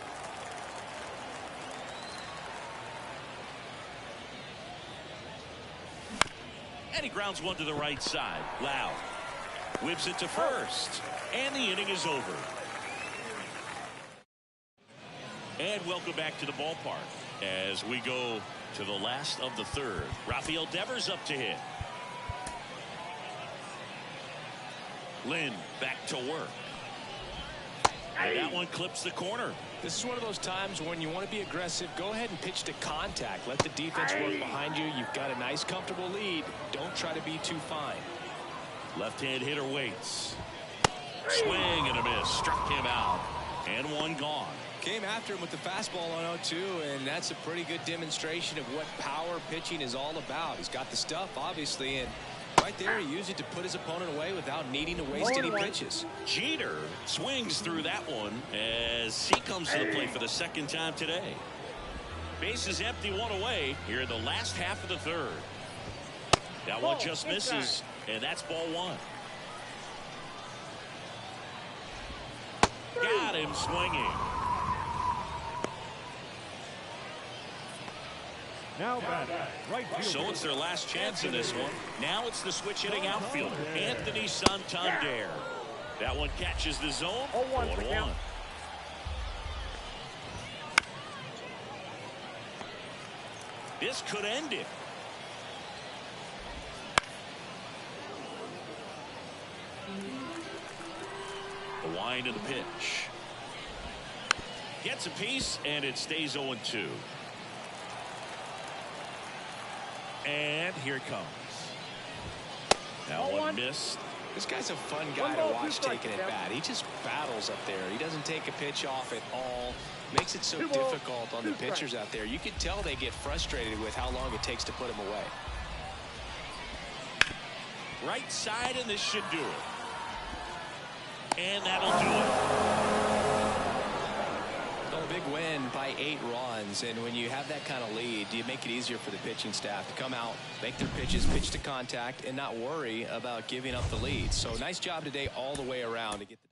And he grounds one to the right side. Loud whips it to first, and the inning is over. And welcome back to the ballpark as we go to the last of the 3rd. Rafael Devers up to hit. Lynn back to work. And that one clips the corner. This is one of those times when you want to be aggressive. Go ahead and pitch to contact. Let the defense work behind you. You've got a nice, comfortable lead. Don't try to be too fine. Left-hand hitter waits. Swing and a miss. Struck him out. And one gone. Came after him with the fastball on 0-2, and that's a pretty good demonstration of what power pitching is all about. He's got the stuff, obviously, and right there he used it to put his opponent away without needing to waste any pitches. Jeter swings through that one as he comes to the plate for the 2nd time today. Base is empty, one away here in the last half of the third. That one just misses, and that's ball one. Got him swinging. Now batting, right fielder. So it's their last chance in this one. Now it's the switch hitting outfielder, Anthony Santander. That one catches the zone. 1-1. This could end it. The wind of the pitch. Gets a piece, and it stays 0-2. And here it comes. That one missed. This guy's a fun guy to watch taking it bat. He just battles up there. He doesn't take a pitch off at all. Makes it so difficult on the pitchers out there. You can tell they get frustrated with how long it takes to put him away. Right side, and this should do it. And that'll do it. Well, a big win by 8 runs, and when you have that kind of lead, you make it easier for the pitching staff to come out, make their pitches, pitch to contact, and not worry about giving up the lead. So nice job today all the way around to get the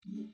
Mm-hmm.